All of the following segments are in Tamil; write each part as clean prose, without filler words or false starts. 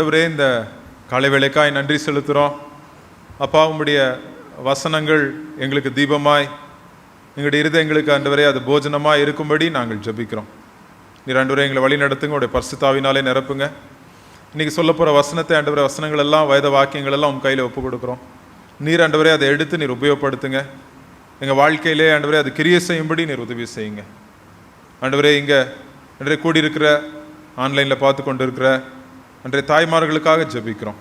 ஆண்டவரே, இந்த காலை வேளைக்காய் நன்றி செலுத்துகிறோம். அப்பா, உம்முடைய வசனங்கள் எங்களுக்கு தீபமாய், எங்களுடைய இருதயங்களுக்கு ஆண்டவரே அது போஜனமாக இருக்கும்படி நாங்கள் ஜெபிக்கிறோம். நீர் ஆண்டவரே எங்களை வழி நடத்துங்க, உடைய பரிசுத்தாவினாலே நிரப்புங்க. இன்றைக்கி சொல்ல போகிற வசனத்தை ஆண்டவரே, வசனங்கள் எல்லாம், வேத வாக்கியங்கள் எல்லாம் உங்கள் கையில் ஒப்பு கொடுக்குறோம். நீர் ஆண்டவரே அதை எடுத்து நீர் உபயோகப்படுத்துங்க. எங்கள் வாழ்க்கையிலே ஆண்டவரே அது கிரியை செய்யும்படி நீர் உதவி செய்யுங்க. ஆண்டவரே, இங்கே அன்றைய கூடியிருக்கிற, ஆன்லைனில் பார்த்து கொண்டு இருக்கிற அன்றைய தாய்மார்களுக்காக ஜெபிக்கிறோம்.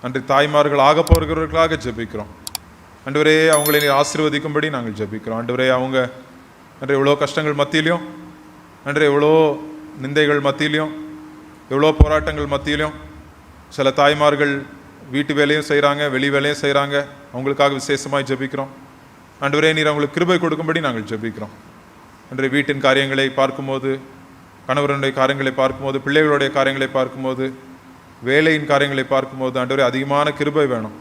அன்றைய தாய்மார்கள் ஆக போகிறவர்களுக்காக ஜெபிக்கிறோம். ஆண்டவரே, அவங்களை நீர் ஆசீர்வதிக்கும்படி நாங்கள் ஜெபிக்கிறோம். ஆண்டவரே, அவங்க அன்றைய எவ்வளோ கஷ்டங்கள் மத்தியிலையும், அன்றைய எவ்வளோ நிந்தைகள் மத்தியிலையும், எவ்வளோ போராட்டங்கள் மத்தியிலையும் சில தாய்மார்கள் வீட்டு வேலையும் செய்கிறாங்க, வெளி வேலையும் செய்கிறாங்க. அவங்களுக்காக விசேஷமாக ஜெபிக்கிறோம். ஆண்டவரே, நீர் அவங்களுக்கு கிருபை கொடுக்கும்படி நாங்கள் ஜெபிக்கிறோம். அன்றைய வீட்டின் காரியங்களை பார்க்கும்போது, கணவருடைய காரியங்களை பார்க்கும்போது, பிள்ளைகளுடைய காரியங்களை பார்க்கும்போது, வேலையின் காரியங்களை பார்க்கும்போது ஆண்டவரே அதிகமான கிருபை வேணும்.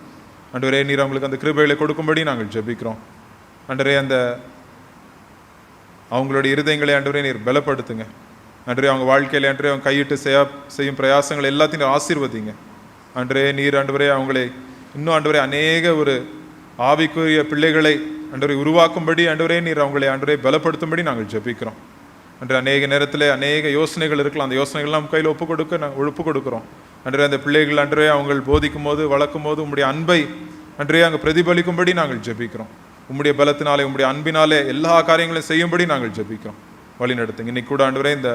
ஆண்டவரே, நீர் அவங்களுக்கு அந்த கிருபைகளை கொடுக்கும்படி நாங்கள் ஜெபிக்கிறோம். ஆண்டவரே, அந்த அவங்களுடைய இருதயங்களை ஆண்டவரே நீர் பலப்படுத்துங்க. ஆண்டவரே, அவங்க வாழ்க்கையில் ஆண்டவரே அவங்க கையிட்டு செய்யும் பிரயாசங்கள் எல்லாத்தையும் ஆசீர்வதிங்க. ஆண்டவரே, நீர் ஆண்டவரே அவங்களை இன்னும் ஆண்டவரே அநேக ஒரு ஆவிக்குரிய பிள்ளைகளை ஆண்டவரை உருவாக்கும்படி ஆண்டவரே நீர் அவங்களை ஆண்டவரை பலப்படுத்தும்படி நாங்கள் ஜெபிக்கிறோம். அன்று அநேக நேரத்தில் அநேக யோசனைகள் இருக்கலாம். அந்த யோசனைகள்லாம் நம்ம கையில் ஒப்பு கொடுக்குறோம். அன்றே அந்த பிள்ளைகள் அன்றே அவங்க போதிக்கும் போது, வளர்க்கும் போது உம்முடைய அன்பை அன்றே அங்கே பிரதிபலிக்கும்படி நாங்கள் ஜெபிக்கிறோம். உம்முடைய பலத்தினாலே, உம்முடைய அன்பினாலே எல்லா காரியங்களையும் செய்யும்படி நாங்கள் ஜெபிக்கிறோம். வழி நடத்துங்க. இன்னைக்கு கூட ஆண்டவரே, இந்த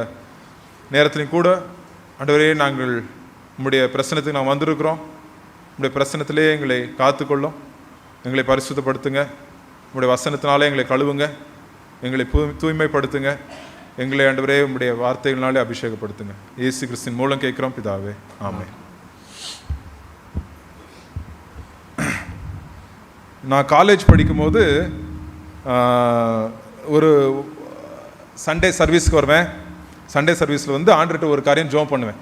நேரத்திலையும் கூட ஆண்டவரே, நாங்கள் உம்முடைய பிரசனத்துக்கு நாங்கள் வந்திருக்கிறோம். உம்முடைய பிரசனத்திலே எங்களை காத்துக்கொள்ளும், எங்களை பரிசுத்தப்படுத்துங்க. உம்முடைய வசனத்தினாலே எங்களை கழுவுங்க, எங்களை தூய்மைப்படுத்துங்க. எங்களை ஆண்டவரே உம்முடைய வார்த்தைகளாலே அபிஷேகப்படுத்துங்க. இயேசு கிறிஸ்துவின் மூலம் கேட்கிறோம் பிதாவே, ஆமென். நான் காலேஜ் படிக்கும்போது ஒரு சண்டே சர்வீஸ்க்கு வருவேன். சண்டே சர்வீஸில் வந்து ஆண்டவர்கிட்ட ஒரு காரியம் ஜெபம் பண்ணுவேன்.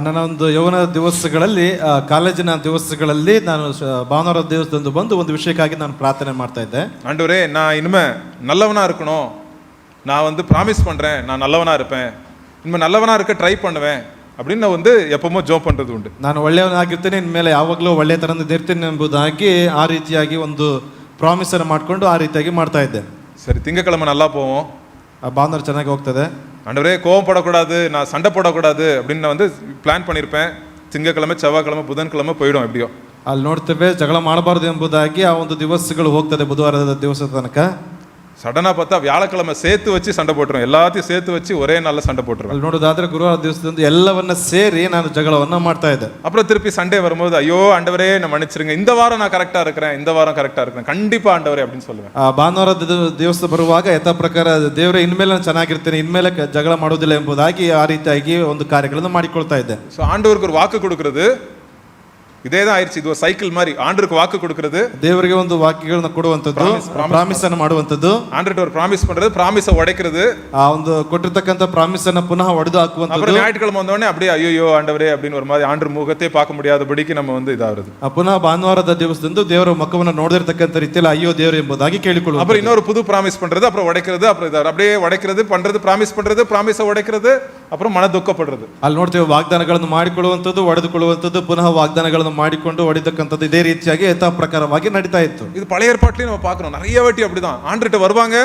ನನ್ನ ಒಂದು ಯೌವನ ದಿವಸಗಳಲ್ಲಿ, ಕಾಲೇಜಿನ ದಿವಸಗಳಲ್ಲಿ ನಾನು ಭಾನುವಾರ ದಿವಸದಂದು ಬಂದು ಒಂದು ವಿಷಯಕ್ಕಾಗಿ ನಾನು ಪ್ರಾರ್ಥನೆ ಮಾಡ್ತಾ ಇದ್ದೆ. ஆண்டவரே, நான் இனிமே நல்லவனா இருக்கணும். நான் வந்து ப்ராமிஸ் பண்ணுறேன், நான் நல்லவனாக இருப்பேன், இனிமேல் நல்லவனாக இருக்க ட்ரை பண்ணுவேன் அப்படின்னு நான் வந்து எப்பவுமே ஜோப் பண்ணுறது உண்டு. ನಾನು ಒಳ್ಳೆಯವನಾಗಿರ್ತೇನೆ, ಇನ್ಮೇಲೆ ಯಾವಾಗಲೂ ಒಳ್ಳೆಯ ಥರದಿಂದ ಇರ್ತೀನಿ ಎಂಬುದಾಗಿ ಆ ರೀತಿಯಾಗಿ ಒಂದು ಪ್ರಾಮಿಸನ್ನು ಮಾಡಿಕೊಂಡು ಆ ರೀತಿಯಾಗಿ ಮಾಡ್ತಾ ಇದ್ದೆ. சரி, திங்கக்கிழமை நல்லா போவோம், ಭಾನುವಾರ ಚೆನ್ನಾಗಿ ಹೋಗ್ತದೆ. ஆண்டவரே, கோவப்படக்கூடாது, நான் சண்டை போடக்கூடாது அப்படின்னு நான் வந்து பிளான் பண்ணியிருப்பேன். திங்கக்கிழமை, செவ்வாய்க்கிழமை, புதன்கிழமை போயிடும் எப்படியோ. ಅಲ್ಲಿ ನೋಡ್ತೇವೆ ಜಗಳ ಮಾಡಬಾರ್ದು ಎಂಬುದಾಗಿ ಆ ಒಂದು ದಿವಸಗಳು ಹೋಗ್ತದೆ, ಬುಧವಾರದ ದಿವಸದ ತನಕ. சடனாக பார்த்தா வியாழக்கிழமை சேர்த்து வச்சு சண்டை போட்டுருவேன். எல்லாத்தையும் சேர்த்து வச்சு ஒரே நாளில் சண்டை போட்டுருவேன். ಅಲ್ಲಿ ನೋಡೋದಾದ್ರೆ ಗುರುವಾರ ದಿವಸದಂದು ಎಲ್ಲವನ್ನ ಸೇರಿ ನಾನು ಜಗಳವನ್ನ ಮಾಡ್ತಾ ಇದ್ದೆ. அப்புறம் திருப்பி சண்டே வரும்போது, ஐயோ ஆண்டவரே என்னை மன்னிச்சிருங்க, இந்த வாரம் நான் கரெக்டாக இருக்கிறேன், இந்த வாரம் கரெக்டாக இருக்கிறேன், கண்டிப்பாக ஆண்டவரே அப்படின்னு சொல்லுவேன். ಭಾನುವಾರದ ದಿವಸ ಬರುವಾಗ ಯಥಾ ಪ್ರಕಾರ ದೇವರೇ ಇನ್ಮೇಲೆ ನಾನು ಚೆನ್ನಾಗಿರ್ತೇನೆ, ಇನ್ಮೇಲೆ ಜಗಳ ಮಾಡೋದಿಲ್ಲ ಎಂಬುದಾಗಿ ಆ ರೀತಿಯಾಗಿ ಒಂದು ಕಾರ್ಯಗಳನ್ನು ಮಾಡಿಕೊಳ್ತಾ ಇದ್ದೆ. ஸோ ஆண்டவருக்கு ஒரு வாக்கு கொடுக்கறது இதே தான் ஆயிடுச்சு. இது ஒரு சைக்கிள் மாதிரி. ஆண்டருக்கு வாக்கு கொடுக்கறது, ದೇವರಿಗೆ ಒಂದು ವಾಕ್ಯಗಳನ್ನು ಕೊಡುವಂಥದ್ದು, ಪ್ರಾಮಿಸ್ ಅನ್ನು ಮಾಡುವಂಥದ್ದು, ஆண்டர்ட்ட ஒரு ப்ராமிஸ் பண்றது, ப்ராமிஸை உடைக்கிறது, ಆ ಒಂದು ಕೊಟ್ಟಿರ್ತಕ್ಕಂಥ ಪ್ರಾಮಿಸ್ ಅನ್ನು ಪುನಃ ಒಡೆದು ಹಾಕುವಂಥದ್ದು. அப்புறம் ஞாயிற்றுக்கிழமை வந்தோடனே அப்படியே ஐயோ ஆண்டவரே அப்படின்னு ஒரு மாதிரி ஆண்டர் முகத்தை பார்க்க முடியாதபடிக்கு நம்ம வந்து இதாகிறது. ಪುನಃ ಭಾನುವಾರದ ದಿವಸದಂದು ದೇವರ ಮುಖವನ್ನು ನೋಡಿರ್ತಕ್ಕಂಥ ರೀತಿಯಲ್ಲಿ ಅಯ್ಯೋ ದೇವರು ಎಂಬುದಾಗಿ ಕೇಳಿಕೊಳ್ಳುವುದು. அப்புறம் இன்னொரு புது ப்ராமிஸ் பண்றது, அப்புறம் உடைக்கிறது, அப்புறம் இதை அப்படியே உடைக்கிறது, பண்றது, ப்ராமிஸ் பண்றது, ப்ராமிஸை உடைக்கிறது, அப்புறம் மன துக்கப்படுறது. ಅಲ್ಲಿ ನೋಡ್ತೇವೆ ವಾಗ್ದಾನಗಳನ್ನು ಮಾಡಿಕೊಳ್ಳುವಂಥದ್ದು, ಒಡೆದುಕೊಳ್ಳುವಂಥದ್ದು, ಪುನಃ ವಾಗ್ದಾನಗಳನ್ನು ಮಾಡಿಕೊಂಡು ಒಡೆದಕ್ಕಂಥದ್ದು ಇದೇ ರೀತಿಯಾಗಿ ಯಥಾ ಪ್ರಕಾರವಾಗಿ ನಡೀತಾ ಇತ್ತು. இது பழைய ஏற்பாட்டிலையும் நம்ம பார்க்குறோம். நிறைய வாட்டி அப்படிதான். ஆண்டர்கிட்ட வருவாங்க,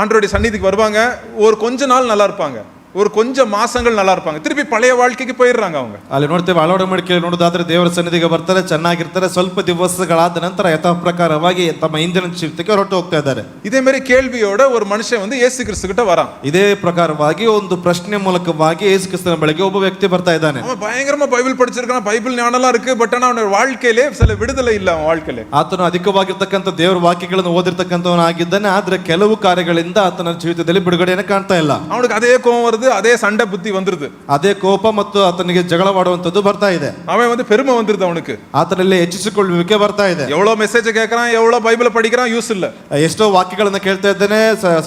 ஆண்டருடைய சந்நிதிக்கு வருவாங்க, ஒரு கொஞ்ச நாள் நல்லா இருப்பாங்க, ஒரு கொஞ்சம் மாசங்கள் நல்லா இருப்பாங்க, திருப்பி பழைய வாழ்க்கைக்கு போயிடுறாங்க அவங்க. ಅಲ್ಲಿ ನೋಡ್ತೇವೆ ಅಳವಡ ಮಡಿಕೆಯಲ್ಲಿ ನೋಡೋದಾದ್ರೆ ದೇವರ ಸನ್ನಿಧಿಗೆ ಬರ್ತಾರೆ, ಚೆನ್ನಾಗಿರ್ತಾರೆ, ಸ್ವಲ್ಪ ದಿವಸಗಳಾದ ನಂತರ ಯಥಾ ಪ್ರಕಾರವಾಗಿ ತಮ್ಮ ಹಿಂದಿನ ಜೀವಿತಕ್ಕೆ ಹೊರಟು ಹೋಗ್ತಾ ಇದ್ದಾರೆ. இதே மாதிரி ಕೇಳ್ವಿயோட ஒரு மனுஷன் வந்து இயேசு கிறிஸ்து கிட்ட வரான். ಇದೇ ಪ್ರಕಾರವಾಗಿ ಒಂದು ಪ್ರಶ್ನೆ ಮೂಲಕವಾಗಿ ಯೇಸು ಕ್ರಿಸ್ತನ ಬಳಿಗೆ ಒಬ್ಬ ವ್ಯಕ್ತಿ ಬರ್ತಾ ಇದ್ದಾನೆ. அவன் பயங்கரமா பைபிள் படிச்சிருக்கான், பைபிள் ஞானம்லாம் இருக்கு, பட் ஆனா அவனோட வாழ்க்கையிலே சில விடுதலை இல்ல. அவன் வாழ்க்கையிலே ಆತನು ಅಧಿಕವಾಗಿರ್ತಕ್ಕಂಥ ದೇವರ ವಾಕ್ಯಗಳನ್ನು ಓದಿರ್ತಕ್ಕಂಥವನಾಗಿದ್ದಾನೆ, ಆದ್ರೆ ಕೆಲವು ಕಾರ್ಯಗಳಿಂದ ಆತನ ಜೀವಿತದಲ್ಲಿ ಬಿಡುಗಡೆಯನ್ನು ಕಾಣ್ತಾ ಇಲ್ಲ. அவனுக்கு அதே கோபம் வருது, அதே சண்டை புத்தி வந்துருது, ಅದೇ ಕೋಪ ಮತ್ತು ಆತನಿಗೆ ಜಗಳವಾಡುವಂಥದ್ದು ಬರ್ತಾ ಇದೆ. அவன் வந்து பெருமை வந்துருது அவனுக்கு, ಆತನಲ್ಲಿ ಹೆಚ್ಚಿಸಿಕೊಳ್ಳುವಿಕೆ ಬರ್ತಾ ಇದೆ. எவ்வளவு மெசேஜ் கேட்கறான், எவ்வளவு பைபிளை படிக்கிறான், யூஸ் இல்ல. ಎಷ್ಟೋ ವಾಕ್ಯಗಳನ್ನ ಕೇಳ್ತಾ ಇದ್ದಾನೆ,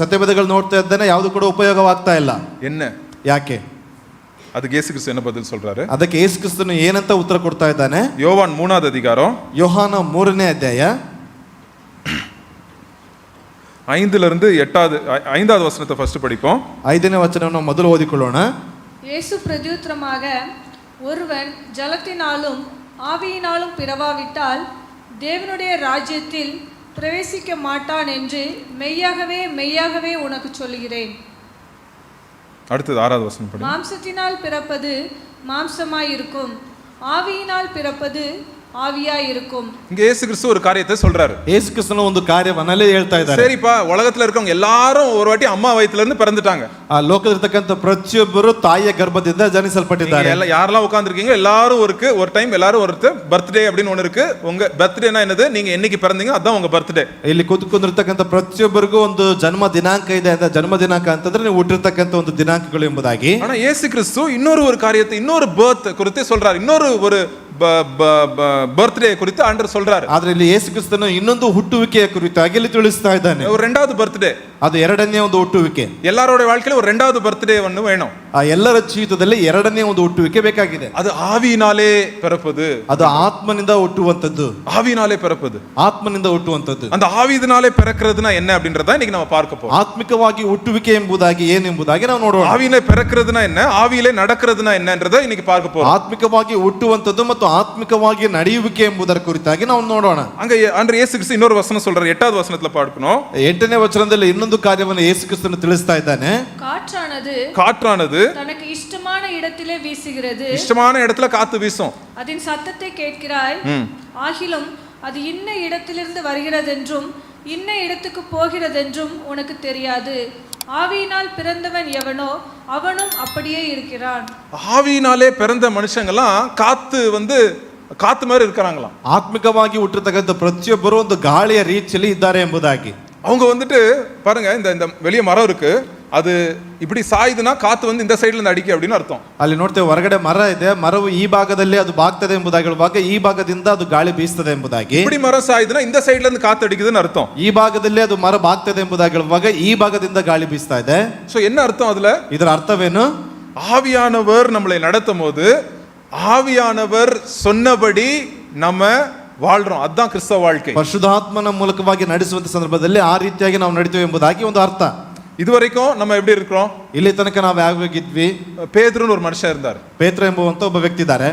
ಸತ್ಯವೇದಗಳು ನೋಡ್ತಾ ಇದ್ದಾನೆ, ಯಾವುದು ಕೂಡ ಉಪಯೋಗವಾಗ್ತಾ ಇಲ್ಲ. என்ன ಯಾಕೆ? அதுக்கு இயேசு கிறிஸ்து என்ன பதில் சொல்றாரு? ಅದಕ್ಕೆ ಯೇಸು ಕ್ರಿಸ್ತನು ಏನಂತ ಉತ್ತರ ಕೊಡ್ತಾ ಇದ್ದಾನೆ? யோவான் 3வது அதிகாரம், ಯೋಹಾನ 3ನೇ ಅಧ್ಯಾಯ 5லிருந்து 5வது வசனத்தை ஃபர்ஸ்ட் படிப்போம். 5ನೇ ವಚನವನ್ನು ಮೊದಲು ಓದಿಕೊಳ್ಳೋಣ. ಯೇಸು ಪ್ರತ್ಯುತ್ತರமாக, ஒருவன் ஜலத்தினாலும் ஆவியினாலும் பிறவாவிட்டால் தேவனுடைய ராஜ்யத்தில் பிரவேசிக்க மாட்டான் என்று மெய்யாகவே மெய்யாகவே உனக்கு சொல்கிறேன். அடுத்தது 6வது வசனம் படி. மாம்சத்தினால் பிறப்பது மாம்சமாயிருக்கும், ஆவியினால் பிறப்பது ஆவியாயிருக்கும். இங்க இயேசு கிறிஸ்து ஒரு காரியத்தை சொல்றாரு. ಯೇಸು ಕ್ರಿಸ್ತನ ಒಂದು ಕಾರ್ಯವನ್ನೇ ಹೇಳ್ತಾ ಇದ್ದಾರೆ. சரிப்பா, உலகத்துல இருக்கவங்க எல்லாரும் ஒரு வாட்டி அம்மா வயித்துல இருந்து பிறந்துட்டாங்க. ಆ ಲೋಕದಲ್ಲಿರತಕ್ಕಂತ ಪ್ರತಿಯೊಬ್ಬರು ತಾಯಿಯ ಗರ್ಭದಿಂದ ಜನಿಸಲ್ಪಟ್ಟಿದ್ದಾರೆ. யாரெல்லாம் உட்கார்ந்திருக்கீங்க எல்லாரும் ஒரு டைம் எல்லாரும் ஒரு பர்த்டே அப்படின்னு ஒன்னு இருக்கு. உங்க பர்த்டேனா என்னது? நீங்க என்னைக்கு பிறந்தீங்க அதான் உங்க பர்த்டே. ಇಲ್ಲಿ ಕೂತ್ಕೊಂಡಿರ್ತಕ್ಕಂತ ಪ್ರತಿಯೊಬ್ಬರಿಗೂ ಒಂದು ಜನ್ಮ ದಿನಾಂಕ ಇದೆ. ಅಂತ ಜನ್ಮ ದಿನಾಂಕ ಅಂತಂದ್ರೆ ನೀವು ಹುಟ್ಟಿರ್ತಕ್ಕಂತ ಒಂದು ದಿನಾಂಕಗಳು ಎಂಬುದಾಗಿ. ஆனா இயேசு கிறிஸ்து இன்னொரு காரியத்தை, இன்னொரு பர்த் குறித்து சொல்றாரு. இன்னொரு ஒரு பர்த்டே குறித்து ஆண்டவர் சொல்றாரு. ಆದ್ರೆ ಇಲ್ಲಿ ಯೇಸು ಕ್ರಿಸ್ತನು ಇನ್ನೊಂದು ಹುಟ್ಟುವಿಕೆಯ ಕುರಿತಾಗಿ ಇಲ್ಲಿ ತಿಳಿಸ್ತಾ ಇದ್ದಾನೆ. ஒரு இரண்டாவது பர்த்டே, ಅದು ಎರಡನೇ ಒಂದು ಹುಟ್ಟುವಿಕೆ. எல்லாரோட வாழ்க்கையில ஒரு இரண்டாவது பர்த்டே ஒன்னு வேணும். ಆ ಎಲ್ಲರ ಜೀವಿತದಲ್ಲಿ ಎರಡನೇ ಒಂದು ಹುಟ್ಟುವಿಕೆ ಬೇಕಾಗಿದೆ. அது ஆவியினாலே பிறப்பது. ಅದು ಆತ್ಮನಿಂದ ಹುಟ್ಟುವಂತದ್ದು. ஆவியினாலே பிறப்பது, ಆತ್ಮನಿಂದ ಹುಟ್ಟುವಂತದ್ದು. அந்த ஆவியினாலே பிறக்கிறதுனா என்ன அப்படின்றத இன்னைக்கு நம்ம பார்க்க போறோம். ಆತ್ಮಿಕವಾಗಿ ಹುಟ್ಟುವಿಕೆ ಎಂಬುದಾಗಿ ಏನೆಂಬುದಾಗಿ ನಾವು ನೋಡೋಣ. ஆவியிலே பிறக்கிறதுனா என்ன, ஆவியிலே நடக்கிறதுனா என்னன்றத இன்னைக்கு பார்க்க போறோம். ಆತ್ಮಿಕವಾಗಿ ಹುಟ್ಟುವಂತದ್ದು ಮತ್ತು ಆತ್ಮಿಕವಾಗಿ ನಡೆಯುವಿಕೆ ಎಂಬುದರ ಕುರಿತಾಗಿ ನಾವು ನೋಡೋಣ. அங்க ஆண்டவர் இயேசு கிறிஸ்து இன்னொரு வசனம் சொல்றாரு. 8வது வசனத்துல பார்க்கணும். 8ನೇ ವಚನದಲ್ಲಿ ಇನ್ನೊಂದು ಕಾರ್ಯವನ್ನು ಯೇಸು ಕ್ರಿಸ್ತನು ತಿಳಿಸ್ತಾ ಇದ್ದಾನೆ. காற்றானது தனக்கு இஷ்டமான இடத்திலே வீசுகிறது. இஷ்டமான இடத்துல காத்து வீசும். அதன் சத்தத்தை கேட்கிறாய், ஆகிலும் அது இன்ன இடத்திலிருந்து வருகிறதென்றும் இன்ன இடத்துக்கு போகிறதென்றும் உனக்கு தெரியாது. ஆவியினால் பிறந்தவன் எவனோ அவனும் அப்படியே இருக்கிறான். ஆவியினாலே பிறந்த மனுஷங்கெல்லாம் காத்து மாதிரி இருக்கிறாங்களாம். ಆತ್ಮಿಕವಾಗಿ ಹುಟ್ಟಿರ್ತಕ್ಕಂಥ ಪ್ರತಿಯೊಬ್ಬರು ಒಂದು ಗಾಳಿಯ ರೀತಿಯಲ್ಲಿ ಇದ್ದಾರೆ ಎಂಬುದಾಗಿ. அவங்க பாருங்க, இந்த வெளிய மரம் இருக்கு, அது இப்படி சாயுதுன்னா காத்து இந்த சைடுல இருந்து அடிக்க அப்படின்னு அர்த்தம். ಅಲ್ಲಿ ನೋಡ್ತೇವೆ ಹೊರಗಡೆ ಮರ ಇದೆ, ಮರವು ಈ ಭಾಗದಲ್ಲಿ ಅದು ಬಾಗ್ತದೆ ಎಂಬುದಾಗಿ ಹೇಳುವಾಗ ಈ ಭಾಗದಿಂದ ಅದು ಗಾಳಿ ಬೀಸ್ತದೆ ಎಂಬುದಾಗಿ. இப்படி மரம் சாயுதுன்னா இந்த சைடுல இருந்து காத்து அடிக்குதுன்னு அர்த்தம். ಈ ಭಾಗದಲ್ಲಿ ಅದು ಮರ ಬಾಗ್ತದೆ ಎಂಬುದಾಗಿ ಹೇಳುವಾಗ ಈ ಭಾಗದಿಂದ ಗಾಳಿ ಬೀಸ್ತಾ ಇದೆ. சோ என்ன அர்த்தம் அதுல? ಇದರ ಅರ್ಥವೇನು? ஆவியானவர் நம்மளை நடத்தும் போது ஆவியானவர் சொன்னபடி நம்ம வாழ்றோம். அதுதான் கிறிஸ்தவ வாழ்க்கை. ಪರಿಶುದ್ಧಾತ್ಮನ ಮೂಲಕವಾಗಿ ನಡೆಸುವಂತ ಸಂದರ್ಭದಲ್ಲಿ ಆ ರೀತಿಯಾಗಿ ನಾವು ನಡೀತೇವೆ ಎಂಬುದಾಗಿ ಒಂದು ಅರ್ಥ. இதுவரைக்கும் நம்ம எப்படி இருக்கிறோம்? ಇಲ್ಲಿ ತನಕ ನಾವು ಯಾವಾಗಿದ್ವಿ? பேதுருன்னு ஒரு மனுஷன் இருந்தார். ಪೇತ್ರ ಎಂಬುವಂತ ಒಬ್ಬ ವ್ಯಕ್ತಿ ಇದ್ದಾರೆ.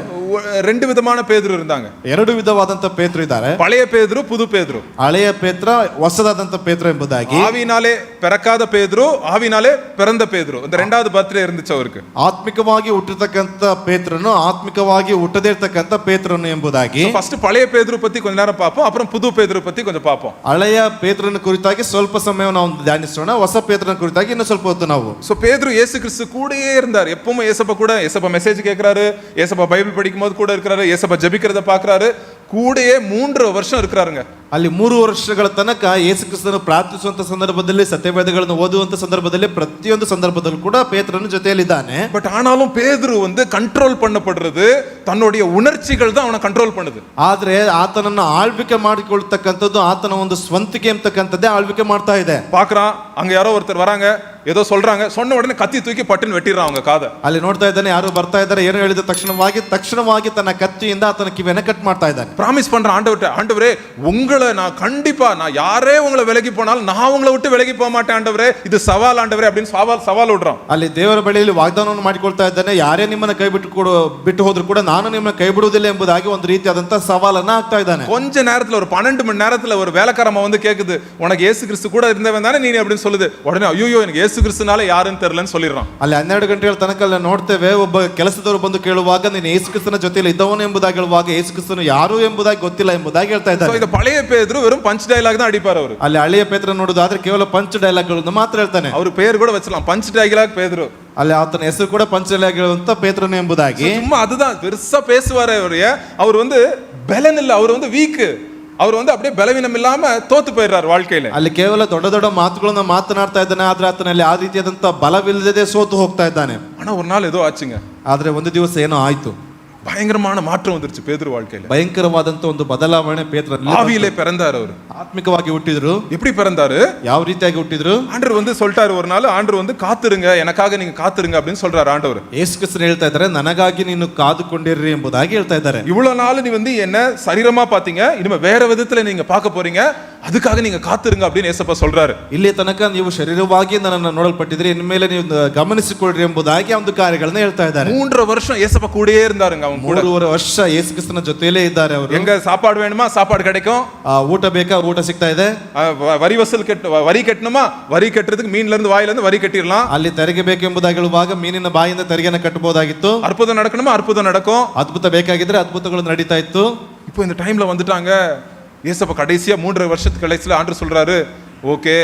ரெண்டு விதமான பேதுரு இருந்தாங்க. ಎರಡು ವಿಧವಾದಂತ ಪೇತ್ರ ಇದ್ದಾರೆ. பழைய பேதுரு, புது பேதுரு. ಹಳೆಯ ಪೇತ್ರ, ಹೊಸದಾದಂತ ಪೇತ್ರ ಎಂಬುದಾಗಿ. ஆவியினாலே பிறக்காத பேதுரு, ஆவியினாலே பிறந்த பேதுரு. இந்த ரெண்டாவது பர்த்டே இருந்துச்சு அவருக்கு. ಆತ್ಮಿಕವಾಗಿ ಹುಟ್ಟಿರ್ತಕ್ಕಂಥ ಪೇತ್ರನು, ಆತ್ಮಿಕವಾಗಿ ಹುಟ್ಟದೇ ಇರ್ತಕ್ಕಂಥ ಪೇತ್ರನು ಎಂಬುದಾಗಿ. ಫಸ್ಟ್ பழைய பேதுரு பத்தி கொஞ்ச நேரம் பார்ப்போம், அப்புறம் புது பேதுரு பத்தி கொஞ்சம் பார்ப்போம். ಹಳೆಯ ಪೇತ್ರನ ಕುರಿತಾಗಿ ಸ್ವಲ್ಪ ಸಮಯ ನಾವು ಧ್ಯಾನಿಸೋಣ, ಹೊಸ ಪೇತ್ರನ ಕುರಿತಾಗಿ ಇನ್ನು ಸ್ವಲ್ಪ ಹೊತ್ತು ನಾವು. சோ பேதுரு இயேசு கிறிஸ்து கூடயே இருந்தார். எப்பவும் ஏசப்பா மெசேஜ் கேட்கிறாரு, ஏசப்பா பைபிள் படிக்கும் போது கூட இருக்கிறாரு, ஏசப்பா ஜெபிக்கிறத பாக்குறாரு. கூடயே 3 வருஷம் இருக்கிறாருங்க. ಅಲ್ಲಿ 3 ವರ್ಷಗಳ ತನಕ ಯೇಸು ಕ್ರಿಸ್ತನು ಪ್ರಾರ್ಥಿಸುವಂತ ಸಂದರ್ಭದಲ್ಲಿ, ಸತ್ಯವೇದಗಳನ್ನು ಓದುವಂತ ಸಂದರ್ಭದಲ್ಲಿ, ಪ್ರತಿಯೊಂದು ಸಂದರ್ಭದಲ್ಲೂ ಕೂಡ ಪೇತ್ರನ ಜೊತೆಯಲ್ಲಿದ್ದಾನೆ. பட் ஆனாலும் பேதுரு கண்ட்ரோல் பண்ணப்படுறது தன்னுடைய உணர்ச்சிகள் தான் அவனை கண்ட்ரோல் பண்ணுது. ಆದ್ರೆ ಆತನನ್ನು ಆಳ್ವಿಕೆ ಮಾಡಿಕೊಳ್ಳತಕ್ಕಂಥದ್ದು ಆತನ ಒಂದು ಸ್ವಂತಿಕೆ ಅಂತಕ್ಕಂಥದ್ದೇ ಆಳ್ವಿಕೆ ಮಾಡ್ತಾ ಇದೆ. பாக்குறான், அங்க யாரோ ஒருத்தர் வராங்க, ஏதோ சொல்றாங்க, சொன்ன உடனே கத்தி தூக்கி பட்டுன்னு வெட்டிடுறான் அவங்க காதை. ಅಲ್ಲಿ ನೋಡ್ತಾ ಇದ್ದಾನೆ, ಯಾರು ಬರ್ತಾ ಇದ್ದಾರೆ, ಏನು ಹೇಳಿದ ತಕ್ಷಣವಾಗಿ ತನ್ನ ಕತ್ತಿಯಿಂದ ಆತನ ಕಿವಿಯನ್ನು ಕಟ್ ಮಾಡ್ತಾ ಇದ್ದಾನೆ. ಪ್ರಾಮಿಸ್ பண்ற ஆண்டவரே, உங்களை நான் கண்டிப்பா, நான் யாரே உங்களை விலகி போனாலும் நான் உங்களை விட்டு விலகி போக மாட்டேன் ஆண்டவரே, இது சவால் ஆண்டவரே அப்படின்னு சவால் விடுறான். ಅಲ್ಲಿ ದೇವರ ಬಳಿಯಲ್ಲಿ ವಾಗ್ದಾನವನ್ನು ಮಾಡಿಕೊಳ್ತಾ ಇದ್ದಾನೆ, ಯಾರೇ ನಿಮ್ಮನ್ನ ಕೈ ಬಿಟ್ಟು ಹೋದ್ರು ಕೂಡ ನಾನು ನಿಮ್ಮನ್ನ ಕೈ ಬಿಡುವುದಿಲ್ಲ ಎಂಬುದಾಗಿ ಒಂದು ರೀತಿಯಾದಂತ ಸವಾಲನ್ನ ಆಗ್ತಾ ಇದ್ದಾನೆ. கொஞ்ச நேரத்துல ஒரு 12 மணி நேரத்துல ஒரு வேலைக்காரமா கேக்குது, உனக்கு இயேசு கிறிஸ்து கூட இருந்தவன் தானே நீ அப்படின்னு சொல்லுது. உடனே ஐயோ எனக்கு இயேசு கிறிஸ்துனால யாருன்னு தெரியலன்னு சொல்லிடுறான். ಅಲ್ಲಿ 12 ಗಂಟೆಗಳ ತನಕ ನೋಡ್ತೇವೆ, ಒಬ್ಬ ಕೆಲಸದವರು ಬಂದು ಕೇಳುವಾಗ ನೀನು ಯೇಸು ಕ್ರಿಸ್ತನ ಜೊತೆಯಲ್ಲಿ ಇದ್ದವನು ಎಂಬುದಾಗಿ ಹೇಳುವಾಗ ಯೇಸು ಕ್ರಿಸ್ತನು ಯಾರು ಎಂಬುದಾಗಿ ಗೊತ್ತಿಲ್ಲ ಎಂಬುದಾಗಿ ಹೇಳ್ತಾ ಇದ್ದಾರೆ. ಇದು பழைய பேதுரு வெறும் பஞ்ச் டயலாக் தான் அடிப்பார் அவர். ಅಲ್ಲಿ ಹಳೆಯ ಪೇತ್ರ ನೋಡೋದಾದ್ರೆ ಕೇವಲ ಪಂಚ್ ಡೈಲಾಗ್ಗಳನ್ನು ಮಾತ್ರ ಹೇಳ್ತಾನೆ. அவர் பேர் கூட வச்சிடலாம், பஞ்ச் டயலாக் பேதுரு. ಅಲ್ಲಿ ಆತನ ಹೆಸರು ಕೂಡ ಪಂಚ್ ಡೈಲಾಗ್ ಹೇಳುವಂತ ಪೇತ್ರನು ಎಂಬುದಾಗಿ. சும்மா அதுதான் பெருசா பேசுவாரு அவர் பலன் இல்ல, அவர் வீக், அவர் அப்படியே பலவீனம் இல்லாம தோத்து போயிடுறாரு வாழ்க்கையில. ಅಲ್ಲಿ ಕೇವಲ ದೊಡ್ಡ ದೊಡ್ಡ ಮಾತುಗಳನ್ನ ಮಾತನಾಡ್ತಾ ಇದ್ದಾನೆ, ಆದ್ರೆ ಆತನಲ್ಲಿ ಆ ರೀತಿಯಾದಂತ ಬಲವಿಲ್ಲದೆ ಸೋತು ಹೋಗ್ತಾ ಇದ್ದಾನೆ. ஆனா ஒரு நாள் ஏதோ ஆச்சுங்க. ಆದ್ರೆ ಒಂದು ದಿವಸ ಏನೋ ಆಯ್ತು, பயங்கரமான மாற்றம் வந்துருச்சு பேதுரு வாழ்க்கையில. ಭಯಂಕರವಾದಂತ ಒಂದು ಬದಲಾವಣೆ ಪೇತ್ರನಲ್ಲಿ. ஆவியிலே பிறந்தார் அவர். ಆತ್ಮಿಕವಾಗಿ ಹುಟ್ಟಿದ್ರು. எப்படி பிறந்தாரு? ಯಾವ ರೀತಿಯಾಗಿ ಹುಟ್ಟಿದ್ರು? ஆண்டவர் சொல்லிட்டாரு ஒரு நாள், ஆண்டவர் காத்துருங்க, எனக்காக நீங்க காத்துருங்க அப்படின்னு சொல்றாரு ஆண்டவர். ಯೇಸು ಕ್ರಿಸ್ತನು ಹೇಳ್ತಾ ಇದ್ದಾರೆ, ನನಗಾಗಿ ನೀನು ಕಾದುಕೊಂಡಿರ್ರಿ ಎಂಬುದಾಗಿ ಹೇಳ್ತಾ ಇದ್ದಾರೆ. இவ்வளவு நாள் நீ என்ன சரீரமா பாத்தீங்க, இனிமே வேற விதத்துல நீங்க பார்க்க போறீங்க. அதுக்காக நீங்க காத்திருங்க அப்படின்னு ஏசப்பா சொல்றாரு. ಇಲ್ಲಿ ತನಕ ನೀವು ಶರೀರವಾಗಿ ನನ್ನನ್ನು ನೋಡಲ್ಪಟ್ಟಿದ್ರೆ ಇನ್ಮೇಲೆ ನೀವು ಗಮನಿಸಿಕೊಳ್ಳ್ರಿ ಎಂಬುದಾಗಿ ಒಂದು ಕಾರ್ಯಗಳನ್ನ ಹೇಳ್ತಾ ಇದ್ದಾರೆ. 3 வருஷம் ஏசப்பா கூடயே இருந்தாருங்க. அவங்க கூட 3 ವರ್ಷ ಯೇಸು ಕ್ರಿಸ್ತನ ಜೊತೆಯಲ್ಲೇ ಇದ್ದಾರೆ ಅವರು. எங்க சாப்பாடு வேணுமா சாப்பாடு கிடைக்கும், ಊಟ ಬೇಕಾ ಊಟ ಸಿಗ್ತಾ ಇದೆ, வரி வசூல் வரி கட்டணுமா வரி கட்டுறதுக்கு மீன்ல இருந்து வாயில இருந்து வரி கட்டிடலாம், ಅಲ್ಲಿ ತೆರಿಗೆ ಬೇಕೆಂಬುದಾಗಿ ಹೇಳುವಾಗ ಮೀನಿನ ಬಾಯಿಂದ ತೆರಿಗೆನ ಕಟ್ಟಬಹುದಾಗಿತ್ತು, அற்புதம் நடக்கணுமா அற்புதம் நடக்கும், ಅದ್ಭುತ ಬೇಕಾಗಿದ್ರೆ ಅದ್ಭುತಗಳು ನಡೀತಾ ಇತ್ತು. இப்போ இந்த டைம்ல வந்துட்டாங்க. ஏசப்பா கடைசியா 3 வருஷத்துக்கு கடைசியில ஆண்டவர் சொல்றாரு, ஓகே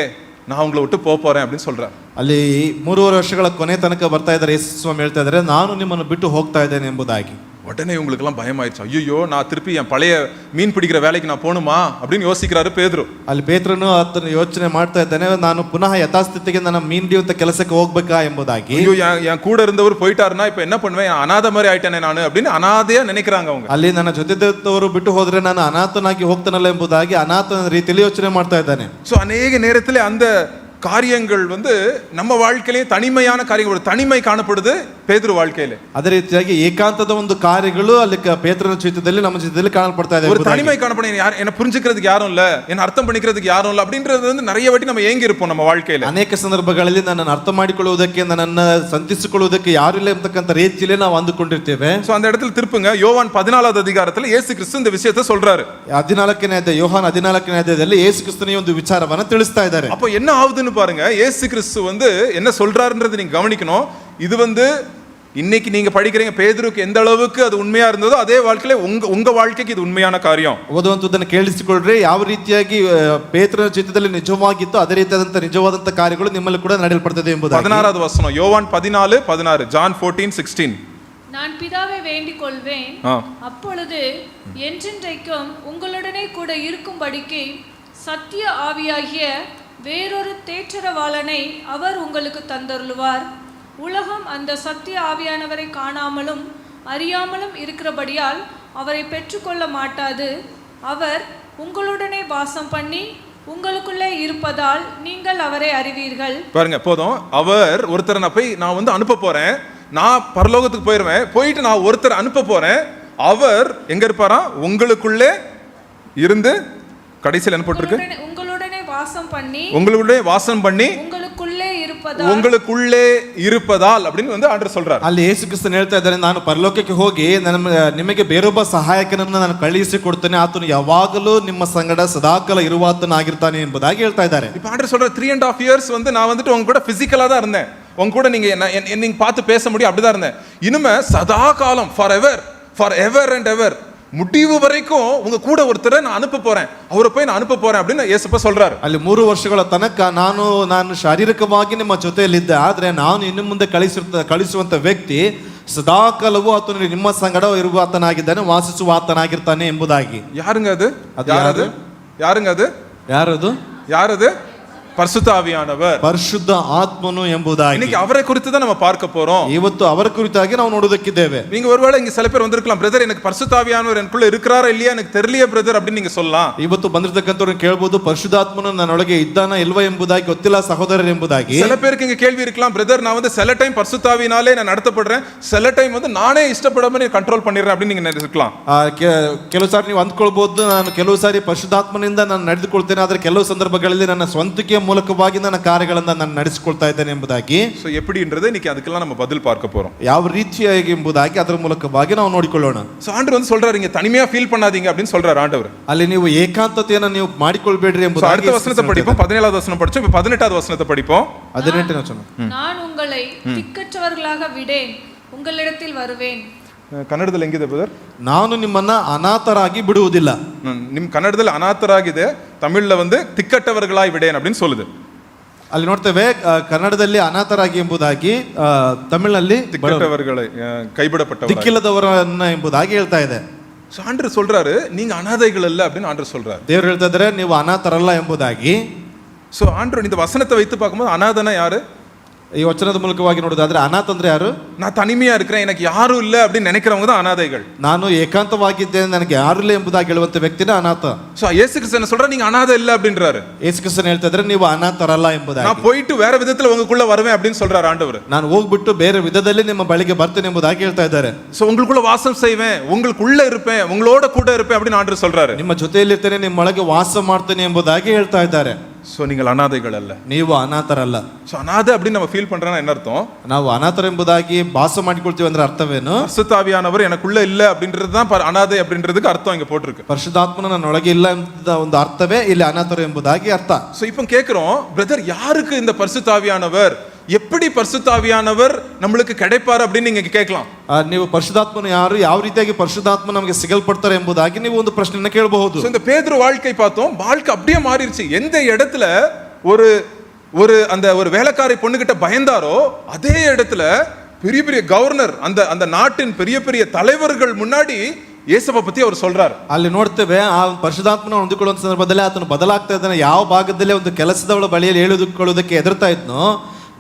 நான் உங்களை விட்டு போறேன் அப்படின்னு சொல்றாரு. ಅಲ್ಲಿ 3 ವರ್ಷಗಳ ಕೊನೆ ತನಕ ಬರ್ತಾ ಇದ್ದಾರೆ. ಯೇಸು ಸ್ವಾಮಿ ಹೇಳ್ತಾ ಇದ್ದಾರೆ, ನಾನು ನಿಮ್ಮನ್ನು ಬಿಟ್ಟು ಹೋಗ್ತಾ ಇದ್ದೇನೆ ಎಂಬುದಾಗಿ. உடனே இவங்களுக்கெல்லாம் பயமாயிடுச்சு. ஐயோ நான் திருப்பி என் பழைய மீன் பிடிக்கிற வேலைக்கு நான் போகணுமா அப்படின்னு யோசிக்கிறாரு பேதுரு. ಅಲ್ಲಿ ಪೇತ್ರನು ಅದನ್ನು ಯೋಚನೆ ಮಾಡ್ತಾ ಇದ್ದಾನೆ, ನಾನು ಪುನಃ ಯಥಾಸ್ಥಿತಿಗೆ ನನ್ನ ಮೀನ್ ಹಿಡಿಯುವಂತ ಕೆಲಸಕ್ಕೆ ಹೋಗ್ಬೇಕಾ ಎಂಬುದಾಗಿ. ஐயோ என் கூட இருந்தவர் போயிட்டாருன்னா இப்ப என்ன பண்ணுவேன், அனாதை மாதிரி ஆயிட்டேனே நான் அப்படின்னு அனாதையா நினைக்கிறாங்க அவங்க. ಅಲ್ಲಿ ನನ್ನ ಜೊತೆದವರು ಬಿಟ್ಟು ಹೋದ್ರೆ ನಾನು ಅನಾಥನಾಗಿ ಹೋಗ್ತಾನಲ್ಲ ಎಂಬುದಾಗಿ ಅನಾಥನ ರೀತಿಯಲ್ಲಿ ಯೋಚನೆ ಮಾಡ್ತಾ ಇದ್ದಾನೆ. சோ அநேக நேரத்துல அந்த காரியங்கள் நம்ம வாழ்க்கையிலே தனிமையான காரியங்கள், ஒரு தனிமை காணப்படுது பேதுரு வாழ்க்கையில. ಅದೇ ರೀತಿಯಾಗಿ ಏಕಾಂತದ ಒಂದು ಕಾರ್ಯಗಳು ಅಲ್ಲಿ ಪೇತ್ರನ ಜೀವಿತದಲ್ಲಿ ನಮ್ಮ ಜೀವಿತದಲ್ಲಿ ಕಾಣப்படுತ್ತಾ ಇದೆ. ஒரு தனிமை காணப்படும், என்ன புரிஞ்சுக்கிறதுக்கு யாரும் இல்ல, என்ன அர்த்தம் பண்ணிக்கிறதுக்கு யாரும் இல்ல அப்படின்றது நிறைய வாட்டி நம்ம ஏங்கி இருப்போம் ನಮ್ಮ வாழ்க்கையில. ಅನೇಕ ಸಂದರ್ಭಗಳಲ್ಲಿ ನನ್ನನ್ನು ಅರ್ಥ ಮಾಡಿಕೊಳ್ಳುವುದಕ್ಕೆ, ನನ್ನನ್ನು ಸಂತಿಸಿಕೊಳ್ಳುವುದಕ್ಕೆ ಯಾರು ಇಲ್ಲ ಎಂಬತಕ್ಕಂತ ರೀತಿಯಲ್ಲಿ ನಾವು ಅಂದುಕೊಂಡಿರ್ತೇವೆ. சோ அந்த இடத்துல திருப்புங்க, யோவான் 14வது அதிகாரத்துல இயேசு கிறிஸ்து இந்த விஷயத்தை சொல்றாரு. 14ನೇ ಅಧ್ಯಾಯ, ಯೋಹಾನ 14ನೇ ಅಧ್ಯಾಯದಲ್ಲಿ ಯೇಸು ಕ್ರಿಸ್ತನ ಒಂದು ವಿಚಾರವನ್ನ ತಿಳಿಸ್ತಾ ಇದ್ದಾರೆ. அப்ப என்ன ஆகுதுன்னு பாருங்க, இயேசு கிறிஸ்து என்ன சொல்றாருன்றது நீங்க கவனிக்கணும். இது இன்னைக்கு நீங்க படிக்கிறீங்க பேதுருக்கு எந்த அளவுக்கு அது உண்மையா இருந்ததோ அதே வாழ்க்கையில உங்க வாழ்க்கைக்கு இது உண்மையான காரியம். ಓದುವಂತದನ್ನು ಕೇಳಿಸಿಕೊಳ್ಳ್ರಿ. ಯಾವ ರೀತಿಯಾಗಿ ಪೇತ್ರನ ಜೀವಿತದಲ್ಲಿ ನಿಜವಾಗಿತ್ತು ಅದೇ ರೀತಿಯಾದಂತ ನಿಜವಾದಂತ ಕಾರ್ಯಗಳು ನಿಮ್ಮಲ್ಲಿ ಕೂಡ ನಡೆಯಲ್ಪಡುತ್ತದೆ ಎಂಬುದು. 16வது வசனம், யோவான் 14:16, ஜான் 14:16. நான் பிதாவை வேண்டிக் கொள்வேன், அப்பொழுது என்றென்றைக்கும் உங்களுடனே கூட இருக்கும்படிக்கு சத்திய ஆவியாகிய வேறொரு தேற்றரவாளனை அவர் உங்களுக்கு தந்தருளுவார். உலகம் அந்த சத்திய ஆவியானவரை காணாமலும் அறியாமலும் இருக்கிறபடியால் அவரை பெற்றுக்கொள்ள மாட்டாது. அவர் உங்களுடனே வாசம் பண்ணி உங்களுக்குள்ளே இருப்பதால் நீங்கள் அவரை அறிவீர்கள். பாருங்க, போதும். அவர் ஒருத்தரை நான் அனுப்ப போறேன், நான் பரலோகத்துக்கு போயிருவேன், போயிட்டு நான் ஒருத்தரை அனுப்ப போறேன், அவர் எங்க இருப்பாரா, உங்களுக்குள்ளே இருந்து, கடைசியில் என்ன போட்டிருக்கு, உங்களுடனே வாசம் பண்ணி, உங்களுடைய வாசம் பண்ணி உங்களுக்குள்ளே இருப்பதால் அப்படின்னு ஆண்டவர் சொல்றார். ಅಲ್ಲಿ ಯೇಸು ಕ್ರಿಸ್ತನು ಹೇಳ್ತಾ ಇದ್ದಾರೆ, ನಾನು ಪರಲೋಕಕ್ಕೆ ಹೋಗಿ ನಿಮಗೆ ಬೇರೊಬ್ಬ ಸಹಾಯಕನನ್ನು ನಾನು ಕಳುಹಿಸಿ ಕೊಡ್ತೇನೆ, ಆತನು ಯಾವಾಗಲೂ ನಿಮ್ಮ ಸಂಗಡ ಸದಾಕಾಲ ಇರುವಾತನಾಗಿರ್ತಾನೆ ಎಂಬುದಾಗಿ ಹೇಳ್ತಾ ಇದ್ದಾರೆ. இப்போ ஆண்டவர் சொல்ற 3.5 years நான் உங்க கூட பிசிக்கலா தான் இருந்தேன், உங்க கூட நீங்க பார்த்து பேச முடியும், அப்படிதான் இருந்தேன். இனிமே சதா காலம், ஃபார் எவர் அண்ட் எவர், முடிவு வரைக்கும் உங்க கூட ஒருத்தரை நான் அனுப்ப போறேன், அவரை போய் நான் அனுப்ப போறேன் அப்படின்னு இயேசுப்பா சொல்றாரு. ಅಲ್ಲಿ 3 ವರ್ಷಗಳ ತನಕ ನಾನು ಶಾರೀರಿಕವಾಗಿ ನಿಮ್ಮ ಜೊತೆಯಲ್ಲಿದ್ದೆ, ಆದ್ರೆ ನಾನು ಇನ್ನು ಮುಂದೆ ಕಳಿಸುವಂತ ವ್ಯಕ್ತಿ ಸದಾಕಾಲವೂ ಆತನು ನಿಮ್ಮ ಸಂಗಡ ಇರುವಾತನಾಗಿದ್ದಾನೆ, ವಾಸಿಸುವ ಆತನಾಗಿರ್ತಾನೆ ಎಂಬುದಾಗಿ. யாருங்க அது? யாரது? பரிசுத்த ஆவியானவர், ಪರಿಶುದ್ಧ ಆತ್ಮನು ಎಂಬುದಾಗಿ. இன்னைக்கு அவரை குறித்து தான் நம்ம பார்க்க போறோம். ಇವತ್ತು ಅವರ ಕುರಿತಾಗಿ ನಾವು ನೋಡೋದಕ್ಕಿದ್ದೇವೆ. நீங்க ஒருவேளை இங்க சில பேர் வந்திருக்கலாம், பிரதர் எனக்கு பரிசுத்த ஆவியானவர் எனக்குள்ள இருக்கிறாரா இல்லையா எனக்கு தெரியலையே பிரதர் அப்படின்னு நீங்க சொல்லலாம். ಇವತ್ತು ಬಂದಿರತಕ್ಕಂತವ್ರನ್ನ ಕೇಳಬಹುದು, ಪರಿಶುದ್ಧಾತ್ಮನು ನನ್ನೊಳಗೆ ಇದ್ದಾನ ಇಲ್ವಾ ಎಂಬುದಾಗಿ ಗೊತ್ತಿಲ್ಲ ಸಹೋದರರು ಎಂಬುದಾಗಿ. சில பேருக்கு இங்க கேள்வி இருக்கலாம், பிரதர் நான் சில டைம் பரிசுத்த ஆவியினாலே நான் நடத்தப்படுறேன், சில டைம் நானே இஷ்டப்படாம கண்ட்ரோல் பண்ணிடுறேன் அப்படின்னு நீங்க நினைக்கலாம். ಕೆಲವು ಸಾರಿ ನೀವು ಅಂದ್ಕೊಳ್ಬಹುದು, ನಾನು ಕೆಲವು ಸಾರಿ ಪರಿಶುದ್ಧಾತ್ಮನಿಂದ ನಾನು ನಡೆದುಕೊಳ್ತೇನೆ, ಆದ್ರೆ ಕೆಲವು ಸಂದರ್ಭಗಳಲ್ಲಿ ನನ್ನ ಸ್ವಂತಿಕೆ ಮೂಲಕವಾಗಿ ನನ್ನ ಕಾರ್ಯಗಳನ್ನು ನಾನು ನಡೆಸಿಕೊಳ್ತಾ ಇದ್ದೇನೆ ಎಂಬುದಾಗಿ. ಸೋ ಎಪ್ಪಡಿன்றதை இன்னைக்கு ಅದಕ್ಕೆಲ್ಲ நம்ம பதில் பார்க்க போறோம். ಯಾವ ರೀತಿಯಾಗಿ ಎಂಬುದಾಗಿ ಅದರ ಮೂಲಕವಾಗಿ ನಾವು ನೋಡಿಕೊಳ್ಳೋಣ. ಸೋ ಆಂಡவர் சொல்றாரு, இங்க தனிமையா ஃபீல் பண்ணாதீங்க அப்படின்னு சொல்றாரு ஆண்டவர். ಅಲ್ಲಿ ನೀವು ಏಕಾಂತತೆಯನ್ನು ನೀವು ಮಾಡಿಕೊಳ್ಳಬೇಡ್ರಿ ಎಂಬುದಾಗಿ. அடுத்த வசனத்தை படிப்போம், 17வது வசனம் படிச்சோம், இப்போ 18வது வசனத்தை படிப்போம். 18ನೇ ವಚನ. நான் உங்களை திக்கற்றவர்களாக விடேன், உங்களிடத்தில் வருவேன். ಕನ್ನಡದಲ್ಲಿ ಹೆಂಗಿದೆ ಬ್ರದರ್? ನಾನು ನಿಮ್ಮನ್ನ ಅನಾಥರಾಗಿ ಬಿಡುವುದಿಲ್ಲ. ನಿಮ್ಮ ಕನ್ನಡದಲ್ಲಿ ಅನಾಥರಾಗಿದೆ, ತಮಿಳ್ல திக்கற்றவர்களாய் விடேன் அப்படின்னு சொல்லுது. ಅಲ್ಲಿ ನೋಡ್ತೇವೆ ಕನ್ನಡದಲ್ಲಿ ಅನಾಥರಾಗಿ ಎಂಬುದಾಗಿ, ತಮಿಳಿನಲ್ಲಿ திக்கற்றவர்களை, கைவிடப்பட்டவர்கள், ದಿಕ್ಕಿಲ್ಲದವರನ್ನ ಎಂಬುದಾಗಿ ಹೇಳ್ತಾ ಇದೆ. சோ ஆண்டவர் சொல்றாரு, நீங்க அனாதைகள் அல்ல அப்படின்னு ஆண்டவர் சொல்றாரு. ದೇವರು ಹೇಳ್ತಾ ಇದ್ದಾರೆ, ನೀವು ಅನಾಥರಲ್ಲ ಎಂಬುದಾಗಿ. சோ ஆண்டவர் இந்த வசனத்தை வைத்து பார்க்கும்போது அனாதனா யாரு? ಈ ವಚನದ ಮೂಲಕವಾಗಿ ನೋಡೋದಾದ್ರೆ ಅನಾಥ ಅಂದ್ರೆ ಯಾರು? நான் தனிமையா இருக்கிறேன், எனக்கு யாரும் இல்லை அப்படின்னு நினைக்கிறவங்க தான் அனாதைகள். ನಾನು ಏಕಾಂತವಾಗಿದ್ದೇನೆ, ನನಗೆ ಯಾರು ಇಲ್ಲ ಎಂಬುದಾಗಿ ಹೇಳುವಂತ ವ್ಯಕ್ತಿನ ಅನಾಥ. சோ இயேசு கிறிஸ்து என்ன சொல்ற, நீங்க அனாதை இல்லை அப்படின்றாரு. ಯೇಸು ಕ್ರಿಸ್ತನು ಹೇಳ್ತಾ ಇದ್ದಾರೆ ನೀವು ಅನಾಥರಲ್ಲ ಎಂಬುದಾಗಿ. நான் போயிட்டு வேற விதத்துல உங்களுக்குள்ள வருவேன் அப்படின்னு சொல்றாரு ஆண்டவர். ನಾನು ಹೋಗ್ಬಿಟ್ಟು ಬೇರೆ ವಿಧದಲ್ಲಿ ನಿಮ್ಮ ಬಳಿಗೆ ಬರ್ತೇನೆ ಎಂಬುದಾಗಿ ಹೇಳ್ತಾ ಇದ್ದಾರೆ. சோ உங்களுக்குள்ள வாசம் செய்வேன், உங்களுக்குள்ள இருப்பேன், உங்களோட கூட இருப்பேன் அப்படின்னு ஆண்டவர் சொல்றாரு. ನಿಮ್ಮ ಜೊತೆಯಲ್ಲಿ ಇರ್ತೇನೆ, ನಿಮ್ಮೊಳಗೆ ವಾಸ ಮಾಡ್ತೇನೆ ಎಂಬುದಾಗಿ ಹೇಳ್ತಾ ಇದ್ದಾರೆ. சோ நீங்கள் அனாதைகள் அல்ல, ನೀವು ಅನಾಥರಲ್ಲ. சோ அனாதை அப்படின்னு நம்ம ஃபீல் பண்றோம்னா என்ன அர்த்தம்? ನಾವು ಅನಾಥರೆಂಬುದಾಗಿ ಭಾಸ ಮಾಡಿಕೊಳ್ತೀವಿ ಅಂದ್ರೆ ಅರ್ಥವೇನು? பரிசுத்த ஆவியானவர் எனக்குள்ள இல்ல அப்படின்றது தான் அனாதை அப்படின்றதுக்கு அர்த்தம் இங்க போட்டிருக்கு. ಪರಿಶುದ್ಧಾತ್ಮನ ನನ್ನೊಳಗೆ ಇಲ್ಲ ಎಂಬ ಒಂದು ಅರ್ಥವೇ ಇಲ್ಲಿ ಅನಾಥರು ಎಂಬುದಾಗಿ ಅರ್ಥ. சோ இப்போ கேக்குறோம், பிரதர் யாருக்கு இந்த பரிசுத்த ஆவியானவர், எப்படி பரிசுத்த ஆவியானவர் நம்மளுக்கு கிடைப்பார் அப்படின்னு நீங்க கேட்கலாம். ನೀವು ಪರಿಶುದ್ಧಾತ್ಮನು ಯಾರು, ಯಾವ ರೀತಿಯಾಗಿ ಪರಿಶುದ್ಧಾತ್ಮ ನಮಗೆ ಸಿಗಲ್ಪಡ್ತಾರೆ ಎಂಬುದಾಗಿ ನೀವು ಒಂದು ಪ್ರಶ್ನೆಯನ್ನು ಕೇಳಬಹುದು. இந்த பேதுரு வாழ்க்கை பார்த்தோம், வாழ்க்கை அப்படியே மாறிடுச்சு. எந்த இடத்துல ஒரு ஒரு அந்த ஒரு வேலைக்காரி பொண்ணுகிட்ட பயந்தாரோ அதே இடத்துல பெரிய பெரிய கவர்னர், அந்த அந்த நாட்டின் பெரிய பெரிய தலைவர்கள் முன்னாடி ಯೇಸಪ್ಪ ಪತಿ ಅವರು சொல்றாரு. ಅಲ್ಲಿ ನೋಡ್ತೇವೆ ಆ ಪರಿಶುದ್ಧಾತ್ಮನ ಹೊಂದಿಕೊಳ್ಳುವ ಸಂದರ್ಭದಲ್ಲಿ ಆತನು ಬದಲಾಗ್ತಾ ಇದ್ದಾನೆ. ಯಾವ ಭಾಗದಲ್ಲಿ ಒಂದು ಕೆಲಸದವಳ ಬಳಿಯಲ್ಲಿ ಹೇಳಿಕೊಳ್ಳುವುದಕ್ಕೆ ಹೆದರ್ತಾ ಇದ್ನೋ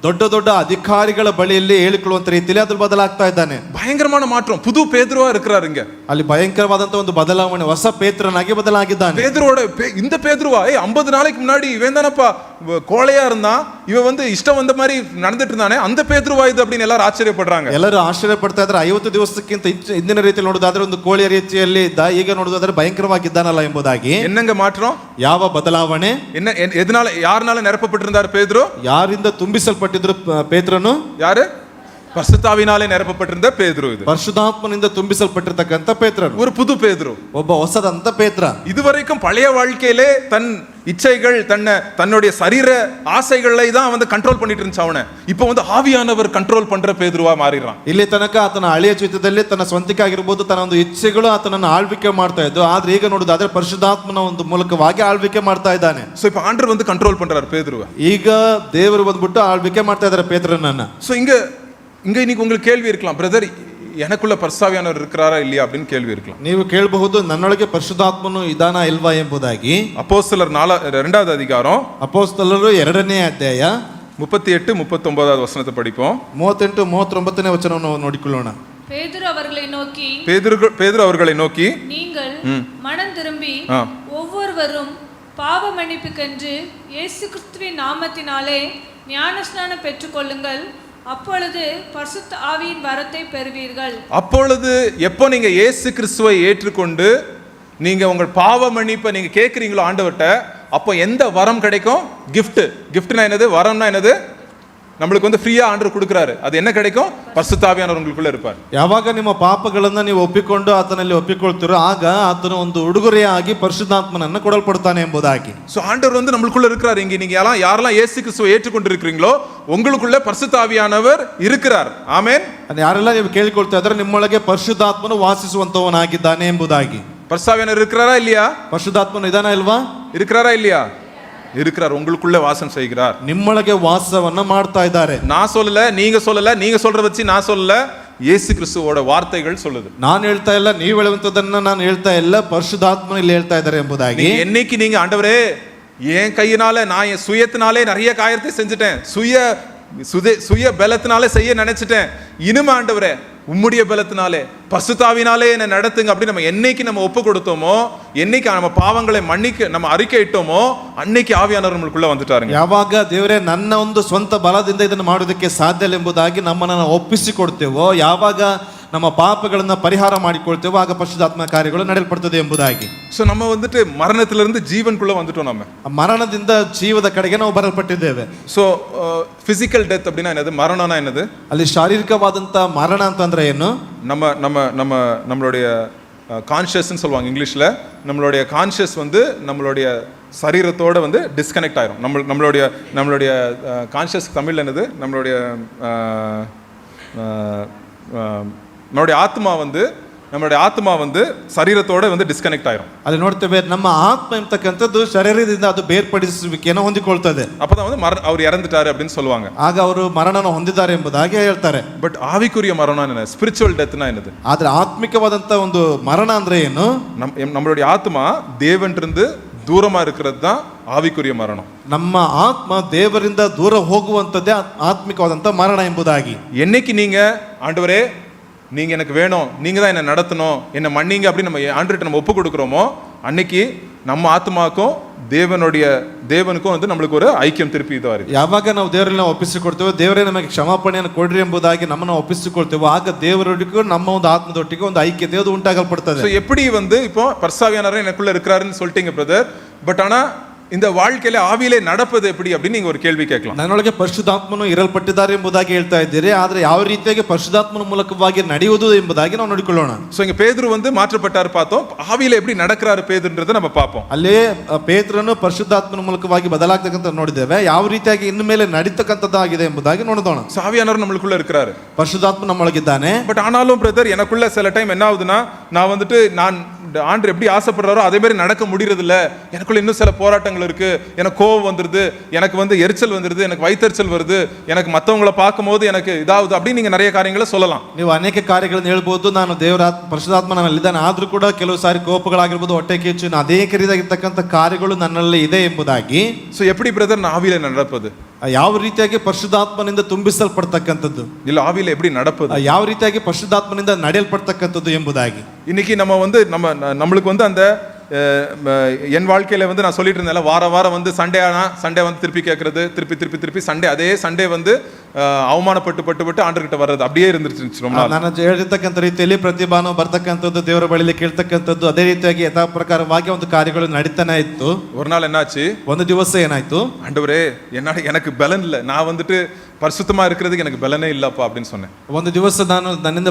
ದೊಡ್ಡ ದೊಡ್ಡ ಅಧಿಕಾರಿಗಳ ಬಳಿಯಲ್ಲಿ ಹೇಳಿಕೊಳ್ಳುವಂತ ರೀತಿಯಲ್ಲಿ ಅದ್ರ ಬದಲಾಗ್ತಾ ಇದ್ದಾನೆ. பயங்கரமான மாற்றம், புது பேதுருவா இருக்கிறாரு இங்க. ಅಲ್ಲಿ ಭಯಂಕರವಾದಂತ ಒಂದು ಬದಲಾವಣೆ, ಹೊಸ ಪೇತ್ರನಾಗಿ ಬದಲಾಗಿದ್ದಾನೆ. பேதுருவோட இந்த பேதுருவா 50 நாளைக்கு முன்னாடி இவன் தானப்பா கோழையா இருந்தான், இவன் வந்து இஷ்டம் வந்த மாதிரி நடந்துட்டு இருந்தானே, அந்த பேதுருவா இது அப்படின்னு எல்லாரும் ಆಶ್ಚರ್ಯಪಡ್றாங்க. ಎಲ್ಲರೂ ಆಶ್ಚರ್ಯ ಪಡ್ತಾ ಇದ್ದಾರೆ. 50 ದಿವಸಕ್ಕಿಂತ ಹಿಂದಿನ ರೀತಿಯಲ್ಲಿ ನೋಡೋದಾದ್ರೆ ಒಂದು ಕೋಳಿಯ ರೀತಿಯಲ್ಲಿ ಇದ್ದ, ಈಗ ನೋಡೋದಾದ್ರೆ ಭಯಂಕರವಾಗಿದ್ದಾನಲ್ಲ ಎಂಬುದಾಗಿ. என்னங்க மாற்றம், ಯಾವ ಬದಲಾವಣೆ, என்ன எதனால யாருனால நிரப்பப்பட்டிருந்தார் பேதுரு? ಯಾರಿಂದ ತುಂಬಿಸಲ್ಪಟ್ಟಿದ್ರು ಪೇತ್ರನು? யாரு? பரிசுத்தாவினாலே நிரப்பப்பட்டிருந்த பேதுரு. இது ಪರಿಶುದ್ಧಾತ್ಮನಿಂದ ತುಂಬಿಸಲ್ಪಟ್ಟಿರ್ತಕ್ಕಂಥ ಪೇತ್ರನು, ஒரு புது பேதுரு, ಒಬ್ಬ ಹೊಸದಂತ ಪೇತ್ರ. இதுவரைக்கும் பழைய வாழ்க்கையிலே தன் இச்சைகள் தன்னுடைய சரீர ஆசைகளை தான் வந்து கண்ட்ரோல் பண்ணிட்டு இருந்துச்சு அவனை. இப்போ வந்து ஆவியானவர் கண்ட்ரோல் பண்ற பேதுருவா மாறிறான். ಇಲ್ಲಿ ತನಕ ಆತನ ಹಳೆಯ ಜೀವಿತದಲ್ಲಿ ತನ್ನ ಸ್ವಂತಿಕ ಆಗಿರ್ಬೋದು, ತನ್ನ ಒಂದು ಇಚ್ಛೆಗಳು ಆತನನ್ನು ಆಳ್ವಿಕೆ ಮಾಡ್ತಾ ಇದ್ದು, ಆದ್ರೆ ಈಗ ನೋಡೋದಾದ್ರೆ ಪರಿಶುದ್ಧಾತ್ಮನ ಒಂದು ಮೂಲಕವಾಗಿ ಆಳ್ವಿಕೆ ಮಾಡ್ತಾ ಇದ್ದಾನೆ. சோ இப்போ ஆண்டவர் வந்து கண்ட்ரோல் பண்றாரு பேதுருவை. ಈಗ ದೇವರು ಬಂದ್ಬಿಟ್ಟು ಆಳ್ವಿಕೆ ಮಾಡ್ತಾ ಇದ್ದಾರೆ ಪೇತ್ರನನ್ನ. சோ இங்க இன்னைக்கு உங்களுக்கு கேள்வி இருக்கலாம், பிரதர் எனக்குள்ள பரிசுத்தாவியானவர் இருக்கிறாரா இல்லையா அப்படின்னு கேள்வி இருக்கலாம். ನೀವು ಕೇಳಬಹುದು ನನ್ನೊಳಗೆ ಪರಿಶುದ್ಧಾತ್ಮನು ಇದಾನಾ ಇಲ್ವಾ ಎಂಬುದಾಗಿ. அப்போஸ்தலர் 2வது அதிகாரம் ಅಪೊಸ್ತಲರು 2ನೇ ಅಧ್ಯಾಯ 38-39 வசனத்தை படிப்போம். 38-39ನೇ ವಚನವನ್ನು ನೋಡಿಕೊಳ್ಳೋಣ. பேதுரு அவர்களை நோக்கி பேதுரு அவர்களை நோக்கி நீங்கள் மனம் திரும்பி ஆ. ஒவ்வொருவரும் பாவ மன்னிப்புக்கென்று இயேசு கிறிஸ்துவின் நாமத்தினாலே ஞானஸ்நானம் பெற்றுக்கொள்ளுங்கள், அப்பொழுது பரிசுத்த ஆவியின் வரத்தை பெறுவீர்கள். அப்பொழுது எப்போ நீங்க இயேசு கிறிஸ்துவை ஏற்றுக்கொண்டு நீங்க உங்கள் பாவ மன்னிப்பை நீங்க கேட்குறீங்களோ ஆண்டவர்கிட்ட, அப்போ எந்த வரம் கிடைக்கும்? கிஃப்ட்னா என்னது? வரம்னா என்னது? நம்மளுக்கு வந்து ஃப்ரீயா ஆண்டவர் கொடுக்குறாரு. அது என்ன கிடைக்கும்? பரிசுத்த ஆவியானவர் உங்களுக்குள்ள இருப்பார். ಯಾವಾಗ ನಿಮ್ಮ ಪಾಪಗಳನ್ನ ನೀವು ಒಪ್ಪಿಕೊಂಡು ಆತನಲ್ಲಿ ಒಪ್ಪಿಕೊಳ್ತೀರೋ ಆಗ ಆತನು ಒಂದು ಉಡುಗೊರೆಯಾಗಿ ಪರಿಶುದ್ಧಾತ್ಮನನ್ನು ಕೊಡಲ್ಪಡ್ತಾನೆ ಎಂಬುದಾಗಿ. சோ ஆண்டவர் வந்து நம்மளுக்குள்ள இருக்கிறார். இங்க நீங்க யாரெல்லாம் இயேசு கிறிஸ்துவை ஏற்றுக்கொண்டு இருக்கிறீங்களோ உங்களுக்குள்ள பரிசுத்த ஆவியானவர் இருக்கிறார். ஆமென். ಯಾರೆಲ್ಲ ನೀವು ಕೇಳಿಕೊಳ್ತಾ ಇದ್ದಾರೆ ನಿಮ್ಮೊಳಗೆ ಪರಿಶುದ್ಧಾತ್ಮನು ವಾಸಿಸುವಂತವನಾಗಿದ್ದಾನೆ ಎಂಬುದಾಗಿ. பரிசுத்த ஆவியானவர் இருக்கிறாரா இல்லையா? ಪರಿಶುದ್ಧಾತ್ಮನು ಇದಾನ ಇಲ್ವಾ? இருக்கிறாரா இல்லையா? இருக்கிறார். உங்களுக்குள்ள வாசம் செய்கிறார். ನಿಮ್ಮೊಳಗೆ ವಾಸವನ್ನ ಮಾಡ್ತಾ ಇದ್ದಾರೆ. நான் சொல்லல, நீங்க சொல்லல, நீங்க சொல்ற வச்சு நான் சொல்லல, இயேசு கிறிஸ்துவோட வார்த்தைகள் சொல்லுது. ನಾನು ಹೇಳ್ತಾ ಇಲ್ಲ, ನೀವು ಹೇಳುವಂತದನ್ನ ನಾನು ಹೇಳ್ತಾ ಇಲ್ಲ, ಪರಿಶುದ್ಧಾತ್ಮನು ಇಲ್ಲಿ ಹೇಳ್ತಾ ಇದ್ದಾರೆ ಎಂಬುದಾಗಿ. என்னைக்கு நீங்க ஆண்டவரே என் கையினால நான் என் சுயத்தினாலே நிறைய காரியத்தை செஞ்சுட்டேன், சுய பலத்தினாலே செய்ய நினைச்சிட்டேன், இனிமே ஆண்டவரே உம்முடைய பலத்தினாலே பரிசுத்தாவினாலே என்னை நடத்துங்க அப்படி நம்ம ஒப்பு கொடுத்தோமோ, என்னைக்கு நம்ம பாவங்களை மன்னிக்க நம்ம அறிக்கையிட்டோமோ அன்னைக்கு ஆவியானவர் நம்மளுக்குள்ள வந்துட்டாருங்க. ಯಾವಾಗ ದೇವರೇ ನನ್ನ ಒಂದು ಸ್ವಂತ ಬಲದಿಂದ ಇದನ್ನು ಮಾಡೋದಕ್ಕೆ ಸಾಧ್ಯ ಇಲ್ಲ ಎಂಬುದಾಗಿ ನಮ್ಮನ್ನು ಒಪ್ಪಿಸಿಕೊಡ್ತೇವೋ, ಯಾವಾಗ ನಮ್ಮ ಪಾಪಗಳನ್ನ ಪರಿಹಾರ ಮಾಡಿಕೊಳ್ತೇವೋ ಆಗ ಪರಿಶುದ್ಧಾತ್ಮ ಕಾರ್ಯಗಳು ನಡೆಯಲ್ಪಡ್ತದೆ ಎಂಬುದಾಗಿ. ಸೊ நம்ம வந்துட்டு மரணத்திலிருந்து ஜீவனுக்குள்ள வந்துட்டோம். நம்ம ಮರಣದಿಂದ ಜೀವದ ಕಡೆಗೆ ನಾವು ಬರಲ್ಪಟ್ಟಿದ್ದೇವೆ. ಸೊ ಫಿಸಿಕಲ್ ಡೆತ್ அப்படினா என்னது? மரணம்னா என்னது? ಅಲ್ಲಿ ಶಾರೀರಿಕವಾದಂತ ಮರಣ ಅಂತಂದ್ರೆ ಏನು? நம்மளுடைய கான்ஷியஸ்னு சொல்லுவாங்க இங்கிலீஷ்ல. நம்மளுடைய கான்ஷியஸ் வந்து நம்மளுடைய சரீரத்தோட வந்து டிஸ்கனெக்ட் ஆயிரும். நம்மளுடைய கான்ஷியஸ் தமிழ்ல என்னது? நம்மளுடைய ஆத்மா வந்து சரீரத்தோட வந்து டிஸ்கನೆಕ್ಟ್ ஆயிரும். ಅಲ್ಲಿ ನೋಡ್ತೇವೆ ನಮ್ಮ ಆತ್ಮ ಎಂತಕ್ಕಂಥದ್ದು ಶರೀರದಿಂದ ಅದು ಬೇರ್ಪಡಿಸುವಿಕೆಯನ್ನು ಹೊಂದಿಕೊಳ್ತದೆ. அப்பதான் வந்து அவர் இறந்துட்டாரு அப்படின்னு சொல்லுவாங்க. ಆಗ ಅವರು ಮರಣನ ಹೊಂದಿದ್ದಾರೆ ಎಂಬುದಾಗಿ ಹೇಳ್ತಾರೆ. ಬಟ್ ಆವಿಕುರಿಯ ಮರಣ என்ன? ಸ್ಪಿರಿಚುವಲ್ ಡೆತ್னா என்னது? ಆದ್ರೆ ಆತ್ಮಿಕವಾದಂತ ಒಂದು ಮರಣ ಅಂದ್ರೆ ಏನು? நம்மளுடைய ஆத்மா தேவனிலிருந்து தூரமா இருக்கிறது தான் ஆவிக்குரிய மரணம். ನಮ್ಮ ಆತ್ಮ ದೇವರಿಂದ ದೂರ ಹೋಗುವಂಥದ್ದೇ ಆತ್ಮಿಕವಾದಂಥ ಮರಣ ಎಂಬುದಾಗಿ. என்னைக்கு நீங்க ஆண்டவரே நீங்க எனக்கு வேணும், நீங்க தான் என்ன நடத்தணும், என்ன மன்னிங்க அப்படின்னு நம்ம ஆண்டவர்கிட்ட நம்ம ஒப்பு கொடுக்குறோமோ அன்னைக்கு நம்ம ஆத்மாக்கும் தேவனுக்கும் வந்து நம்மளுக்கு ஒரு ஐக்கியம் திருப்பி இதுவா இருக்கு. ಯಾವಾಗ ನಾವು ದೇವರಲ್ಲಿ ನಾವು ಒಪ್ಪಿಸಿಕೊಡ್ತೇವೆ, ದೇವರೇ ನಮಗೆ ಕ್ಷಮಾಪಣೆಯನ್ನು ಕೊಡ್ರಿ ಎಂಬುದಾಗಿ ನಮ್ಮನ್ನು ಒಪ್ಪಿಸಿಕೊಳ್ತೇವೆ, ಆಗ ದೇವರೊಟ್ಟಿಗೂ ನಮ್ಮ ಒಂದು ಆತ್ಮದೊಟ್ಟಿಗೂ ಒಂದು ಐಕ್ಯತೆ ಅದು ಉಂಟಾಗಲ್ಪಡ್ತದೆ. So எப்படி வந்து இப்போ பரிசுத்தாவியானவர் எனக்குள்ள இருக்கிறாருன்னு சொல்லிட்டீங்க பிரதர், பட் ஆனா இந்த வாழ்க்கையில ஆவியிலே நடப்பது எப்படி அப்படின்னு நீங்க ஒரு கேள்வி கேட்கலாம். ನನ್ನೊಳಗೆ ಪರಿಶುದ್ಧಾತ್ಮನು ಇರಲ್ಪಟ್ಟಿದ್ದಾರೆ ಎಂಬುದಾಗಿ ಹೇಳ್ತಾ ಇದ್ದೀರಿ, ಆದರೆ ಯಾವ ರೀತಿಯಾಗಿ ಪರಿಶುದ್ಧಾತ್ಮನ ಮೂಲಕವಾಗಿ ನಡೆಯುವುದು ಎಂಬುದಾಗಿ ನಾವು ನೋಡಿಕೊಳ್ಳೋಣ. சோ இங்க பேதுரு வந்து மாற்றப்பட்டார் பார்த்தோம், ஆவியில எப்படி நடக்கிறாரு பேதுருன்றதை நம்ம பார்ப்போம். ಅಲ್ಲೇ ಪೇತ್ರನು ಪರಿಶುದ್ಧಾತ್ಮನ ಮೂಲಕವಾಗಿ ಬದಲಾಗ್ತಕ್ಕಂಥ ನೋಡಿದ್ದೇವೆ, ಯಾವ ರೀತಿಯಾಗಿ ಇನ್ನು ಮೇಲೆ ನಡೀತಕ್ಕಂಥದ್ದಾಗಿದೆ ಎಂಬುದಾಗಿ ನೋಡೋಣ. ஆவியானவர் நம்மளுக்குள்ள இருக்கிறாரு, ಪರಿಶುದ್ಧಾತ್ಮ ನಮ್ಮೊಳಗಿದ್ದಾನೆ. பட் ஆனாலும் பிரதர் எனக்குள்ள சில டைம் என்ன ஆகுதுன்னா, நான் வந்துட்டு நான் ஆண்டவர் எப்படி ஆசைப்படுறாரோ அதே மாதிரி நடக்க முடியறது இல்ல, எனக்குள்ள இன்னும் சில போராட்டங்கள் இருக்கு, எனக்கு கோபம் வந்துருது, எனக்கு வந்து எரிச்சல் வந்துருது, எனக்கு வயிற்றெரிச்சல் வருது, எனக்கு மற்றவங்களை பார்க்கும்போது எனக்கு இதாவது அப்படி நீங்க நிறைய காரியங்களை சொல்லலாம். ನೀವು ಅನೇಕ ಕಾರ್ಯಗಳನ್ನು ಹೇಳ್ಬೋದು, ನಾನು ದೇವರ ಪರಿಶುದ್ಧಾತ್ಮ ನನ್ನಲ್ಲಿದ್ದಾನೆ, ಆದ್ರೂ ಕೂಡ ಕೆಲವು ಸಾರಿ ಕೋಪಗಳಾಗಿರ್ಬೋದು, ಹೊಟ್ಟೆ ಕಿಚ್ಚು, ಅನೇಕ ರೀತಿಯಾಗಿರ್ತಕ್ಕಂಥ ಕಾರ್ಯಗಳು ನನ್ನಲ್ಲಿ ಇದೆ ಎಂಬುದಾಗಿ. ಸೊ எப்படி பிரதர் நான் ஆவியில நடப்பது, ಯಾವ ರೀತಿಯಾಗಿ ಪರಿಶುದ್ಧಾತ್ಮನಿಂದ ತುಂಬಿಸಲ್ಪಡ್ತಕ್ಕಂಥದ್ದು, ಇಲ್ಲ ಆವಿல எப்படி நடப்பது, ಯಾವ ರೀತಿಯಾಗಿ ಪರಿಶುದ್ಧಾತ್ಮನಿಂದ ನಡೆಯಲ್ಪಡ್ತಕ್ಕಂಥದ್ದು ಎಂಬುದಾಗಿ. இன்னைக்கு நம்ம வந்து நம்மளுக்கு வந்து அந்த என் வாழ்க்கையில வந்து நான் சொல்லிட்டு இருந்தேன், வாரம் வந்து சண்டே வந்து திருப்பி கேட்கறது, திருப்பி சண்டே, அதே சண்டே வந்து ಅವಮಾನಪಟ್ಟು ಆಂಡ್ರಗಿட்ட வர்றது அப்படியே இருந்துச்சு ரொம்ப நாள். ನಾನು ಹೇಳಿರ್ತಕ್ಕಂಥ ರೀತಿಯಲ್ಲಿ ಪ್ರತಿ ಭಾನುವಾರ ಬರ್ತಕ್ಕಂಥದ್ದು, ದೇವರ ಬಳಿಯಲ್ಲಿ ಕೇಳ್ತಕ್ಕಂಥದ್ದು, ಅದೇ ರೀತಿಯಾಗಿ ಯಥಾ ಪ್ರಕಾರವಾಗಿ ಒಂದು ಕಾರ್ಯಗಳು ನಡೀತಾನೆ ಇತ್ತು. ஒரு நாள் என்னாச்சு, ಒಂದು ದಿವಸ ಏನಾಯ್ತು, ஆண்டவரே எனக்கு பலன் இல்ல, நான் வந்துட்டு பரிசுத்தமா இருக்கிறதுக்கு எனக்கு பலனே இல்லப்பா அப்படின்னு சொன்னேன். ಒಂದು ದಿವಸ ನಾನು ನನ್ನಿಂದ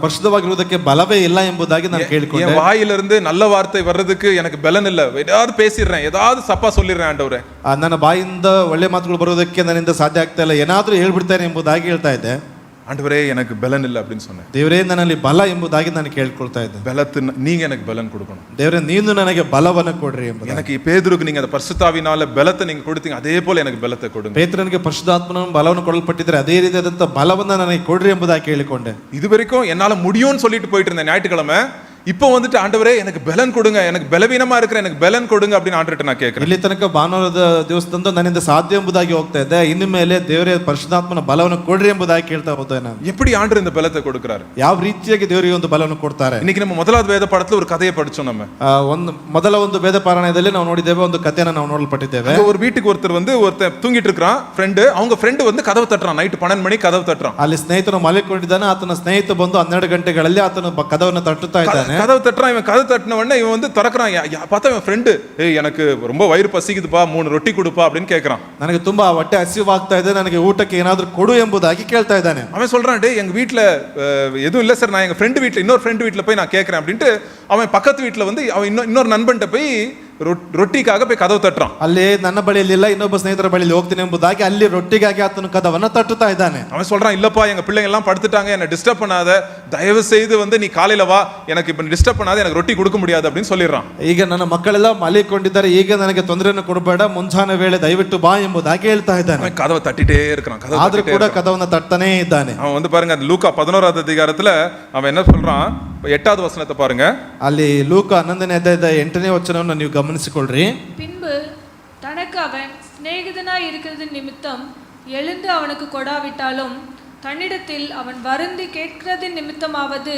ಪರಿಶುದ್ಧವಾಗಿರುವುದಕ್ಕೆ ಬಲವೇ ಇಲ್ಲ ಎಂಬುದಾಗಿ ನಾನು ಕೇಳಿಕೊಂಡೆ. என் வாயிலிருந்து நல்ல வார்த்தை வர்றதுக்கு எனக்கு பலன் இல்ல, ஏதாவது பேசிடுறேன், ஏதாவது சப்பா சொல்லிடுறேன் ஆண்டவரே. ನನ್ನ ಬಾಯಿಂದ ಒಳ್ಳೆ ಮಾತುಗಳು ಬರುವುದಕ್ಕೆ ನನ್ನಿಂದ ಸಾಧ್ಯ ಆಗ್ತಾ ಇಲ್ಲ, ಏನಾದರೂ ಹೇಳ್ಬಿಡ್ತೇನೆ ಎಂಬುದಾಗಿ ಹೇಳ್ತಾ ಇದ್ದೆ. ஆண்டவரே எனக்கு பலன் இல்லை அப்படின்னு சொன்னேன். ದೇವರೇ ನನ್ನಲ್ಲಿ ಬಲ ಎಂಬುದಾಗಿ ನಾನು ಕೇಳ್ಕೊಳ್ತಾ ಇದ್ದೆ. நீங்க எனக்கு பலன் கொடுக்கணும். ದೇವರೇ ನೀನು ನನಗೆ ಬಲವನ್ನು ಕೊಡ್ರಿ ಎಂಬುದು. எனக்கு பேதுருக்கு நீங்க அந்த பரிசுத்தாவினால பலத்தை நீங்க கொடுத்தீங்க, அதே போல எனக்கு பலத்தை கொடுங்க. ಪೇತ್ರನಿಗೆ ಪರಿಶುದ್ಧಾತ್ಮನ ಬಲವನ್ನು ಕೊಡಲ್ಪಟ್ಟಿದ್ರೆ ಅದೇ ರೀತಿಯಾದಂತ ಬಲವನ್ನು ನನಗೆ ಕೊಡ್ರಿ ಎಂಬುದಾಗಿ ಕೇಳಿಕೊಂಡೆ. இதுவரைக்கும் என்னால முடியும்னு சொல்லிட்டு போயிட்டு இருந்தேன் ஞாயிற்றுக்கிழமை, இப்போ வந்துட்டு ஆண்டவரே எனக்கு பலன் கொடுங்க, எனக்கு பலவீனமா இருக்கிற எனக்கு பலன் கொடுங்க அப்படின்னு ஆண்டவர்ட்ட நான் கேட்கிறேன். ಇಲ್ಲಿ ತನಕ ಭಾನುವಾರದ ದಿವಸದಂದು ನನ್ನಿಂದ ಸಾಧ್ಯ ಎಂಬುದಾಗಿ ಹೋಗ್ತಾ ಇದ್ದೆ, ಇನ್ನು ಮೇಲೆ ದೇವರೇ ಪರಿಶುದ್ಧಾತ್ಮನ ಬಲವನ್ನು ಕೊಡ್ರಿ ಎಂಬುದಾಗಿ ಕೇಳ್ತಾ ಹೋಗ್ತೇನೆ ನಾನು. எப்படி ஆண்டவர் இந்த பலத்தை கொடுக்கிறாரு, ಯಾವ ರೀತಿಯಾಗಿ ದೇವರಿಗೆ ಒಂದು ಬಲವನ್ನು ಕೊಡ್ತಾರೆ. இன்னைக்கு நம்ம முதலாவது வேத பாடத்துல ஒரு கதையை படிச்சோம். நம்ம ಮೊದಲ ಒಂದು ವೇದ ಪಾರಾಯಣದಲ್ಲಿ ನಾವು ನೋಡಿದ್ದೇವೆ, ಒಂದು ಕಥೆಯನ್ನು ನಾವು ನೋಡಲ್ಪಟ್ಟಿದ್ದೇವೆ. ஒரு வீட்டுக்கு ஒருத்தர் தூங்கிட்டு இருக்கான், அவங்க ஃப்ரெண்டு வந்து கதவு தட்டுறான், நைட் 12 மணிக்கு கதவு தட்டுறான். ಅಲ್ಲಿ ಸ್ನೇಹಿತನು ಮಲಗಿಕೊಂಡಿದ್ದಾನೆ, ಆತನ ಸ್ನೇಹಿತ ಬಂದು 12 ಗಂಟೆಗಳಲ್ಲಿ ಆತನ ಕದವನ್ನು ತಟ್ಟುತ್ತಾ ಇದ್ದಾನೆ. கதவு தட்டுறான், இவன் கதவு தட்டின உடனே இவன் வந்து திறக்கிறான், பார்த்தா இவன் ஃப்ரெண்டு, எனக்கு ரொம்ப வயிறு பசிக்குதுப்பா, 3 ரொட்டி கொடுப்பா அப்படின்னு கேட்கறான். ನನಗೆ ತುಂಬಾ ಹೊಟ್ಟೆ ಹಸಿವಾಗ್ತಾ ಇದೆ, ನನಗೆ ಊಟಕ್ಕೆ ಏನಾದರೂ ಕೊಡು ಎಂಬುದಾಗಿ ಕೇಳ್ತಾ ಇದ್ದಾನೆ. அவன் சொல்றான், டேய் எங்க வீட்ல எதுவும் இல்ல சார், நான் எங்க ஃப்ரெண்டு வீட்ல இன்னொரு ஃப்ரெண்டு வீட்ல போய் நான் கேட்கறேன் அப்படின்ட்டு அவன் பக்கத்து வீட்ல வந்து அவன் இன்னொரு நண்பன்ட்ட போய் ರೊಟ್ಟಿಗಾಗಿ போய் கதவு தட்டுறான். ಅಲ್ಲಿ ನನ್ನ ಬಳಿಯಲ್ಲಿ ಇಲ್ಲ, ಇನ್ನೊಬ್ಬ ಸ್ನೇಹಿತರ ಬಳಿಯಲ್ಲಿ ಹೋಗ್ತೀನಿ ಎಂಬುದಾಗಿ ಅಲ್ಲಿ ರೊಟ್ಟಿಗಾಗಿ ಆತನ ಕದವನ್ನ ತಟ್ಟುತ್ತಾ ಇದ್ದಾನೆ. அவன் சொல்றான், இல்லப்பா எங்க பிள்ளைங்க எல்லாம் படுத்துட்டாங்க, என்ன டிஸ்டர்ப் பண்ணாத, தயவு செய்து வந்து நீ காலையில வா, எனக்கு இப்ப டிஸ்டர்ப் பண்ணாத, எனக்கு ரொட்டி கொடுக்க முடியாது அப்படின்னு சொல்லிடுறான். ಈಗ ನನ್ನ ಮಕ್ಕಳೆಲ್ಲ ಮಲಿಕೊಂಡಿದ್ದಾರೆ, ಈಗ ನನಗೆ ತೊಂದರೆಯನ್ನು ಕೊಡಬೇಡ, ಮುಂಜಾನೆ ವೇಳೆ ದಯವಿಟ್ಟು ಬಾ ಎಂಬುದಾಗಿ ಹೇಳ್ತಾ ಇದ್ದಾನೆ. அவன் கதவை தட்டிட்டே இருக்கிறான், ಆದ್ರೂ ಕೂಡ ಕದವನ್ನ ತಟ್ಟನೇ ಇದ್ದಾನೆ. அவன் வந்து பாருங்க, லூக்கா 11வது அதிகாரத்துல அவன் என்ன சொல்றான், 8வது வசனத்தை பாருங்க. ಅಲ್ಲಿ ಲೂಕ 11ನೇ ಅಧ್ಯಾಯದ 8ನೇ ವಚನವನ್ನು ನೀವು ಗಮನಿಸಿಕೊಳ್ಳ್ರಿ. பின்பு தனக்கு அவன் சிநேகிதனாய் இருக்கிறது நிமித்தம் எழுந்து அவனுக்கு கொடாவிட்டாலும் தன்னிடத்தில் அவன் வருந்தி கேட்கிறதின் நிமித்தமாவது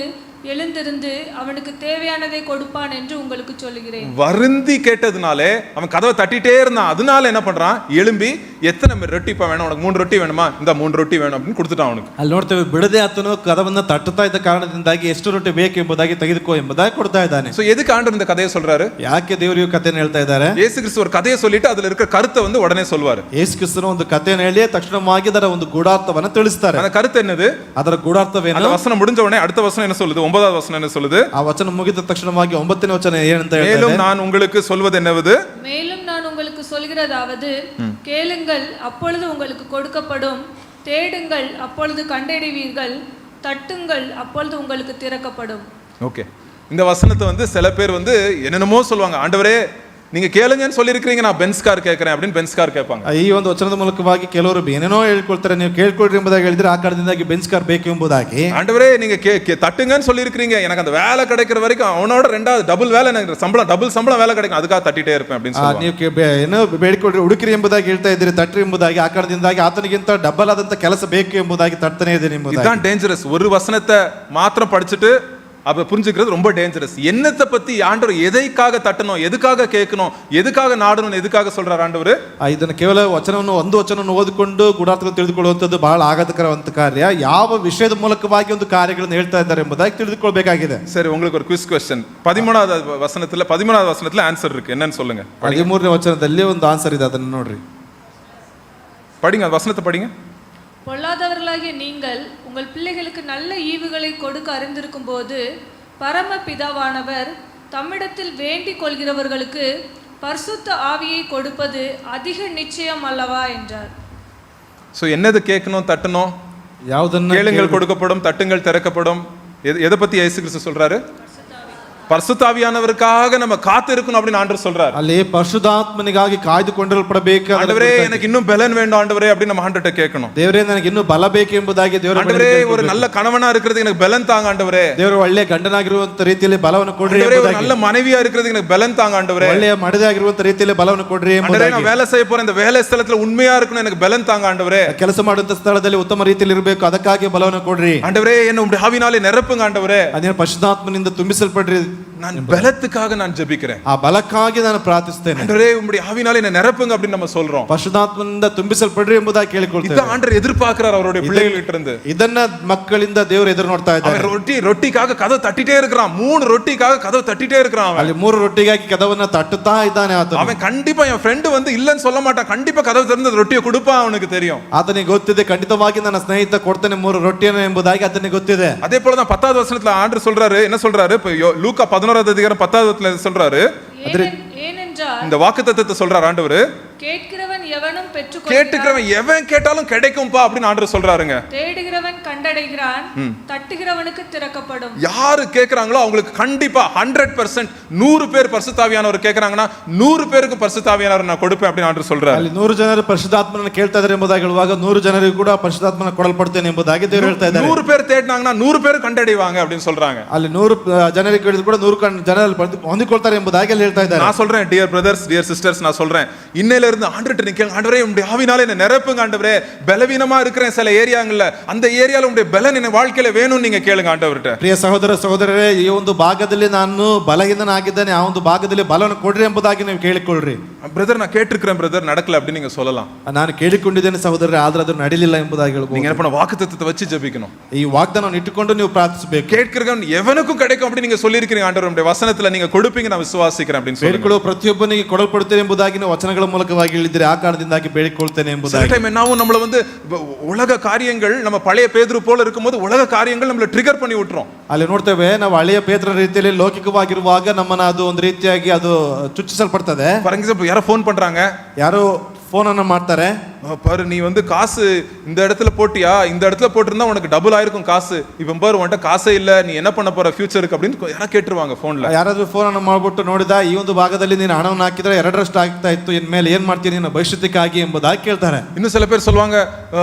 எழுந்திருந்து அவனுக்கு தேவையானதை கொடுப்பான் என்று உங்களுக்கு சொல்லுகிறேன். வருந்தி கேட்டதுனாலே அவன் கதவை தட்டிட்டே இருந்தான், அதனால என்ன பண்றான், எழும்பி எத்தனை ரொட்டிப்பா வேணும், உனக்கு 3 ரொட்டி வேணுமா, இந்த 3 ரொட்டி வேணும் அப்படின்னு கொடுத்துட்டான் ಅವನಿಗೆ. ಅಲ್ಲಿ ನೋಡ್ತೇವೆ, ಬಿಡದೆ ಆತನು ಕದವನ್ನ ತಟ್ಟುತ್ತಾ ಇದ್ದ ಕಾರಣದಿಂದಾಗಿ ಎಷ್ಟು ರೊಟ್ಟಿ ಬೇಕು ಎಂಬುದಾಗಿ ತೆಗೆದುಕೋ ಎಂಬುದಾಗಿ ಕೊಡ್ತಾ ಇದ್ದಾನೆ. சோ எதுக்கு ஆண்டவர் இந்த கதையை சொல்றாரு, ಯಾಕೆ ದೇವರು ಈ ಕಥೆಯನ್ನು ಹೇಳ್ತಾ ಇದ್ದಾರೆ? ಯೇಸು ಕ್ರಿಸ್ತು ஒரு கதையை சொல்லிட்டு அதுல இருக்கிற கருத்தை வந்து உடனே சொல்வாரு. ಯೇಸು ಕ್ರಿಸ್ತನು ಒಂದು ಕಥೆಯನ್ನು ಹೇಳಿ ತಕ್ಷಣವಾಗಿ ಅದರ ಒಂದು ಗೂಢಾರ್ಥವನ್ನು ತಿಳಿಸ್ತಾರೆ. அந்த கருத்து என்னது, ಅದರ ಗೂಢಾರ್ಥವೇನು? அந்த வசனம் முடிஞ்ச உடனே அடுத்த வசனம் என்ன சொல்லுது, 9வது வசனம் என்ன சொல்லுது, ಆ ವಚನ ಮುಗಿದ ತಕ್ಷಣವಾಗಿ 9ನೇ ವಚನ ಏನಂತ ಹೇಳ್ತಾರೆ? மேலும் நான் உங்களுக்கு சொல்வது என்னவது, மேலும் நான் உங்களுக்கு சொல்கிறதாவது, கேளுங்கள் அப்பொழுது உங்களுக்கு கொடுக்கப்படும், தேடுங்கள் அப்பொழுது கண்டடைவீர்கள், தட்டுங்கள் அப்பொழுது உங்களுக்கு திறக்கப்படும். ஓகே, இந்த வசனத்தை வந்து சில பேர் வந்து என்னென்னமோ சொல்லுவாங்க, ஆண்டவரே நீங்க கேளுங்கன்னு சொல்லியிருக்கிறீங்க, நான் பென்ஸ் கார் கேட்கறேன் அப்படின்னு பென்ஸ் கார் கேட்பாங்க. ಈ ಒಂದು ವಚನದ ಮೂಲಕವಾಗಿ ಕೆಲವರು ಏನೇನೋ ಹೇಳ್ಕೊಳ್ತಾರೆ, ನೀವು ಕೇಳ್ಕೊಳ್ರಿ ಎಂಬುದಾಗಿ ಹೇಳಿದ್ರೆ ಆ ಕಾರಣದಿಂದಾಗಿ ಬೆಂಚ್ ಕಾರ್ ಬೇಕು ಎಂಬುದಾಗಿ. ஆண்டவரே நீங்க தட்டுங்கன்னு சொல்லியிருக்கிறீங்க, எனக்கு அந்த வேலை கிடைக்கிற வரைக்கும் அவனோட ரெண்டாவது டபுள் வேலை, எனக்கு சம்பளம் டபுள் சம்பளம் வேலை கிடைக்கும், அதுக்காக தட்டிட்டே இருப்பேன் அப்படின்னு சொல்லுவாங்க. ನೀವು ಏನೋ ಬೇಡಿಕೊಳ್ರಿ ಹುಡುಕಿರಿ ಎಂಬುದಾಗಿ ಹೇಳ್ತಾ ಇದ್ದೀರಿ, ತಟ್ರಿ ಎಂಬುದಾಗಿ ಆ ಕಾರಣದಿಂದಾಗಿ ಆತನಿಗಿಂತ ಡಬಲ್ ಆದಂತ ಕೆಲಸ ಬೇಕು ಎಂಬುದಾಗಿ ತಟ್ತಾನೆ ಇದ್ದೀನಿ ಎಂಬುದಾಗಿ. இதுதான் டேஞ்சரஸ். ஒரு வசனத்தை மாத்திரம் படிச்சுட்டு அப்ப புரிஞ்சுக்கிறது ரொம்ப டேஞ்சரஸ். என்னத்தை பத்தி ஆண்டவர் எதைக்காக தட்டணும், எதுக்காக கேட்கணும், எதுக்காக நாடணும், எதுக்காக சொல்றார் ஆண்டவர்? ಇದನ್ನು ಕೇವಲ ಒಂದು ವಚನವನ್ನು ಓದಿಕೊಂಡು ಗುಡಾರ್ಥಗಳನ್ನು ತಿಳಿದುಕೊಳ್ಳುವಂಥದ್ದು ಬಹಳ ಆಘಾತಕರವಂತ ಕಾರ್ಯ. ಯಾವ ವಿಷಯದ ಮೂಲಕವಾಗಿ ಒಂದು ಕಾರ್ಯಗಳನ್ನು ಹೇಳ್ತಾ ಇದ್ದಾರೆ ಎಂಬುದಾಗಿ ತಿಳಿದುಕೊಳ್ಬೇಕಾಗಿದೆ. சரி, உங்களுக்கு ஒரு குவிஸ் क्वेश्चन. 13வது வசனத்துல ஆன்சர் இருக்கு, என்னன்னு சொல்லுங்க. 13ನೇ ವಚನದಲ್ಲಿ ಒಂದು ಆನ್ಸರ್ ಇದೆ, ಅದನ್ನು ನೋಡ್ರಿ, படிங்க, அந்த வசனத்தை படிங்க. பொல்லாதவர்களாகிய நீங்கள் உங்கள் பிள்ளைகளுக்கு நல்ல ஈவுகளை கொடுக்க அறிந்திருக்கும் போது பரம பிதாவானவர் தம்மிடத்தில் வேண்டிக் கொள்கிறவர்களுக்கு பரிசுத்த ஆவியை கொடுப்பது அதிக நிச்சயம் அல்லவா என்றார். சோ என்னது கேட்கணும், தட்டணும்? ಯಾವುದನ್ನ கேளுங்கள் கொடுக்கப்படும், தட்டுங்கள் திறக்கப்படும். எதை பத்தி இயேசு கிறிஸ்து சொல்றாரு? பரிசுத்தாவியானவருக்காக நம்ம காத்து இருக்கணும் அப்படின்னு ஆண்டவர் சொல்றார். ಅಲ್ಲಿ ಪರಿಶುದ್ಧಾತ್ಮನಿಗಾಗಿ ಕಾಯ್ದುಕೊಂಡಿರಲ್ಪಡಬೇಕು. ஆண்டவரே எனக்கு இன்னும் பலன் வேண்டும் ஆண்டவரே அப்படின்னு நம்ம ஆண்டவர்ட்ட கேட்கணும். ದೇವರೇ ನನಗೆ ಇನ್ನೂ ಬಲ ಬೇಕು ಎಂಬುದಾಗಿ ದೇವರ ஆண்டவரே ஒரு நல்ல கணவனா இருக்கிறதுக்கு எனக்கு பலன் தாங்க ஆண்டவரே. ದೇವರು ಒಳ್ಳೆ ಗಂಡನಾಗಿರುವಂತ ರೀತಿಯಲ್ಲಿ ಬಲವನ್ನು ಕೊಡ್ರಿ ஆண்டவரே ஒரு ಎಂಬುದಾಗಿ. நல்ல மனைவியா இருக்கிறதுக்கு எனக்கு பலன் தாங்க ஆண்டவரே. ಒಳ್ಳೆಯ ಮಡದಿಯಾಗಿರುವಂತ ರೀತಿಯಲ್ಲಿ ಬಲವನ್ನು ಕೊಡ್ರಿ ஆண்டவரே ಎಂಬುದಾಗಿ. நான் வேலை செய்ய போறேன், இந்த வேலை ಸ್ಥಳத்துல உண்மையா இருக்கணும், எனக்கு பலன் தாங்க ஆண்டவரே. ಕೆಲಸ ಮಾಡುವಂತ ಸ್ಥಳದಲ್ಲಿ ಉತ್ತಮ ರೀತಿಯಲ್ಲಿ ಇರಬೇಕು, ಅದಕ್ಕಾಗಿ ಬಲವನ್ನು ಕೊಡ್ರಿ ஆண்டவரே. என்ன உம்முடைய ஆவியினாலே நிரப்புங்க ஆண்டவரே. ಅದೇ ಪರಿಶುದ್ಧಾತ್ಮನಿಂದ ತುಂಬಿಸಲ್ಪಡ್ರಿ. நான் பலத்துக்காக நான் ஜெபிக்கிறேன். ಆ ಬಲಕ್ಕಾಗಿ ನಾನು ಪ್ರಾರ್ಥಿಸ್ತೇನೆ. ஆண்டவரே உம்முடைய ஆவியினாலே என்ன நிரப்புங்க அப்படின்னு நம்ம சொல்றோம். ಪರಿಶುದ್ಧಾತ್ಮನಿಂದ ತುಂಬಿಸಲ್ಪಡ್ರಿ ಎಂಬುದಾಗಿ ಕೇಳಿಕೊಳ್ತೇವೆ. இத ஆண்டவர் எதிர்பார்க்கிறார் அவருடைய பிள்ளைகளிட்ட இருந்து. ಇದನ್ನ ಮಕ್ಕಳಿಂದ ದೇವರು ಎದುರು ನೋಡ್ತಾ ಇದ್ದಾರೆ. ரொட்டிக்காக கதவு தட்டிட்டே இருக்கிறான். 3 ரொட்டிக்காக கதவு தட்டிட்டே இருக்கிறான். ಅಲ್ಲಿ 3 ರೊಟ್ಟಿಗಾಗಿ ಕದವನ್ನ ತಟ್ಟುತ್ತಾ ಇದ್ದಾನೆ ಆತ. அவன் கண்டிப்பா என் ஃப்ரெண்ட் வந்து இல்லன்னு சொல்ல மாட்டான், கண்டிப்பா கதவு திறந்து ரொட்டியை கொடுப்பான், அவனுக்கு தெரியும். ಆತನಿಗೆ ಗೊತ್ತಿದೆ, ಖಂಡಿತವಾಗಿ ನನ್ನ ಸ್ನೇಹಿತ ಕೊಡ್ತಾನೆ 3 ರೊಟ್ಟಿಯನ್ನು ಎಂಬುದಾಗಿ ಆತನಿಗೆ ಗೊತ್ತಿದೆ. அதே போல தான் 10வது வசனத்துல ஆண்டவர் சொல்றாரு, என்ன சொல்றாரு? இப்ப லூக்கா 11வது அதிகாரம் 10வது வசனத்துல சொல்றாரு, ஏனென்றால் இந்த வாக்குத்தத்தத்தை சொல்றார் ஆண்டவர், கேட்கிறவன் எவனும் பெற்றுக்கொள்கிறான், கேட்டுக்கிறவன் எவன் கேட்டாலும் கிடைக்கும்பா அப்படின்னு ஆண்டவர் சொல்றாருங்க. தேடுகிறவன் கண்டடைகிறான், தட்டுகிறவனுக்கு திறக்கப்படும். யாரு கேக்குறாங்களோ அவங்களுக்கு கண்டிப்பா 100% 100 பேர் பரிசுத்தாவியானவர் கேக்குறாங்கன்னா 100 பேருக்கு பரிசுத்தாவியானவர் நான் கொடுப்பேன் அப்படின்னு ஆண்டவர் சொல்றாரு. ಅಲ್ಲಿ 100 ಜನರು ಪರಿಶುದ್ಧಾತ್ಮನನ್ನು ಕೇಳ್ತಾ ಇದ್ದಾರೆ ಎಂಬುದಾಗಿ ಹೇಳುವಾಗ 100 ಜನರಿಗೂ ಕೂಡ ಪರಿಶುದ್ಧಾತ್ಮನ ಕೊಡಲ್ಪಡ್ತೇನೆ ಎಂಬುದಾಗಿ ದೇವರು ಹೇಳ್ತಾ ಇದ್ದಾರೆ. 100 பேர் தேடினாங்கன்னா 100 பேர் கண்டடைவாங்க அப்படின்னு சொல்றாங்க. ಅಲ್ಲಿ 100 ಜನರಿಗೆ ಕೇಳಿದ್ರು ಕೂಡ 100 ಜನರಲ್ಲಿ ಹೊಂದಿಕೊಳ್ತಾರೆ ಎಂಬುದಾಗಿ ಅಲ್ಲಿ ಹೇಳ್ತಾ ಇದ್ದಾರೆ. நான் சொல்றேன், டியர் பிரதர்ஸ், டியர் சிஸ்டர்ஸ், நான் சொல்றேன், இன்னையில இருந்து ஆண்டவர்ட்ட நிக்கங்க. ஆண்டவரே உம்முடைய ஆவினாலே என்ன நிரப்புங்க ஆண்டவரே. பலவீனமா இருக்கிறேன் சில ஏரியாங்கள்ல, அந்த ஏரியால உம்முடைய பலன் என்ன வாழ்க்கையில வேணும்னு நீங்க ಕೇಳುங்க ಆಂಡವರ್ட்ட. ಪ್ರಿಯ ಸಹೋದರ ಸಹೋದರರೇ, ಈ ಒಂದು ಭಾಗದಲ್ಲಿ ನಾನು ಬಲಹೀನನಾಗಿದ್ದೇನೆ, ಆ ಒಂದು ಭಾಗದಲ್ಲಿ ಬಲವನ್ನು ಕೊಡ್ರಿ ಎಂಬುದಾಗಿ ನೀವು ಕೇಳಿಕೊಳ್ಳ್ರಿ. பிரதர் நான் கேட்டிருக்கிறேன் பிரதர், நடக்கல அப்படின்னு நீங்க சொல்லலாம். ನಾನು ಕೇಳಿಕೊಂಡಿದ್ದೇನೆ ಸಹೋದರರೇ, ಆದ್ರೆ ಅದು ನಡೀಲಿಲ್ಲ ಎಂಬುದಾಗಿ ಹೇಳ್ಬೋದು. நீங்க என்ன பண்ண, வாக்குத்தத்தத்தை வச்சு ஜெபிக்கணும். ಈ ವಾಗ್ದಾನವನ್ನು ಇಟ್ಟುಕೊಂಡು ನೀವು ಪ್ರಾರ್ಥಿಸಬೇಕು. கேட்கிறவன் எவனுக்கும் கிடைக்கும் அப்படி நீங்க சொல்லியிருக்கீங்க ஆண்டவர். உம்முடைய வசனத்துல நீங்க கொடுப்பீங்க, நான் விசுவாசிக்கிறேன் அப்படின்னு சொல்லுங்க. ಬೇಡಿಕೊಳ್ಳುವ ಪ್ರತಿಯೊಬ್ಬನಿಗೆ ಕೊಡಲ್ಪಡುತ್ತೇನೆ ಎಂಬುದಾಗಿ ನೀವು ವಚನಗಳ ಮೂಲಕವಾಗಿ ಹೇಳಿದ್ರೆ ಆ ಕಾರಣದಿಂದಾಗಿ ಬೇಡಿಕೊಳ್ತೇನೆ ಎಂಬುದಾಗಿ. சில டைம் என்னாவும் நம்மள வந்து உலக காரியங்கள், நம்ம பழைய பேதுரு போல இருக்கும்போது உலக காரியங்கள் நம்மள ட்ரிகர் பண்ணி விட்டுரும். ಅಲ್ಲಿ ನೋಡ್ತೇವೆ, ನಾವು ಹಳೆಯ ಪೇತ್ರನ ರೀತಿಯಲ್ಲಿ ಲೌಕಿಕವಾಗಿರುವಾಗ ನಮ್ಮನ್ನ ಅದು ಒಂದು ರೀತಿಯಾಗಿ ಅದು ಚುಚ್ಚಿಸಲ್ಪಡ್ತದೆ. ಫಾರ್ ಎಕ್ಸಾಂಪಲ್ ಯಾರೋ ಫೋನ್ பண்றாங்க, ಯಾರೋ ಫೋನ್ ಅನ್ನು ಮಾಡ್ತಾರೆ, பாரு நீ வந்து காசு இந்த இடத்துல போட்டியா, இந்த இடத்துல போட்டிருந்தா உனக்கு டபுள் ஆயிருக்கும் காசு, இப்போ பாரு உன்கிட்ட காசே இல்ல, நீ என்ன பண்ண போற ஃபியூச்சருக்கு அப்படின்னு யாரா கேட்டுருவாங்க ಫೋನ್ல. ಯಾರಾದ್ರೂ ಫೋನ್ ಅನ್ನು ಮಾಡ್ಬಿಟ್ಟು ನೋಡಿದ, ಈ ಒಂದು ಭಾಗದಲ್ಲಿ ನೀನು ಹಣವನ್ನು ಹಾಕಿದ್ರೆ 2ರಷ್ಟು ಆಗ್ತಾ ಇತ್ತು, ಇನ್ಮೇಲೆ ಏನ್ ಮಾಡ್ತೀನಿ ನಿನ್ನ ಭವಿಷ್ಯಕ್ಕಾಗಿ ಎಂಬುದಾಗಿ ಕೇಳ್ತಾರೆ. இன்னும் சில பேர் சொல்லுவாங்க,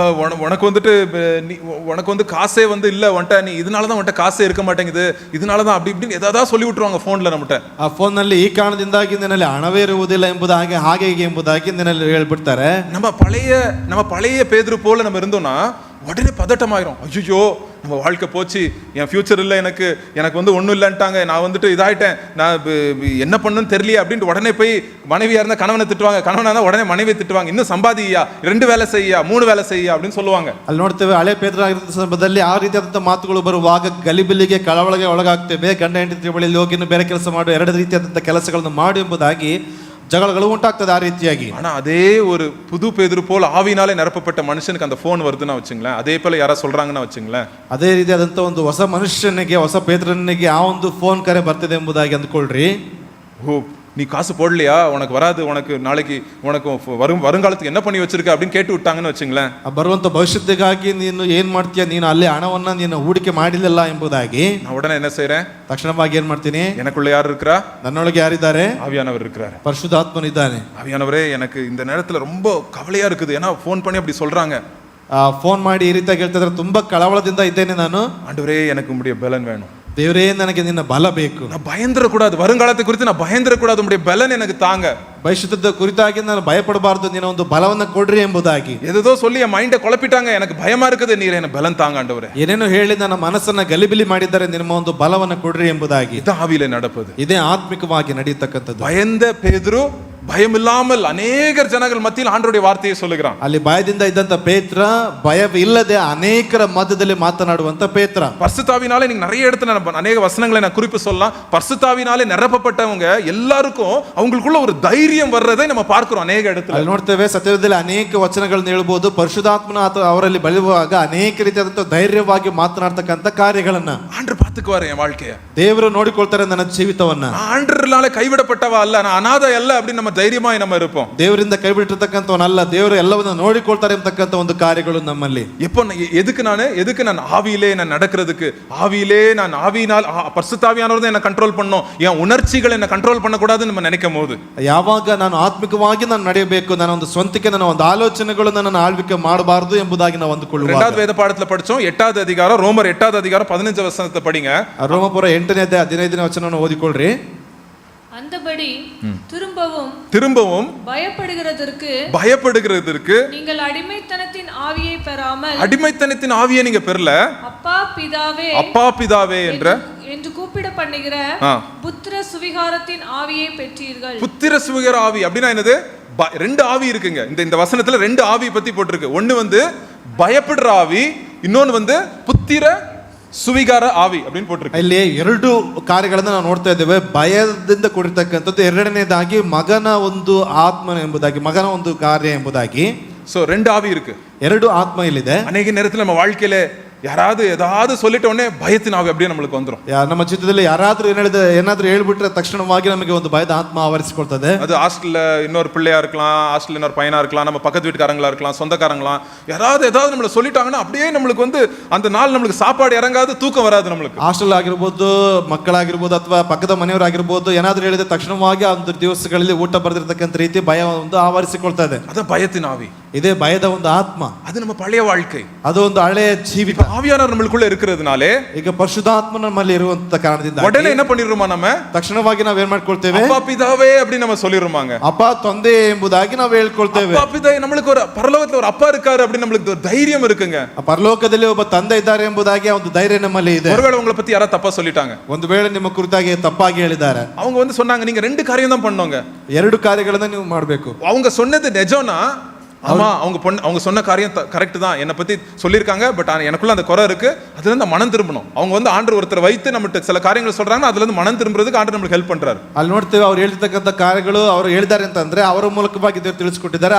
உனக்கு வந்துட்டு உனக்கு வந்து காசே வந்து இல்ல, உன்கிட்ட நீ இதனால தான் உன்கிட்ட காசே இருக்க மாட்டேங்குது, இதனால தான் அப்படி இப்படின்னு ஏதாவது சொல்லி விட்டுருவாங்க ಫೋನ್ல நம்மகிட்ட. ಆ ಫೋನ್ ನಲ್ಲಿ ಈ ಕಾರಣದಿಂದಾಗಿ ನಿನ್ನಲ್ಲಿ ಹಣವೇ ಇರುವುದಿಲ್ಲ ಎಂಬುದಾಗಿ ಹಾಗೆ ಹೀಗೆ ಎಂಬುದಾಗಿ ನಿನ್ನಲ್ಲಿ ಹೇಳ್ಬಿಡ್ತಾರೆ. நம்ம பழைய பேதுரு போல நம்ம இருந்தோம்னா உடனே பதட்டமாயிரும். ஐயோ நம்ம வாழ்க்கை போச்சு, என் ஃபியூச்சர் இல்லை, எனக்கு வந்து ஒன்றும் இல்லைன்ட்டாங்க, நான் வந்துட்டு இதாயிட்டேன், நான் என்ன பண்ணணும்னு தெரியலையே அப்படின்ட்டு உடனே போய் மனைவியா இருந்தால் கணவனை திட்டுவாங்க, கணவனா இருந்தால் உடனே மனைவியை திட்டுவாங்க, இன்னும் சம்பாதியா, 2 வேலை செய்யா, 3 வேலை செய்யா அப்படின்னு சொல்லுவாங்க. ಅಲ್ಲಿ ನೋಡ್ತೇವೆ, ಹಳೆ ಪೇತ್ರನಾಗಿದ್ದ ಸಂದರ್ಭದಲ್ಲಿ ಆ ರೀತಿಯಾದಂಥ ಮಾತುಗಳು ಬರುವಾಗ ಗಲಿಬಿಲಿಗೆ ಕಳವಳಗೆ ಒಳಗಾಗ್ತೇವೆ. ಗಂಡ ಹೆಂಡತಿ ಬಳಿ ಹೋಗಿ ಇನ್ನು ಬೇರೆ ಕೆಲಸ ಮಾಡು, 2 ರೀತಿಯಾದಂಥ ಕೆಲಸಗಳನ್ನು ಮಾಡು ಎಂಬುದಾಗಿ ಜಗಳಗಳು ಉಂಟಾಗ್ತದೆ ಆ ರೀತಿಯಾಗಿ. ஆனா அதே ஒரு புது பேதுரு போல ஆவினாலே நிரப்பப்பட்ட மனுஷனுக்கு அந்த ஃபோன் வருதுன்னா வச்சுங்களேன், அதே போல யாரா சொல்றாங்கன்னா வச்சுங்களேன், ಅದೇ ರೀತಿಯಾದಂಥ ಒಂದು ಹೊಸ ಮನುಷ್ಯನಿಗೆ, ಹೊಸ ಪೇತ್ರನಿಗೆ ಆ ಒಂದು ಫೋನ್ ಕರೆ ಬರ್ತಿದೆ ಎಂಬುದಾಗಿ ಅಂದ್ಕೊಳ್ರಿ. ಓ நீ காசு போடலையா, உனக்கு வராது, உனக்கு நாளைக்கு உனக்கு வருங்காலத்துக்கு என்ன பண்ணி வச்சிருக்க அப்படின்னு கேட்டு விட்டாங்கன்னு வச்சுங்களேன். ಬರುವಂತ ಭವಿಷ್ಯತ್ತಿಗಾಗಿ ನೀನು ಏನ್ ಮಾಡ್ತೀಯ, ನೀನು ಅಲ್ಲಿ ಹಣವನ್ನ ನೀನು ಹೂಡಿಕೆ ಮಾಡಿಲ್ಲ ಎಂಬುದಾಗಿ நான் உடனே என்ன செய்றேன், ತಕ್ಷಣವಾಗಿ ಏನ್ ಮಾಡ್ತೀನಿ, எனக்குள்ள யார் இருக்கிறா, ನನ್ನೊಳಗೆ ಯಾರಿದ್ದಾರೆ, ஆவியானவர் இருக்கிறார். ಪರಿಶುದ್ಧಾತ್ಮನಿದ್ದಾನೆ. ஆவியானவரே எனக்கு இந்த நேரத்துல ரொம்ப கவலையா இருக்குது, ஏன்னா ஃபோன் பண்ணி அப்படி சொல்றாங்க. ಫೋನ್ ಮಾಡಿ ಈ ರೀತಿಯಾಗಿ ಹೇಳ್ತಿದ್ರೆ ತುಂಬಾ ಕಳವಳದಿಂದ ಇದ್ದೇನೆ ನಾನು. ஆண்டவரே எனக்கு உம்முடைய பலன் வேணும், ದೇವರೇ ನನಗೆ ನಿನ್ನ ಬಲ ಬೇಕು, நான் பயந்துர கூடாது, வருங்காலத்தை குறித்து நான் பயந்துர கூடாது, உம்முடைய பலன் எனக்கு தாங்க. ಭವಿಷ್ಯದ ಕುರಿತಾಗಿ ನಾನು ಭಯಪಡಬಾರದು, ನಿನ್ನ ಒಂದು ಬಲವನ್ನ ಕೊಡ್ರಿ ಎಂಬುದಾಗಿ. ஏதோ சொல்லி என் மைண்டை குழப்பிட்டாங்க, எனக்கு பயமா இருக்குது, நீர் என்ன பலன் தாங்க ஆண்டவரே. ಏನೇನೋ ಹೇಳಿ ನನ್ನ ಮನಸ್ಸನ್ನ ಗಲಿಬಿಲಿ ಮಾಡಿದ್ದಾರೆ, ನಿಮ್ಮ ಒಂದು ಬಲವನ್ನ ಕೊಡ್ರಿ ಎಂಬುದಾಗಿ. இது ஆவியிலே நடப்பது, ಇದೇ ಆತ್ಮಿಕವಾಗಿ ನಡೆಯತಕ್ಕಂಥದ್ದು. பயந்த பேதுரு பயமில்லாமல் அநேகர் ஜனங்கள் மத்தியில் ஆண்டவருடைய வார்த்தையை சொல்லுகிறான். ಅಲ್ಲಿ ಭಯದಿಂದ ಇದ್ದಂತ ಪೇತ್ರ ಭಯವಿಲ್ಲದೆ ಅನೇಕರ ಮಧ್ಯದಲ್ಲಿ ಮಾತನಾಡುವಂತ ಪೇತ್ರ. பரிசுத்தாவினாலே நீங்க நிறைய இடத்துல அநேக வசனங்களை நான் குறிப்பு சொல்லலாம். பரிசுத்தாவினாலே நிரப்பப்பட்டவங்க எல்லாருக்கும் அவங்களுக்குள்ள ஒரு தைரியம் வர்றதை நம்ம பார்க்கிறோம் அநேக இடத்துல. ಅಲ್ಲಿ ನೋಡ್ತೇವೆ ಸತ್ಯದಲ್ಲಿ ಅನೇಕ ವಚನಗಳನ್ನು ಹೇಳ್ಬೋದು. ಪರಿಶುದ್ಧಾತ್ಮನ ಅವರಲ್ಲಿ ಬೆಳೆಯುವಾಗ ಅನೇಕ ರೀತಿಯಾದಂತ ಧೈರ್ಯವಾಗಿ ಮಾತನಾಡ್ತಕ್ಕಂಥ ಕಾರ್ಯಗಳನ್ನ ஆண்டவர் பார்த்துக்குவாரு என் வாழ்க்கைய. ದೇವರು ನೋಡಿಕೊಳ್ತಾರೆ ನನ್ನ ಜೀವಿತವನ್ನ. ஆண்டவராலே கைவிடப்பட்டவா அல்ல, நான் அநாதை அல்ல அப்படின்னு நம்ம தைரியமாய் நம்ம இருப்போம். ದೇವರಿಂದ ಕೈಬಿಟ್ಟಿರ್ತಕ್ಕಂಥವನಲ್ಲ, ದೇವರು ಎಲ್ಲವನ್ನ ನೋಡಿಕೊಳ್ತಾರೆ ಎಂಬತಕ್ಕಂಥ ಒಂದು ಕಾರ್ಯಗಳು ನಮ್ಮಲ್ಲಿ. எப்போ எதுக்கு நான் ஆவியிலே நான் நடக்கிறதுக்கு, ஆவியிலே நான் ஆவியினால் பரிசுத்தாவியானவர் என்ன கண்ட்ரோல் பண்ணணும், என் உணர்ச்சிகளை என்ன கண்ட்ரோல் பண்ணக்கூடாதுன்னு நம்ம நினைக்கும் போது, ಯಾವಾಗ ನಾನು ಆತ್ಮಿಕವಾಗಿ ನಾನು ನಡೆಯಬೇಕು, ನನ್ನ ಒಂದು ಸ್ವಂತಿಕೆ, ನನ್ನ ಒಂದು ಆಲೋಚನೆಗಳನ್ನು ನಾನು ಆಳ್ವಿಕೆ ಮಾಡಬಾರದು ಎಂಬುದಾಗಿ ನಾವು ಅಂದುಕೊಳ್ಳುವ. இரண்டாவது வேத பாடத்துல படிச்சோம், 8வது அதிகாரம், ரோமர் 8வது அதிகாரம் 15 வசனத்தை படிங்க. ರೋಮಪುರ 8ನೇ ಅಧ್ಯಾಯ 15ನೇ ವಚನವನ್ನು ಓದಿಕೊಳ್ಳ್ರಿ. அந்தபடி திரும்பவும் பயப்படுகிறதற்கு நீங்கள் அடிமைத்தனத்தின் ஆவியை பெறாமல், அடிமைத்தனத்தின் ஆவியை நீங்க பெறல, அப்பா பிதாவே என்று கூப்பிட பண்ணுகிற புத்திர சுவிகாரத்தின் ஆவியை பெற்றீர்கள். புத்திர சுவிகார ஆவி அப்படின்னா என்னது? ரெண்டு ஆவி இருக்குங்க இந்த வசனத்துல, ரெண்டு ஆவி பத்தி போட்டிருக்கு. ஒன்னு வந்து பயப்படுற ஆவி, இன்னொன்னு வந்து புத்திர ಸುವಿಗಾರ ಆವಿ அப்படின்னு போட்டிருக்கு. ಇಲ್ಲಿ ಎರಡು ಕಾರ್ಯಗಳನ್ನು ನಾವು ನೋಡ್ತಾ ಇದ್ದೇವೆ. ಭಯದಿಂದ ಕೂಡಿರ್ತಕ್ಕಂಥದ್ದು, ಎರಡನೇದಾಗಿ ಮಗನ ಒಂದು ಆತ್ಮ ಎಂಬುದಾಗಿ, ಮಗನ ಒಂದು ಕಾರ್ಯ ಎಂಬುದಾಗಿ. சோ ரெண்டு ஆவி இருக்கு, ಎರಡು ಆತ್ಮ ಇಲ್ಲಿದೆ. ಅನೇಕ நேரத்துல நம்ம வாழ்க்கையில யாராவது ஏதாவது சொல்லிட்ட உடனே பயத்தின் ஆவி அப்படியே நம்மளுக்கு வந்துரும். ನಮ್ಮ ಜೀವಿತದಲ್ಲಿ ಯಾರಾದ್ರೂ ಏನಾದ್ರೂ ಹೇಳ್ಬಿಟ್ರೆ ತಕ್ಷಣವಾಗಿ ನಮಗೆ ಒಂದು ಭಯದ ಆತ್ಮ ಆವರಿಸಿಕೊಳ್ತದೆ. அது ஹாஸ்டல்ல இன்னொரு பிள்ளையா இருக்கலாம், ஹாஸ்டல்ல இன்னொரு பையனா இருக்கலாம், நம்ம பக்கத்து வீட்டுக்காரங்களா இருக்கலாம், சொந்தக்காரங்களா, ஏதாவது நம்மள சொல்லிட்டாங்கன்னா அப்படியே நம்மளுக்கு வந்து அந்த நாள் நம்மளுக்கு சாப்பாடு இறங்காது, தூக்கம் வராது. நம்மளுக்கு ಹಾಸ್ಟೆಲ್ ಆಗಿರ್ಬೋದು, ಮಕ್ಕಳಾಗಿರ್ಬೋದು, ಅಥವಾ ಪಕ್ಕದ ಮನೆಯವರಾಗಿರ್ಬೋದು, ಏನಾದ್ರೂ ಹೇಳಿದ ತಕ್ಷಣವಾಗಿ ಒಂದು ದಿವಸಗಳಲ್ಲಿ ಊಟ ಬರೆದಿರ್ತಕ್ಕಂಥ ರೀತಿ ಭಯ ಒಂದು ಆವರಿಸಿಕೊಳ್ತದೆ. ಅದು பயத்தின் ஆவி, ಇದೇ ಭಯದ ಒಂದು ಆತ್ಮ. ಅದು ನಮ್ಮ ಪಳೆಯ வாழ்க்கை, ಅದು ಒಂದು ಹಳೆಯ ಜೀವಿತ. ஆவியானவர் நம்மளுக்குள்ள இருக்கிறதுனாலே, ಈಗ ಪರಿಶುದ್ಧಾತ್ಮ ನಮ್ಮಲ್ಲಿ ಇರುವಂತ ಕಾರಣದಿಂದ உடனே என்ன பண்ணிடுறோமா, நம்ம ತಕ್ಷಣವಾಗಿ ನಾವು ಏನ್ ಮಾಡ್ಕೊಳ್ತೇವೆ, அப்பா பிதாவே அப்படி நம்ம சொல்லிடுறோமாங்க. ಅಪ್ಪ ತಂದೆ ಎಂಬುದಾಗಿ ನಾವು ಹೇಳ್ಕೊಳ್ತೇವೆ. அப்பா பிதா, நம்மளுக்கு ஒரு பரலோகத்துல ஒரு அப்பா இருக்காரு அப்படி நம்மளுக்கு ஒரு தைரியம் இருக்குங்க. ಪರಲೋಕದಲ್ಲಿ ಒಬ್ಬ ತಂದೆ ಇದ್ದಾರೆ ಎಂಬುದಾಗಿ ಒಂದು ಧೈರ್ಯ ನಮ್ಮಲ್ಲಿ ಇದೆ. ஒருவேளை உங்களை பத்தி யாராவது தப்பா சொல்லிட்டாங்க, ಒಂದು ವೇಳೆ ನಿಮ್ಮ ಕುರಿತಾಗಿ ತಪ್ಪಾಗಿ ಹೇಳಿದ್ದಾರೆ, அவங்க வந்து சொன்னாங்க நீங்க ரெண்டு காரியம் தான் பண்ணுங்க, ಎರಡು ಕಾರ್ಯಗಳನ್ನ ನೀವು ಮಾಡಬೇಕು. அவங்க சொன்னது நிஜம்னா, ஆமா அவங்க சொன்ன காரியம் கரெக்ட் தான், என்னை பத்தி சொல்லியிருக்காங்க, பட் எனக்குள்ள அந்த குறை இருக்கு, அதுல இருந்து மனம் திரும்பணும். அவங்க வந்து ஆண்டவர் ஒருத்தர் வைத்து நம்மகிட்ட சில காரியங்கள் சொல்றாங்க, அதுல இருந்து மனம் திரும்புறதுக்கு ஆண்டவர் நமக்கு ಹೆಲ್ಪ್ பண்றாரு. ಅಲ್ಲಿ ನೋಡ್ತೇವೆ ಅವ್ರು ಹೇಳ್ತಕ್ಕಂಥ ಕಾರ್ಯಗಳು ಅವರು ಹೇಳಿದ್ದಾರೆ ಅಂತಂದ್ರೆ ಅವರ ಮೂಲಕವಾಗಿ ದೇವರು ತಿಳಿಸಿಕೊಟ್ಟಿದ್ದಾರೆ.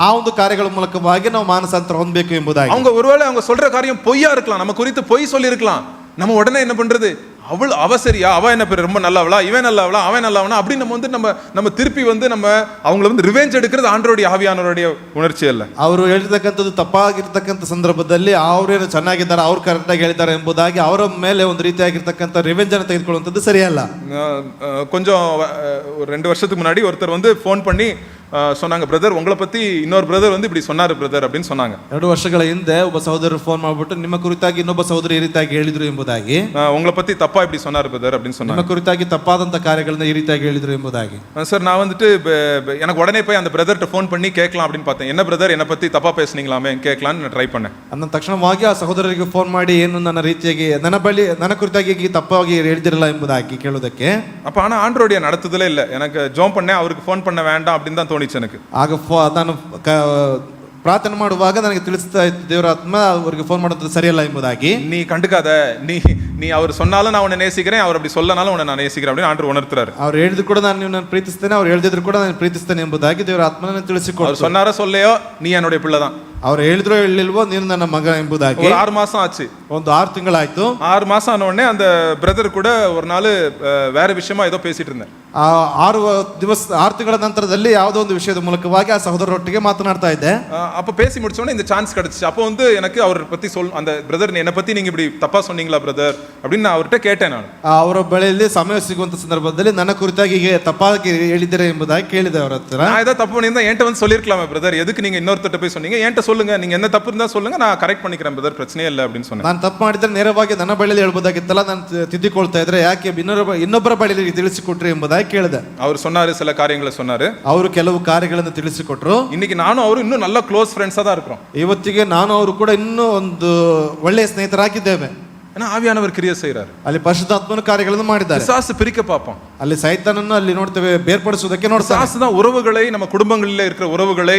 ಆ ಒಂದು ಕಾರ್ಯಗಳ ಮೂಲಕವಾಗಿ ನಾವು ಮಾನಸಾಂತರ ಹೊಂದಬೇಕು ಎಂಬುದಾಗಿ. அவங்க ஒருவேளை அவங்க சொல்ற காரியம் பொய்யா இருக்கலாம், நம்ம குறித்து பொய் சொல்லியிருக்கலாம். நம்ம உடனே என்ன பண்றது, அவ சரியா, அவ என்ன பேர் ரொம்ப நல்லவளா, இவன் நல்லவளா, அவன் நல்லவனா அப்படி நம்ம வந்து நம்ம திருப்பி வந்து நம்ம அவங்கள வந்து ரிவெஞ்ச் எடுக்கிறது ஆண்டவருடைய ஆவியானவருடைய உணர்ச்சி அல்ல. ಅವರು ಹೇಳಿರ್ತಕ್ಕಂಥದ್ದು ತಪ್ಪಾಗಿರ್ತಕ್ಕಂಥ ಸಂದರ್ಭದಲ್ಲಿ ಅವರೇನು ಚೆನ್ನಾಗಿದ್ದಾರೆ, ಅವ್ರು ಕರೆಕ್ಟಾಗಿ ಹೇಳಿದ್ದಾರೆ ಎಂಬುದಾಗಿ ಅವರ ಮೇಲೆ ಒಂದು ರೀತಿಯಾಗಿರ್ತಕ್ಕಂಥ ರಿವೆಂಜ್ ಅನ್ನು ತೆಗೆದುಕೊಳ್ಳುವಂಥದ್ದು ಸರಿಯಲ್ಲ. கொஞ்சம் 2 வருஷத்துக்கு முன்னாடி ஒருத்தர் வந்து ஃபோன் பண்ணி சொன்னாங்க, பிரதர் உங்களை பத்தி இன்னொரு பிரதர் வந்து இப்படி சொன்னாரு பிரதர் அப்படின்னு சொன்னாங்க. 2 ವರ್ಷಗಳ ಹಿಂದೆ ಒಬ್ಬ ಸಹೋದರರು ಫೋನ್ ಮಾಡಿಬಿಟ್ಟು ನಿಮ್ಮ ಕುರಿತಾಗಿ ಇನ್ನೊಬ್ಬ ಸಹೋದರಿ ಈ ರೀತಿಯಾಗಿ ಹೇಳಿದ್ರು ಎಂಬುದಾಗಿ, உங்களை பத்தி தப்பா இப்படி சொன்னாரு பிரதர் அப்படின்னு சொன்னாங்க. ನಿಮ್ಮ ಕುರಿತಾಗಿ ತಪ್ಪಾದಂತ ಕಾರ್ಯಗಳನ್ನ ಈ ರೀತಿಯಾಗಿ ಹೇಳಿದ್ರು ಎಂಬುದಾಗಿ. சார் நான் வந்துட்டு எனக்கு உடனே போய் அந்த பிரதர்ட்ட ஃபோன் பண்ணி கேட்கலாம் அப்படின்னு பார்த்தேன், என்ன பிரதர் என்னை பத்தி தப்பா பேசுனீங்களாமே கேட்கலான்னு நான் ட்ரை பண்ணேன். ನನ್ನ ತಕ್ಷಣವಾಗಿ ಆ ಸಹೋದರರಿಗೆ ಫೋನ್ ಮಾಡಿ ಏನು ನನ್ನ ರೀತಿಯಾಗಿ ನನ್ನ ಕುರಿತಾಗಿ ತಪ್ಪಾಗಿ ಹೇಳಿದಿರಲ್ಲ ಎಂಬುದಾಗಿ ಕೇಳೋದಕ್ಕೆ. அப்ப ஆனா ஆண்டவருடைய நடத்துதலே இல்ல, எனக்கு ஜோம் பண்ணேன், அவருக்கு ஃபோன் பண்ண வேண்டாம் அப்படின்னு தான் தோணிச்சு எனக்கு. ಆಗ ನಾನು ಪ್ರಾರ್ಥನೆ ಮಾಡುವಾಗ ನನಗೆ ತಿಳಿಸ್ತಾ ಇತ್ತು ದೇವರ ಆತ್ಮ ಅವರಿಗೆ ಫೋನ್ ಮಾಡೋದು ಸರಿಯಲ್ಲ ಎಂಬುದಾಗಿ. நீ கண்டுக்காத, நீ அவர் சொன்னாலும் நான் உன்னை நேசிக்கிறேன், அவர் அப்படி சொல்லனாலும் உன்னை நான் நேசிக்கிறேன் அப்படின்னு ஆண்டவர் உணர்த்துறாரு. ಅವ್ರು ಹೇಳಿದ್ರು ಕೂಡ ನಾನು ನಿನ್ನನ್ನು ಪ್ರೀತಿಸ್ತೇನೆ, ಅವ್ರು ಹೇಳಿದ್ರು ಕೂಡ ನಾನು ಪ್ರೀತಿಸ್ತೇನೆ ಎಂಬುದಾಗಿ ದೇವರ ಆತ್ಮನ ತಿಳಿಸಿಕೊಡು. அவர் சொன்னாரோ சொல்லையோ நீ என்னுடைய பிள்ளை தான், ಅವ್ರು ಹೇಳಿದ್ರೋ ಹೇಳಿಲ್ವೋ ನೀನು ನನ್ನ ಮಗ ಎಂಬುದಾಗಿ. 6 மாசம் ஆச்சு, ಒಂದು 6 ತಿಂಗಳಾಯ್ತು. 6 மாசம் ஆன உடனே அந்த பிரதர் கூட ஒரு நாள் வேற விஷயமா ஏதோ பேசிட்டு இருந்தேன். 6 ತಿಂಗಳ ನಂತರದಲ್ಲಿ ಯಾವುದೋ ಒಂದು ವಿಷಯದ ಮೂಲಕವಾಗಿ ಆ ಸಹೋದರರೊಟ್ಟಿಗೆ ಮಾತನಾಡ್ತಾ ಇದ್ದೆ. அப்போ பேசி முடிச்சோடனே இந்த சான்ஸ் கிடைச்சிச்சு. அப்போ வந்து எனக்கு அவரை பத்தி அந்த பிரதர் என்னை பத்தி நீங்க இப்படி தப்பா சொன்னீங்களா பிரதர் அப்படின்னு நான் அவர்கிட்ட கேட்டேன். நான் ಅವರ ಬಳಿಯಲ್ಲಿ ಸಮಯ ಸಿಗುವಂತ ಸಂದರ್ಭದಲ್ಲಿ ನನ್ನ ಕುರಿತಾಗಿ ಹೀಗೆ ತಪ್ಪಾಗಿ ಹೇಳಿದ್ದೀರಾ ಎಂಬುದಾಗಿ ಕೇಳಿದೆ ಅವರ ಹತ್ರ. நான் ஏதாவது தப்பு பண்ணியிருந்தா என்கிட்ட வந்து சொல்லிருக்கலாமே பிரதர், எதுக்கு நீங்க இன்னொருத்தட்ட போய் சொன்னீங்க, என்கிட்ட சொல்லுங்க, நீங்க என்ன தப்பு இருந்தா சொல்லுங்க, நான் கரெக்ட் பண்ணிக்கிறேன் பிரதர், பிரச்சனையே இல்லை அப்படின்னு சொன்னேன். ನಾನು ತಪ್ಪು ಮಾಡಿದ್ರೆ ನೇರವಾಗಿ ನನ್ನ ಬಳಿಯಲ್ಲಿ ಹೇಳ್ಬೋದಾಗಿತ್ತಲ್ಲ, ನಾನು ತಿದ್ದಿಕೊಳ್ತಾ ಇದ್ರೆ ಯಾಕೆ ಇನ್ನೊಬ್ಬರ ಬಳಿಯಲ್ಲಿ ತಿಳಿಸಿಕೊಟ್ರಿ ಎಂಬುದಾಗಿ ಕೇಳಿದೆ. அவர் சொன்னாரு, சில காரியங்களை சொன்னாரு. ಅವರು ಕೆಲವು ಕಾರ್ಯಗಳನ್ನು ತಿಳಿಸಿಕೊಟ್ರು. இன்னைக்கு நானும் அவரும் இன்னும் நல்ல க்ளோஸ் ஃப்ரெண்ட்ஸா தான் இருக்கிறோம். ಇವತ್ತಿಗೆ ನಾನು ಅವರು ಕೂಡ ಇನ್ನೂ ಒಂದು ಒಳ್ಳೆಯ ಸ್ನೇಹಿತರಾಗಿದ್ದೇವೆ. ஏன்னா ஆவியானவர் கிரியை செய்றாரு. ಅಲ್ಲಿ ಪರಿಶುದ್ಧಾತ್ಮನ ಕಾರ್ಯಗಳನ್ನು ಮಾಡಿದ್ದಾರೆ. பிசாசு பிரிக்க பார்ப்பான். ಅಲ್ಲಿ ಸೈತಾನನ್ನು ಅಲ್ಲಿ ನೋಡ್ತೇವೆ, ಬೇರ್ಪಡಿಸುವುದಕ್ಕೆ ನೋಡ್ತಾನೆ. பிசாசு தான் உறவுகளை, நம்ம குடும்பங்களிலே இருக்கிற உறவுகளை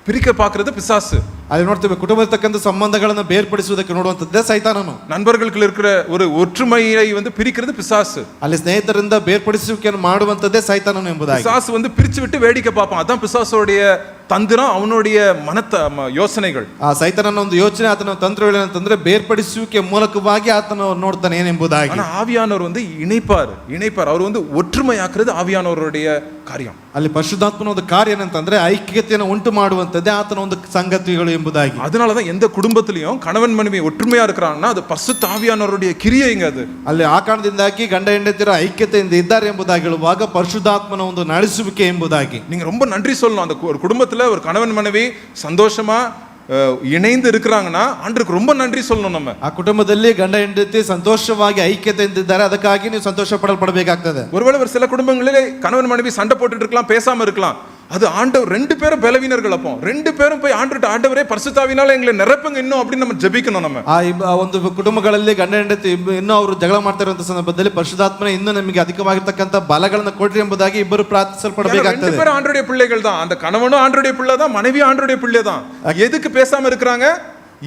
பிரிக்க பார்க்கிறது பிசாசு. ಅಲ್ಲಿ ನೋಡ್ತೇವೆ ಕುಟುಂಬದಕ್ಕಂತ ಸಂಬಂಧಗಳನ್ನು ಬೇರ್ಪಡಿಸುವುದಕ್ಕೆ ನೋಡುವಂತದ್ದೇ ಸೈತಾನನು. நண்பர்களுக்கு இருக்கிற ஒரு ஒற்றுமையை வந்து பிரிக்கிறது பிசாசு. ಅಲ್ಲಿ ಸ್ನೇಹಿತರಿಂದ ಬೇರ್ಪಡಿಸುವಿಕೆಯನ್ನು ಮಾಡುವಂತದ್ದೇ ಸೈತಾನನು ಎಂಬುದಾಗಿ. பிசாசு வந்து பிரிச்சு விட்டு வேடிக்கை பார்ப்பான். அதான் பிசாசோடைய தந்திரம், அவனுடைய யோசனைகள். ಆ ಸೈತಾನನ ಒಂದು ಯೋಚನೆ, ಆತನ ತಂತ್ರಗಳು ಏನಂತಂದ್ರೆ ಬೇರ್ಪಡಿಸುವಿಕೆ ಮೂಲಕವಾಗಿ ಆತನ ನೋಡ್ತಾನೆ ಏನೆಂಬುದಾಗಿ. ஆனா ஆவியானவர் வந்து இணைப்பார். அவர் வந்து ஒற்றுமையாக்குறது ஆவியானவருடைய காரியம். ಅಲ್ಲಿ ಪರಿಶುದ್ಧಾತ್ಮನ ಒಂದು ಕಾರ್ಯ ಏನಂತಂದ್ರೆ ಐಕ್ಯತೆಯನ್ನು ಉಂಟು ಮಾಡುವಂತದ್ದೇ ಆತನ ಒಂದು ಸಂಗತಿಗಳು ಎಂಬುದಾಗಿ. அதனாலதான் எந்த குடும்பத்திலையும் கணவன் மனைவி ஒற்றுமையா இருக்கிறாங்கன்னா அது பரிசுத்த ஆவியானவருடைய கிரியைங்க. அது ಅಲ್ಲಿ ಆ ಕಾರಣದಿಂದಾಗಿ ಗಂಡ ಹೆಂಡತಿಯರು ಐಕ್ಯತೆಯಿಂದ ಇದ್ದಾರೆ ಎಂಬುದಾಗಿ ಹೇಳುವಾಗ ಪರಿಶುದ್ಧಾತ್ಮನ ಒಂದು ನಡೆಸುವಿಕೆ ಎಂಬುದಾಗಿ. நீங்க ரொம்ப நன்றி சொல்லணும். அந்த ஒரு குடும்பத்துல ஒரு கணவன் மனைவி சந்தோஷமா இணைந்து இருக்கிறாங்கன்னா ஆண்டவருக்கு ரொம்ப நன்றி சொல்லணும். நம்ம ಆ ಕುಟುಂಬದಲ್ಲಿ ಗಂಡ ಹೆಂಡತಿ ಸಂತೋಷವಾಗಿ ಐಕ್ಯತೆಯಿಂದ ಇದ್ದಾರೆ, ಅದಕ್ಕಾಗಿ ನೀವು ಸಂತೋಷ ಪಡಬೇಕಾಗ್ತದೆ. ஒருவேளை ஒரு சில குடும்பங்களிலே கணவன் மனைவி சண்டை போட்டுட்டு இருக்கலாம், பேசாம இருக்கலாம். அது ஆண்டவர், 2 பேரும் பலவீனர்கள். அப்போ 2 பேரும் போய் ஆண்டவரே பரிசுத்தாவினால எங்களை நிரப்புங்க இன்னும் அப்படின்னு நம்ம ஜெபிக்கணும். நம்ம ಆ ಒಂದು ಕುಟುಂಬಗಳಲ್ಲಿ ಗಂಡ ಹೆಂಡತಿ ಇನ್ನೂ ಅವರು ಜಗಳ ಮಾಡ್ತಾ ಇರುವಂತ ಸಂದರ್ಭದಲ್ಲಿ ಪರಿಶುದ್ಧಾತ್ಮನ ಇನ್ನೂ ನಮಗೆ ಅಧಿಕವಾಗಿರ್ತಕ್ಕಂಥ ಬಲಗಳನ್ನು ಕೊಡ್ರಿ ಎಂಬುದಾಗಿ ಇಬ್ಬರು ಪ್ರಾರ್ಥಿಸಲ್ಪಡಬೇಕಾಗ್ತದೆ. 2 பேரும் ஆண்டவருடைய பிள்ளைகள் தான். அந்த கணவனும் ஆண்டவருடைய பிள்ளை தான், மனைவியும் ஆண்டவருடைய பிள்ளை தான். எதுக்கு பேசாம இருக்கிறாங்க?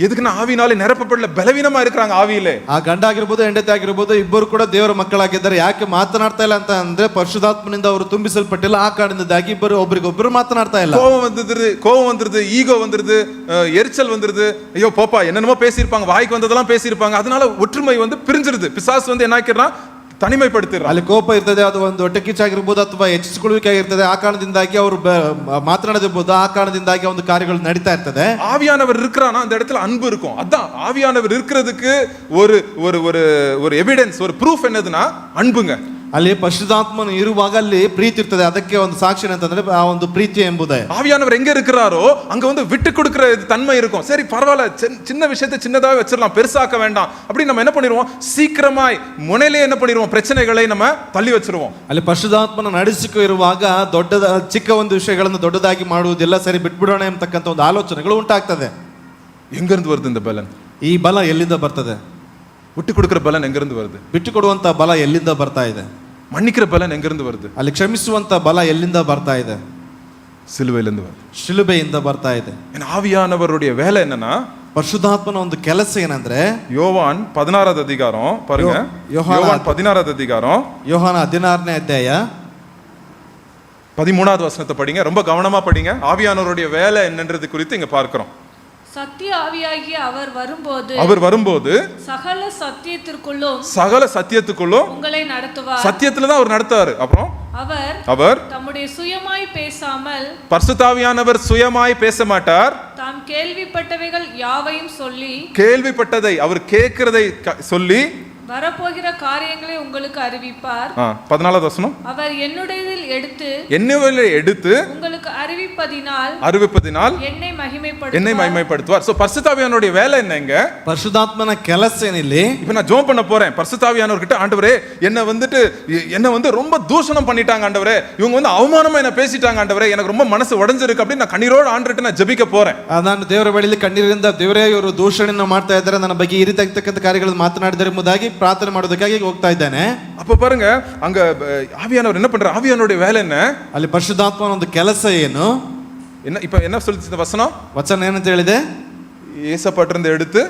எதுக்குன்னா ஆவினாலே நிரப்பப்படல, பலவீனமா இருக்கிறாங்க ஆவியிலே. ಆ ಗಂಡ ಆಗಿರ್ಬೋದು ಹೆಂಡತಿ ಆಗಿರ್ಬೋದು ಇಬ್ಬರು ಕೂಡ ದೇವರ ಮಕ್ಕಳಾಗಿದ್ದಾರೆ. ಯಾಕೆ ಮಾತನಾಡ್ತಾ ಇಲ್ಲ ಅಂತ ಅಂದ್ರೆ ಪರಿಶುದ್ಧಾತ್ಮನಿಂದ ಅವರು ತುಂಬಿಸಲ್ಪಟ್ಟಿಲ್ಲ. ಆ ಕಾರಣದಿಂದಾಗಿ ಇಬ್ಬರು ಒಬ್ಬರಿಗೊಬ್ಬರು ಮಾತನಾಡ್ತಾ ಇಲ್ಲ. கோபம் வந்துருது, ஈகோ வந்துருது, எரிச்சல் வந்துருது. ஐயோ போப்பா என்னென்னமோ பேசியிருப்பாங்க, வாய்க்கு வந்ததெல்லாம் பேசியிருப்பாங்க. அதனால ஒற்றுமை வந்து பிரிஞ்சிருது. பிசாசு வந்து என்ன ஆக்கிடுறான்? தனிமைப்படுத்திடுறான். ಅಲ್ಲಿ ಕೋಪ ಇರ್ತದೆ, ಅದು ಒಂದು ಹೊಟ್ಟೆ ಕಿಚ್ಚಾಗಿರ್ಬೋದು ಅಥವಾ ಹೆಚ್ಚಿಸಿಕೊಳ್ಳುವಿಕೆ ಆಗಿರ್ತದೆ. ಆ ಕಾರಣದಿಂದಾಗಿ ಅವರು ಮಾತನಾಡದಿರ್ಬೋದು. ಆ ಕಾರಣದಿಂದಾಗಿ ಒಂದು ಕಾರ್ಯಗಳು ನಡೀತಾ ಇರ್ತದೆ. ஆவியானவர் இருக்கிறானா அந்த இடத்துல அன்பு இருக்கும். அதான் ஆவியானவர் இருக்கிறதுக்கு ஒரு ஒரு ஒரு ஒரு எவிடன்ஸ், ஒரு ப்ரூஃப் என்னதுன்னா அன்புங்க. ಅಲ್ಲಿ ಪರಿಶುದ್ಧಾತ್ಮನು ಇರುವಾಗ ಅಲ್ಲಿ ಪ್ರೀತಿ ಇರ್ತದೆ. ಅದಕ್ಕೆ ಒಂದು ಸಾಕ್ಷಿ ಅಂತಂದ್ರೆ ಆ ಒಂದು ಪ್ರೀತಿ ಎಂಬುದೇ. ஆவியானவர் எங்க இருக்கிறாரோ அங்க வந்து விட்டு கொடுக்கிற தன்மை இருக்கும். சரி பரவாயில்ல, சின்ன விஷயத்தை சின்னதாக வச்சிடலாம், பெருசாக்க வேண்டாம் அப்படி நம்ம என்ன பண்ணிடுவோம், சீக்கிரமாய் முனையிலே என்ன பண்ணிடுவோம், பிரச்சனைகளை நம்ம தள்ளி வச்சிருவோம். ಅಲ್ಲಿ ಪರಿಶುದ್ಧಾತ್ಮನ ನಡೆಸಿಕೊ ಇರುವಾಗ ಚಿಕ್ಕ ಒಂದು ವಿಷಯಗಳನ್ನು ದೊಡ್ಡದಾಗಿ ಮಾಡುವುದಿಲ್ಲ, ಸರಿ ಬಿಟ್ಬಿಡೋಣ ಎಂಬತಕ್ಕಂಥ ಒಂದು ಆಲೋಚನೆಗಳು ಉಂಟಾಗ್ತದೆ. எங்கிருந்து வருது இந்த பலன்? ಈ ಬಲ ಎಲ್ಲಿಂದ ಬರ್ತದೆ? விட்டு கொடுக்கிற பலன் எங்கிருந்து வருது? ಬಿಟ್ಟು ಕೊಡುವಂತ ಬಲ ಎಲ್ಲಿಂದ ಬರ್ತಾ ಇದೆ? மன்னிக்கிற பலன் எங்கிருந்து வருது? ಅಲ್ಲಿ ಕ್ಷಮಿಸುವಂತ ಬಲ ಎಲ್ಲಿಂದ ಬರ್ತಾ ಇದೆ? சிலுவையிலிருந்து வருது, ಶಿಲುಬೆಯಿಂದ ಬರ್ತಾ ಇದೆ. ஆவியானவருடைய வேலை என்னன்னா, ಪರಿಶುದ್ಧಾತ್ಮನ ಒಂದು ಕೆಲಸ ಏನಂದ್ರೆ, யோவான் 16வது அதிகாரம் பாருங்க. யோவான் 16வது அதிகாரம், ಯೋಹಾನ 16ನೇ ಅಧ್ಯಾಯ 13வது வசனத்தை படிங்க. ரொம்ப கவனமா படிங்க. ஆவியானவருடைய வேலை என்னன்றது குறித்து இங்க பார்க்கிறோம். சத்திய ஆவியாகிய அவர் வரும்போது சகல சத்தியத்துக்குள்ளும் உங்களை நடத்துவார். சத்தியத்துல தான் அவர் நடத்துவார். அப்புறம் அவர் தம்முடைய சுயமாய் பேசாமல், பரிசுத்த ஆவியானவர் சுயமாய் பேச மாட்டார். தாம் கேள்விப்பட்டவைகள் யாவையும் சொல்லி, கேள்விப்பட்டதை அவர் கேட்கிறதை சொல்லி வரப்போகிற காரியங்களை உங்களுக்கு அறிவிப்பார். 14வது வசனம், அவர் என்னுடையதில் எடுத்து உங்களுக்கு அறிவிப்பதினால் என்னை மகிமைப்படுத்துவார். சோ பரிசுத்த ஆவியானவருடைய வேலை என்னங்க? பரிசுத்தாத்மன ಕೆಲಸ ಏನಿಲ್ಲಿ? இப்போ நான் ஜெபம் பண்ண போறேன். பரிசுத்த ஆவியானவர் கிட்ட, ஆண்டவரே என்ன வந்து ரொம்ப தூஷணம் பண்ணிட்டாங்க ஆண்டவரே, இவங்க வந்து அவமானமா என்ன பேசிட்டாங்க ஆண்டவரே, எனக்கு ரொம்ப மனசு உடைஞ்சிருக்கு அப்படி நான் கண்ணீரோடு ஆண்டவர்கிட்ட நான் ஜெபிக்க போறேன். ನಾನು ದೇವರ ಬಳಿಯಲ್ಲಿ ಕಣ್ಣೀರಿಂದ, ದೇವರೇ ಇವರು ದೂಷಣೆಯನ್ನು ಮಾಡ್ತಾ ಇದ್ದಾರೆ, ನನ್ನ ಬಗ್ಗೆ ಈ ರೀತಿಯಾಗಿರ್ತಕ್ಕಂಥ ಕಾರ್ಯಗಳನ್ನು ಮಾತನಾಡಿದರೆ ಎಂಬುದಾಗಿ ಪ್ರಾರ್ಥನೆ ಮಾಡೋದಕ್ಕಾಗಿ ಹೋಗ್ತಾ ಇದ್ದಾನೆ. அப்ப பாருங்க, அங்க ஆவியானவர் என்ன பண்றார்? ஆவியானவருடைய வேலை என்ன? ಅಲ್ಲಿ ಪರಿಶುದ್ಧಾತ್ಮನ ಒಂದು ಕೆಲಸ ಏನು? இப்ப என்ன சொல்லுது இந்த வசனம் ಏನಂತ ಹೇಳಿದೆ? ஏசப்பாட்டிருந்து எடுத்து,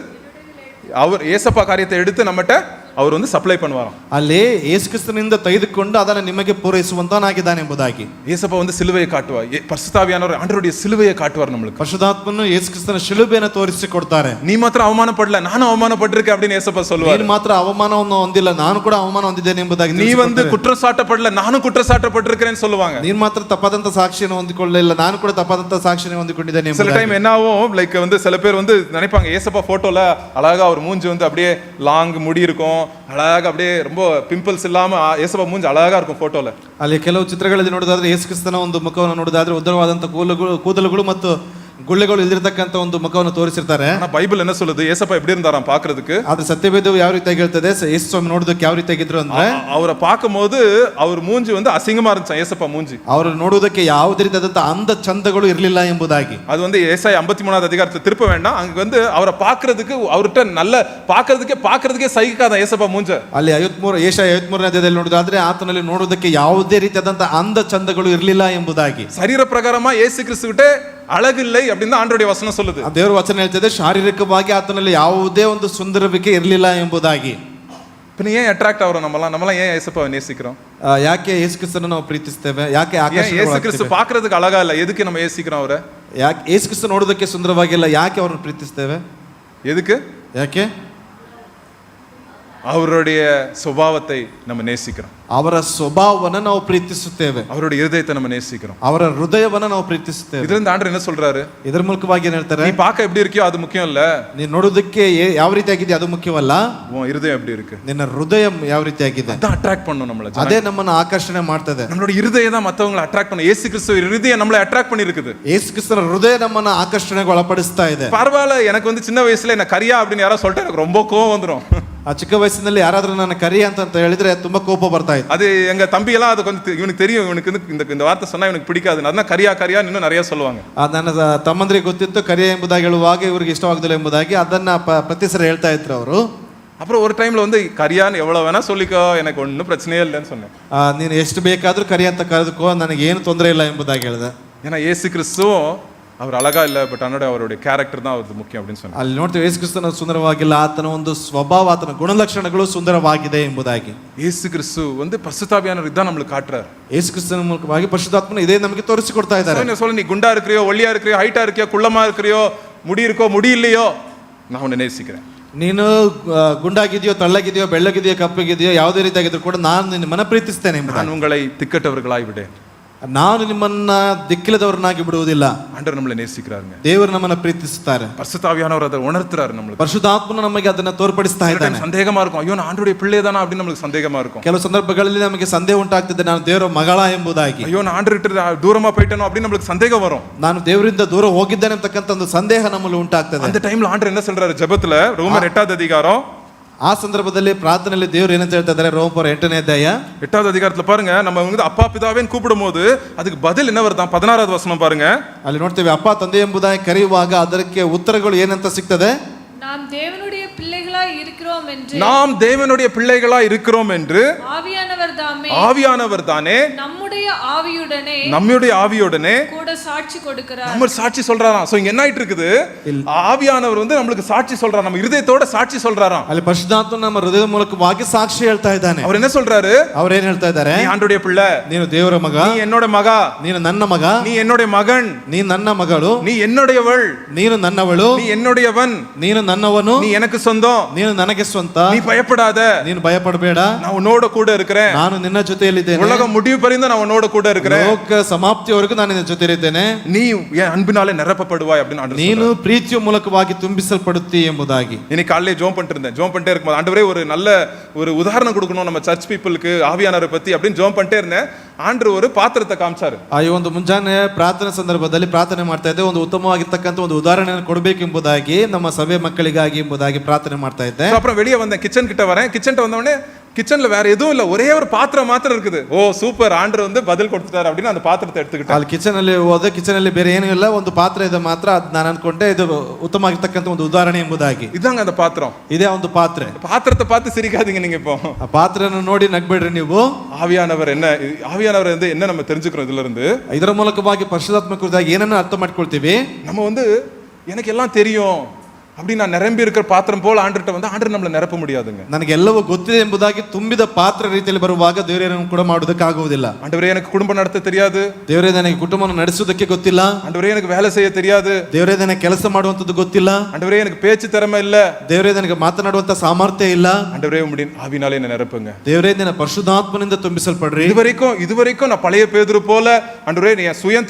அவர் ஏசப்பா காரியத்தை எடுத்து நம்மகிட்ட அவர் வந்து சப்ளை பண்ணுவாராம். ಅಲ್ಲಿ ಯೇಸುಕ್ರಿಸ್ತನಿಂದ ತೆಗೆದುಕೊಂಡು ಅದನ್ನು ನಿಮಗೆ ಪೂರೈಸುವಂತನಾಗಿದ್ದಾನೆ ಎಂಬುದಾಗಿ. ஏசப்பா வந்து சிலுவையை காட்டுவார். பரிசுத்தாவியானவர் ஆண்டவருடைய சிலுவையை காட்டுவார் நம்மளுக்கு. ಪರಿಶುದ್ಧಾತ್ಮನು ಯೇಸುಕ್ರಿಸ್ತನ ಶಿಲುಬೆಯನ್ನು ತೋರಿಸಿಕೊಡ್ತಾರೆ. நீ மாத்திரம் அவமானப்படல, நானும் அவமானப்பட்டிருக்கேன் அப்படின்னு ஏசப்பா சொல்லுவார். ನೀನು ಮಾತ್ರ ಅವಮಾನವನ್ನು ಹೊಂದಿಲ್ಲ, ನಾನು ಕೂಡ ಅವಮಾನ ಹೊಂದಿದ್ದೇನೆ ಎಂಬುದಾಗಿ. நீ வந்து குற்றம் சாட்டப்படல, நானும் குற்றம் சாட்டப்பட்டிருக்கிறேன்னு சொல்லுவாங்க. ನೀನು ಮಾತ್ರ ತಪ್ಪಾದಂತ ಸಾಕ್ಷಿಯನ್ನು ಹೊಂದಿಕೊಳ್ಳಲಿಲ್ಲ, ನಾನು ಕೂಡ ತಪ್ಪಾದಂತ ಸಾಕ್ಷಿಯನ್ನು ಹೊಂದಿಕೊಂಡಿದ್ದೇನೆ. சில டைம் என்ன ஆகும், லைக் வந்து சில பேர் வந்து நினைப்பாங்க ஏசப்பா போட்டோல அழகா அவர் மூஞ்சி வந்து அப்படியே லாங் முடி இருக்கும், அழகா அப்படியே ரொம்ப பிம்பிள்ஸ் இல்லாம ஏசப்பா மூஞ்சி அழகா இருக்கும் போட்டோல. ಅಲ್ಲಿ ಕೆಲವು ಚಿತ್ರಗಳಲ್ಲಿ ನೋಡೋದಾದ್ರೆ ಯೇಸುಕ್ರಿಸ್ತನ ಒಂದು ಮುಖವನ್ನು ನೋಡೋದಾದ್ರೆ ಉದ್ದವಾದಂತ ಕೂದಲುಗಳು ಮತ್ತು ಗುಳ್ಳೆಗಳು ಇಲ್ದಿರತಕ್ಕಂತ ಒಂದು ಮುಖವನ್ನು ತೋರಿಸಿರ್ತಾರೆ. ஆனா பைபிள் என்ன சொல்லுது, ஏசப்பா எப்படி இருந்தாராம் பாக்குறதுக்கு? ಆದ್ರೆ ಸತ್ಯವೇದವು ಯಾವ ರೀತಿಯಾಗಿ ಹೇಳ್ತದೆ, ಯೇಸು ಸ್ವಾಮಿ ನೋಡೋದಕ್ಕೆ ಯಾವ ರೀತಿಯಾಗಿದ್ರು ಅಂದ್ರೆ, அவரை பார்க்கும்போது அவர் மூஞ்சி வந்து அசிங்கமா இருந்துச்சு ஏசப்பா மூஞ்சி. ಅವರು ನೋಡುವುದಕ್ಕೆ ಯಾವುದೇ ರೀತಿಯಾದಂತ ಅಂದ ಚಂದಗಳು ಇರಲಿಲ್ಲ ಎಂಬುದಾಗಿ. அது வந்து ஏசாயா 53வது அதிகாரத்தை திருப்ப வேண்டாம். அங்க வந்து அவரை பார்க்கிறதுக்கு அவர்கிட்ட நல்ல பார்க்கிறதுக்கே சகிக்காத ஏசப்பா மூஞ்ச. ಅಲ್ಲಿ 53 ಏಷಾಯ 53ನೇ ಅಧ್ಯಾಯದಲ್ಲಿ ನೋಡೋದಾದ್ರೆ ಆತನಲ್ಲಿ ನೋಡುವುದಕ್ಕೆ ಯಾವುದೇ ರೀತಿಯಾದಂತ ಅಂದ ಚಂದಗಳು ಇರಲಿಲ್ಲ ಎಂಬುದಾಗಿ. சரீர பிரகாரமா இயேசு கிறிஸ்துவிட்ட அழகில்லை அப்படின்னு தான் ஆண்டவருடைய வசனம் சொல்லுது. ದೇವರ ವಚನ ಹೇಳ್ತದೆ ಶಾರೀರಿಕವಾಗಿ ಆತನಲ್ಲಿ ಯಾವುದೇ ಒಂದು ಸುಂದರವಿಕೆ ಇರಲಿಲ್ಲ ಎಂಬುದಾಗಿ. பின்ன ஏன் அட்ராக்ட் ஆகிறோம் நம்மலாம் ஏன் ஏசப்பாவை நேசிக்கிறோம்? ಯಾಕೆ ಯೇಸು ಕ್ರಿಸ್ತನನ್ನು ನಾವು ಪ್ರೀತಿಸ್ತೇವೆ? ಯಾಕೆ ஏசு கிறிஸ்து பார்க்கிறதுக்கு அழகா இல்ல, எதுக்கு நம்ம நேசிக்கிறோம் அவரை? ಯಾಕೆ ಯೇಸು ಕ್ರಿಸ್ತ ನೋಡೋದಕ್ಕೆ ಸುಂದರವಾಗಿಲ್ಲ, ಯಾಕೆ ಅವರನ್ನು ಪ್ರೀತಿಸ್ತೇವೆ? எதுக்கு? ಯಾಕೆ? அவருடைய சுபாவத்தை நம்ம நேசிக்கிறோம். ಅವರ ಸ್ವಭಾವವನ್ನು ನಾವು ಪ್ರೀತಿಸುತ್ತೇವೆ. அவருடைய இதயத்தை நம்ம நேசிக்கிறோம். ಅವರ ಹೃದಯವನ್ನು ನಾವು ಪ್ರೀತಿಸುತ್ತೇವೆ. ಇದರಿಂದ ಆಂಡ್ರೆ என்ன சொல்றாரு? ಇದರ ಮೂಲಕವಾಗಿ ಏನ್ ಹೇಳ್ತಾರೆ? நீ பார்க்க எப்படி இருக்கியோ அது முக்கியம் இல்ல, ನೀನು ನೋಡೋದಕ್ಕೆ ಯಾವ ರೀತಿಯಾಗಿದೆ ಅದು ಮುಖ್ಯವಲ್ಲ, உன் இருதயம் எப்படி இருக்கு, ನಿನ್ನ ಹೃದಯ ಯಾವ ರೀತಿಯಾಗಿದೆ அதான் அட்ராக்ட் பண்ணும் நம்மள. ಅದೇ ನಮ್ಮನ್ನು ಆಕರ್ಷಣೆ ಮಾಡ್ತದೆ. நம்மளோட இருதயம் தான் மத்தவங்களை அட்ராக்ட் பண்ணும். இயேசு கிறிஸ்து இருதயம் நம்மளை அட்ராக்ட் பண்ணி இருக்குது. ಯೇಸು ಕ್ರಿಸ್ತನ ಹೃದಯ ನಮ್ಮನ್ನು ಆಕರ್ಷಣೆಗೆ ಒಳಪಡಿಸ್ತಾ ಇದೆ. பரவாயில்ல, எனக்கு வந்து சின்ன வயசுல என்ன கரியா அப்படின்னு யாரோ சொல்லிட்டு எனக்கு ரொம்ப கோவம் வந்துடும். ಆ ಚಿಕ್ಕ ವಯಸ್ಸಿನಲ್ಲಿ ಯಾರಾದ್ರೂ ನನ್ನ ಕರಿ ಅಂತ ಹೇಳಿದ್ರೆ ತುಂಬಾ ಕೋಪ ಬರ್ತಾ ಇತ್ತು. அது எங்க தம்பி எல்லாம் அது கொஞ்சம் இவனுக்கு தெரியும், இவனுக்கு இந்த வார்த்தை சொன்னா இவனுக்கு பிடிக்காது, அதான் கரியா இன்னும் நிறைய சொல்லுவாங்க. ನನ್ನ ತಮ್ಮಂದ್ರಿಗೆ ಗೊತ್ತಿತ್ತು ಕರಿಯ ಎಂಬುದಾಗಿ ಹೇಳುವಾಗ ಇವ್ರಿಗೆ ಇಷ್ಟವಾಗದಿಲ್ಲ ಎಂಬುದಾಗಿ ಅದನ್ನ ಪ್ರತಿ ಸರಿ ಹೇಳ್ತಾ ಇದ್ರು ಅವರು. அப்புறம் ஒரு டைம்ல வந்து கரியான்னு எவ்வளவு வேணா சொல்லிக்கோ, எனக்கு ஒன்றும் பிரச்சனையே இல்லைன்னு சொன்னேன். ನೀನು ಎಷ್ಟು ಬೇಕಾದ್ರೂ ಕರಿ ಅಂತ ಕರೆದುಕೋ, ನನಗೆ ಏನು ತೊಂದರೆ ಇಲ್ಲ ಎಂಬುದಾಗಿ ಹೇಳಿದೆ. ஏன்னா இயேசு கிறிஸ்துவும் அவர் அழகா இல்ல, பட் அவருடைய கேரக்டர் தான் அவருக்கு முக்கியம் அப்படின்னு சொன்னார். ಅಲ್ಲಿ ನೋಡ್ತೀವಿ ಯೇಸು ಕ್ರಿಸ್ತನ ಸುಂದರವಾಗಿಲ್ಲ, ಆತನ ಒಂದು ಸ್ವಭಾವ, ಆತನ ಗುಣಲಕ್ಷಣಗಳು ಸುಂದರವಾಗಿದೆ ಎಂಬುದಾಗಿ. இயேசு கிறிஸ்து வந்து பரிசுத்தாவியானவர் இதான் நம்மளுக்கு காட்டுறார். ಯೇಸು ಕ್ರಿಸ್ತನ ಮೂಲಕವಾಗಿ ಪರಿಶುದ್ಧಾತ್ಮನು ಇದೇ ನಮಗೆ ತೋರಿಸಿಕೊಡ್ತಾ ಇದ್ದಾರೆ. சொல்ல நீ குண்டா இருக்கிறியோ, ஒல்லியா இருக்கிறியோ, ஹைட்டா இருக்கியோ, குள்ளமா இருக்கிறியோ, முடி இருக்கோ முடி இல்லையோ, நான் உன்னை நேசிக்கிறேன். ನೀನು ಗುಂಡಾಗಿದೆಯೋ, ತಳ್ಳಗಿದೆಯೋ, ಬೆಳ್ಳಗಿದೆಯೋ, ಕಪ್ಪಗಿದೆಯೋ, ಯಾವುದೇ ರೀತಿಯಾಗಿದ್ರು ಕೂಡ ನಾನು ನಿನ್ನ ಮನ ಪ್ರೀತಿಸ್ತೇನೆ. நான் உங்களை திக்கட்டவர்களாய் விடேன். ನಾನು ನಿಮ್ಮನ್ನ ದಿಕ್ಕಿಲ್ಲದವರನ್ನಾಗಿ ಬಿಡುವುದಿಲ್ಲ. ஆண்டவர் நம்மளை நேசிக்கிறாருங்க. ದೇವರು ನಮ್ಮನ್ನ ಪ್ರೀತಿಸುತ್ತಾರೆ. பரிசுத்தாவியானவர் அதை உணர்த்துறாரு நம்மளுக்கு. ಪರಿಶುದ್ಧಾತ್ಮನು ನಮಗೆ ಅದನ್ನ ತೋರ್ಪಡಿಸ್ತಾ ಇದ್ದಾನೆ. சந்தேகமா இருக்கும், ஐயோ நான் ஆண்டவருடைய பிள்ளை தானா அப்படின்னு நமக்கு சந்தேகமா இருக்கும். ಕೆಲವು ಸಂದರ್ಭಗಳಲ್ಲಿ ನಮಗೆ ಸಂದೇಹ ಉಂಟಾಗ್ತದೆ, ನಾನು ದೇವರ ಮಗಳ ಎಂಬುದಾಗಿ. ஐயோ நான் ஆண்டவர்கிட்ட தூரமா போயிட்டேனோ அப்படின்னு நம்மளுக்கு சந்தேகம் வரும். ನಾನು ದೇವರಿಂದ ದೂರ ಹೋಗಿದ್ದೇನೆ ಅಂತಕ್ಕಂಥ ಒಂದು ಸಂದೇಹ ನಮ್ಮಲ್ಲಿ ಉಂಟಾಗ್ತದೆ. அந்த டைம்ல ஆண்டவர் என்ன சொல்றாரு ஜெபத்துல, ரோமர் 8வது அதிகாரம், ಆ ಸಂದರ್ಭದಲ್ಲಿ ಪ್ರಾರ್ಥನೆಯಲ್ಲಿ ದೇವರು ಏನಂತ ಹೇಳ್ತಾ ಇದ್ದಾರೆ? ರೋಮರ್ 8ನೇ ಅಧ್ಯಾಯ 8வது அதிகாரத்துல பாருங்க, நம்ம வந்து அப்பா பிதாவேன்னு கூப்பிடும் போது அதுக்கு பதில் என்ன வருதான்? 16வது வசனம் பாருங்க. ಅಲ್ಲಿ ನೋಡ್ತೇವೆ, ಅಪ್ಪ ತಂದೆ ಎಂಬುದಾಗಿ ಕರೆಯುವಾಗ ಅದಕ್ಕೆ ಉತ್ತರಗಳು ಏನಂತ ಸಿಗ್ತದೆ? நாம் தேவனுடைய பிள்ளைகளாய் இருக்கிறோம் என்று, நாம் தேவனுடைய பிள்ளைகளாய் இருக்கிறோம் என்று ஆவியானவர் தாமே நம்முடைய ஆவியுடனே கூட சாட்சி கொடுக்கிறார். நம்ம சாட்சி சொல்றாராம். சோ இங்க என்ன ஆயிட்டு இருக்குது? ஆவியானவர் வந்து நமக்கு சாட்சி சொல்றாராம், நம்ம இதயத்தோட சாட்சி சொல்றாராம். ಅಲ್ಲಿ ಪರಿಶುದ್ಧಾತ್ಮ ನಮ್ಮ ಹೃದಯದ ಮೂಲಕವಾಗಿ ಸಾಕ್ಷಿ ಹೇಳ್ತಾ ಇದ್ದಾನೆ. அவர் என்ன சொல்றாரு? அவர் ಏನ್ ಹೇಳ್ತಾ ಇದ್ದಾರೆ? நீ ஆண்டவருடைய பிள்ளை, ನೀನು ದೇವರ ಮಗ, நீ என்னோட மகா, ನೀನು ನನ್ನ ಮಗ, நீ என்னோட மகன், ನೀ ನನ್ನ ಮಗಳು, நீ என்னுடையவள், ನೀನು ನನ್ನವಳು, நீ என்னுடையவன், ನೀನು ನನ್ನವನು, நீ எனக்கு சொந்தம், ನೀನು ನನಗೆ ಸ್ವಂತ, நீ பயப்படாத, ನೀನು ಭಯಪಡಬೇಡ, நான் உன்னோட கூட இருக்கிறேன், ನಾನು ನಿನ್ನ ಜೊತೆಯಲ್ಲಿದ್ದೇನೆ, உலகம் முடிவு பரிந்து நான் உன்னோட கூட இருக்கிறேன், ಲೋಕ ಸಮಾಪ್ತಿಯವರೆಗೂ ನಾನು ನಿನ್ನ ಜೊತೆ ಇದ್ದೇನೆ, நீ என் அன்பினாலே நிரப்பப்படுவாய் அப்படின்னு ஆண்டவர் ನೀನು ಪ್ರೀತಿಯ ಮೂಲಕವಾಗಿ ತುಂಬಿಸಲ್ಪಡುತ್ತಿ ಎಂಬುದಾಗಿ. இன்னைக்கு காலையிலே ஜோம் பண்ணிட்டே இருக்கும்போது ஆண்டவரே ஒரு நல்ல ஒரு உதாரணம் கொடுக்கணும் நம்ம சர்ச் பீப்புளுக்கு ஆவியானவரை பத்தி அப்படின்னு ஜோம் பண்ணிட்டே இருந்தேன். ஆண்டவர் ஒரு பாத்திரத்தை காமிச்சாரு. ಈ ಒಂದು ಮುಂಜಾನೆ ಪ್ರಾರ್ಥನೆ ಸಂದರ್ಭದಲ್ಲಿ ಪ್ರಾರ್ಥನೆ ಮಾಡ್ತಾ ಇದ್ದೆ, ಒಂದು ಉತ್ತಮವಾಗಿರ್ತಕ್ಕಂಥ ಒಂದು ಉದಾಹರಣೆಯನ್ನು ಕೊಡಬೇಕೆಂಬುದಾಗಿ ನಮ್ಮ ಸಭೆ ಮಕ್ಕಳಿಗಾಗಿ ಎಂಬುದಾಗಿ ಪ್ರಾರ್ಥನೆ ಮಾಡ್ತಾ ಇದ್ದೆ. அப்புறம் வெளியே வந்தேன், கிச்சன் கிட்ட வரேன். கிச்சன் வந்தவொடனே கிச்சன்ல வேற எதுவும் இல்ல, ஒரே ஒரு பாத்திரம் மாத்திரம் இருக்குது. ஓ சூப்பர், ஆண்டவர் வந்து பதில் கொடுத்துட்டாரு அப்படின்னு அந்த பாத்திரத்தை எடுத்துக்கிட்டேன். ಅಲ್ಲಿ ಕಿಚನ್ ಅಲ್ಲಿ ಹೋದೆ, ಕಿಚನ್ ಅಲ್ಲಿ ಬೇರೆ ಏನೂ ಇಲ್ಲ, ಒಂದು ಪಾತ್ರೆ ಇದೆ ಮಾತ್ರ. ಅದು ನಾನು ಅನ್ಕೊಂಡೆ ಇದು ಉತ್ತಮವಾಗಿರ್ತಕ್ಕಂಥ ಒಂದು ಉದಾಹರಣೆ ಎಂಬುದಾಗಿ. இதாங்க அந்த பாத்திரம். ಇದೇ ಒಂದು ಪಾತ್ರೆ. பாத்திரத்தை பார்த்து சிரிக்காதீங்க நீங்க. இப்போ ಆ ಪಾತ್ರೆಯನ್ನು ನೋಡಿ ನಗ್ಬೇಡ್ರಿ ನೀವು. ஆவியானவர் வந்து என்ன நம்ம தெரிஞ்சுக்கிறோம் இதுல இருந்து? ಇದರ ಮೂಲಕವಾಗಿ ಪರಿಶುದ್ಧಾತ್ಮ ಕುರಿತಾಗಿ ಏನನ್ನ ಅರ್ಥ ಮಾಡ್ಕೊಳ್ತೀವಿ? நம்ம வந்து எனக்கு எல்லாம் தெரியும், அப்படி நான் நிரம்பி இருக்கிற பாத்திரம் போல ஆண்டர்கிட்ட வந்து ஆண்டர் நம்மளை நிரப்ப முடியாதுங்க. ನನಗೆ ಎಲ್ಲವೂ ಗೊತ್ತಿದೆ ಎಂಬುದಾಗಿ ತುಂಬಿದ ಪಾತ್ರ ರೀತಿಯಲ್ಲಿ ಬರುವಾಗ ದೇವರನ್ನು ಕೂಡ ಮಾಡುವುದಕ್ಕಾಗುವುದಿಲ್ಲ. ஆண்டவரே எனக்கு குடும்பம் நடத்த தெரியாது, ದೇವರೇ ನನಗೆ ಕುಟುಂಬವನ್ನು ನಡೆಸುವುದಕ್ಕೆ ಗೊತ್ತಿಲ್ಲ, ஆண்டவரே எனக்கு வேலை செய்ய தெரியாது, ದೇವರೇ ನನಗೆ ಕೆಲಸ ಮಾಡುವಂತದ್ದು ಗೊತ್ತಿಲ್ಲ, ஆண்டவரே எனக்கு பேச்சு திறமை இல்ல, ದೇವರೇ ನನಗೆ ಮಾತನಾಡುವಂತ ಸಾಮರ್ಥ್ಯ ಇಲ್ಲ. ஆண்டவரே உம்முடைய ஆவினாலே என்ன நிரப்புங்க. ದೇವರೇ ನಿನ್ನ ಪರಿಶುದ್ಧಾತ್ಮನಿಂದ ತುಂಬಿಸಲ್ಪಡ್ರಿ. இதுவரைக்கும் நான் பழைய பேதுரு போல ஆண்டவரே என் சுயம்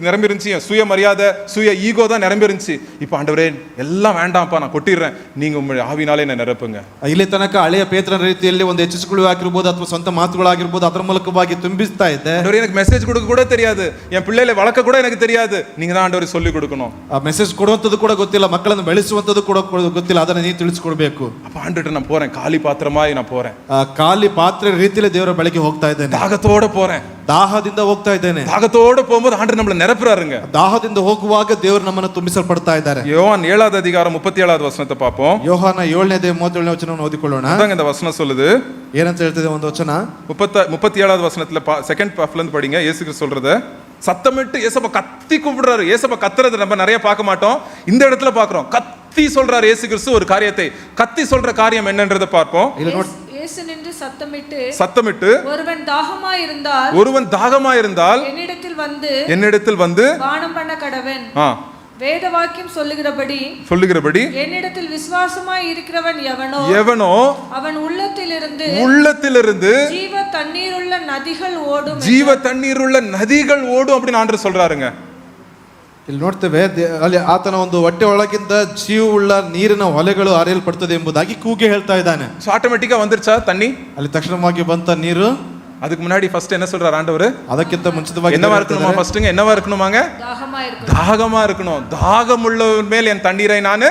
நிரம்பி இருந்துச்சு, என் சுய மரியாதை சுய ஈகோ தான் நிரம்பி இருந்துச்சு. இப்போ ஆண்டவரே எல்லாம் வேண்டாம்ப்பா நான் கொட்டிடுறேன், நீங்க உங்களுடைய ஆவினாலே என்ன நிரப்புங்க. ಇಲ್ಲಿ ತನಕ ಹಳೆಯ ಪೇತ್ರನ ರೀತಿಯಲ್ಲಿ ಒಂದು ಹೆಚ್ಚಿಸಿಕೊಳ್ಳುವಾಗಿರ್ಬೋದು ಅಥವಾ ಸ್ವಂತ ಮಾತುಗಳಾಗಿರ್ಬೋದು ಅದರ ಮೂಲಕವಾಗಿ ತುಂಬಿಸ್ತಾ ಇದ್ದೆ. ஆண்டவரே எனக்கு மெசேஜ் கொடுக்க கூட தெரியாது, என் பிள்ளைகளை வளர்க்க கூட எனக்கு தெரியாது, நீங்க தான் ஆண்டவரே சொல்லி கொடுக்கணும். ಆ ಮೆಸೇಜ್ ಕೊಡುವಂತದ್ದು ಕೂಡ ಗೊತ್ತಿಲ್ಲ, ಮಕ್ಕಳನ್ನು ಬೆಳೆಸುವಂತದ್ದು ಕೂಡ ಗೊತ್ತಿಲ್ಲ, ಅದನ್ನ ನೀವು ತಿಳಿಸ್ಕೊಡ್ಬೇಕು. அப்ப ஆண்டவரே நான் போறேன், காலி பாத்திரமாய் நான் போறேன், ಖಾಲಿ ಪಾತ್ರೆ ರೀತಿಯಲ್ಲಿ ದೇವರ ಬಳಿಗೆ ಹೋಗ್ತಾ ಇದ್ದೇನೆ, தாகத்தோட போறேன், ದಾಹದಿಂದ ಹೋಗ್ತಾ ಇದ್ದೇನೆ. தாகத்தோட போகும்போது ஆண்டவர் நம்மளை நிரப்புறாருங்க. ದಾಹದಿಂದ ಹೋಗುವಾಗ ದೇವರು ನಮ್ಮನ್ನು ತುಂಬಿಸಲ್ಪಡ್ತಾ ಇದ್ದಾರೆ. யோவான் 7வது அதிகாரம் 37வது வசனத்தை பார்ப்போம். ಯೋಹಾನ 7ನೇ 37ನೇ ವಚನವನ್ನು ಓದಿಕೊಳ್ಳೋಣ. அதாங்க இந்த வசனம் சொல்லுது. ಏನಂತ ಹೇಳ್ತಿದೆ ಒಂದು ವಚನ 37வது வசனத்துல செகண்ட் பாஃப்ல இருந்து படிங்க. இயேசு கிறிஸ்து சொல்றத சத்தமிட்டு ஏசப்பா கத்தி கூப்பிடுறாரு. ஏசப்பா கத்துறது நம்ம நிறைய பார்க்க மாட்டோம், இந்த இடத்துல பார்க்கிறோம். கத்தி சொல்றாரு இயேசு கிறிஸ்து ஒரு காரியத்தை. கத்தி சொல்ற காரியம் என்னன்றதை பார்ப்போம். இயேசு நின்று சத்தமிட்டு ஒருவன் தாகமாயிருந்தால் என்னிடத்தில் வந்து பானம் பண்ண கடவன். வேத வாக்கியம் சொல்லுகிறபடி என்னிடத்தில் விசுவாசமாய் இருக்கிறவன் எவனோ அவன் உள்ளத்திலிருந்து ஜீவ தண்ணீருள்ள நதிகள் ஓடும் அப்படின்னு ஆண்டவர் சொல்றாருங்க. ಇಲ್ಲಿ ನೋಡ್ತೇವೆ ಅಲ್ಲಿ ಆತನ ಒಂದು ಹೊಟ್ಟೆ ಒಳಗಿಂದ ಜೀವವುಳ್ಳ ನೀರಿನ ಹೊಲೆಗಳು ಹರಿಯಲ್ಪಡುತ್ತದೆ ಎಂಬುದಾಗಿ ಕೂಗಿ ಹೇಳ್ತಾ ಇದ್ದಾನೆ. சோ ஆட்டோமேட்டிக்கா வந்துருச்சா தண்ணி? ಅಲ್ಲಿ ತಕ್ಷಣವಾಗಿ ಬಂತ ನೀರು. அதுக்கு முன்னாடி ஃபர்ஸ்ட் என்ன சொல்றாரு ஆண்டவர்? ಅದಕ್ಕಿಂತ ಮುಂಚಿತವಾಗಿ என்னவா இருக்கணுமா? ஃபர்ஸ்ட்ங்க என்னவா இருக்கணுமாங்க? தாகமா இருக்கணும். தாகம் உள்ளவன் மேல் என் தண்ணீரை நான்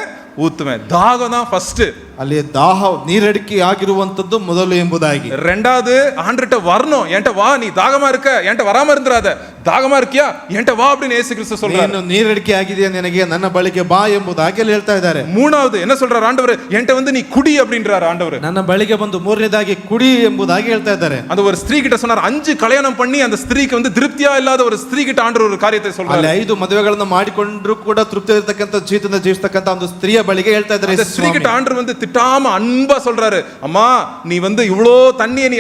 ஊத்துவேன். தாகம் தான் ஃபர்ஸ்ட். ಅಲ್ಲಿ ದಾಹ ನೀರಡಿಕೆ ಆಗಿರುವಂತದ್ದು ಮೊದಲು ಎಂಬುದಾಗಿ. ரெண்டாவது ஆண்டர்ட்ட வரணும். என்கிட்ட வா, நீ தாகமா இருக்க, என்கிட்ட வராம இருந்துராத, தாகமா இருக்கியா என்கிட்ட வா அப்படின்னு இயேசு கிறிஸ்து சொல்றாரு. ನೀನು ನೀರಡಿಕೆ ಆಗಿದೆಯಾ ನಿನಗೆ ನನ್ನ ಬಳಿಗೆ ಬಾ ಎಂಬುದಾಗಿ ಅಲ್ಲಿ ಹೇಳ್ತಾ ಇದ್ದಾರೆ. மூணாவது என்ன சொல்றாரு ஆண்டவர்? என்கிட்ட வந்து நீ குடி அப்படின்றாரு ஆண்டவர். ನನ್ನ ಬಳಿಗೆ ಬಂದು ಮೂರನೇದಾಗಿ ಕುಡಿ ಎಂಬುದಾಗಿ ಹೇಳ್ತಾ ಇದ್ದಾರೆ. அந்த ஒரு ஸ்திரீ கிட்ட சொன்னார், 5 கல்யாணம் பண்ணி அந்த ஸ்திரீக்கு வந்து திருப்தியா இல்லாத ஒரு ஸ்திரீ கிட்ட ஆண்டவர் ஒரு காரியத்தை சொல்றாரு. ಅಲ್ಲಿ 5 ಮದುವೆಗಳನ್ನು ಮಾಡಿಕೊಂಡ್ರು ಕೂಡ ತೃಪ್ತಿ ಇರತಕ್ಕಂತ ಜೀವಿತದಿಂದ ಜೀವಿಸತಕ್ಕಂತ ಒಂದು ಸ್ತ್ರೀಯ ಬಳಿಗೆ ಹೇಳ್ತಾ ಇದ್ದಾರೆ. அந்த ஸ்திரீ கிட்ட ஆண்டவர் வந்து திட்டாம அன்பா சொல்றாரு, அம்மா நீ வந்து இவ்வளோ தண்ணியை நீ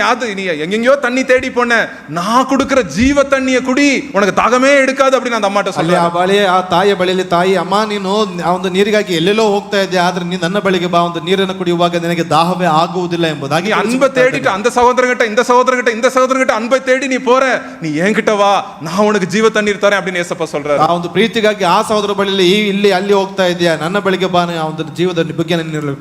எங்கெங்கயோ தண்ணி தேடி போன, நான் கொடுக்கிற ஜீவ தண்ணியை குடி, உனக்கு தாகமே எடுக்காது அப்படின்னு அந்த அம்மாட்ட சொல்றாரு. ಆ ಬಳಿ ಆ ತಾಯಿಯ ಬಳಿಯಲ್ಲಿ ತಾಯಿ, ಅಮ್ಮ ನೀನು ಆ ಒಂದು ನೀರಿಗಾಗಿ ಎಲ್ಲೆಲ್ಲೋ ಹೋಗ್ತಾ ಇದ್ದೆ, ಆದ್ರೆ ನೀ ನನ್ನ ಬಳಿಗೆ ಬಾ, ಒಂದು ನೀರನ್ನು ಕುಡಿಯುವಾಗ ನಿನಗೆ ದಾಹವೇ ಆಗುವುದಿಲ್ಲ ಎಂಬುದಾಗಿ அன்பை தேடிட்டு அந்த சகோதரங்கிட்ட இந்த சகோதரங்கிட்ட அன்பை தேடி நீ போற, நீ என்கிட்ட வா, நான் உனக்கு ஜீவ தண்ணீர் தரேன் அப்படின்னு ஏசப்பா சொல்றாரு. ಆ ಒಂದು ಪ್ರೀತಿಗಾಗಿ ಆ ಸಹೋದರ ಬಳಿಯಲ್ಲಿ ಇಲ್ಲಿ ಅಲ್ಲಿ ಹೋಗ್ತಾ ಇದೆಯಾ, ನನ್ನ ಬಳಿಗೆ ಬಾ, ಆ ಒಂದು ಜೀವದ ಬಗ್ಗೆ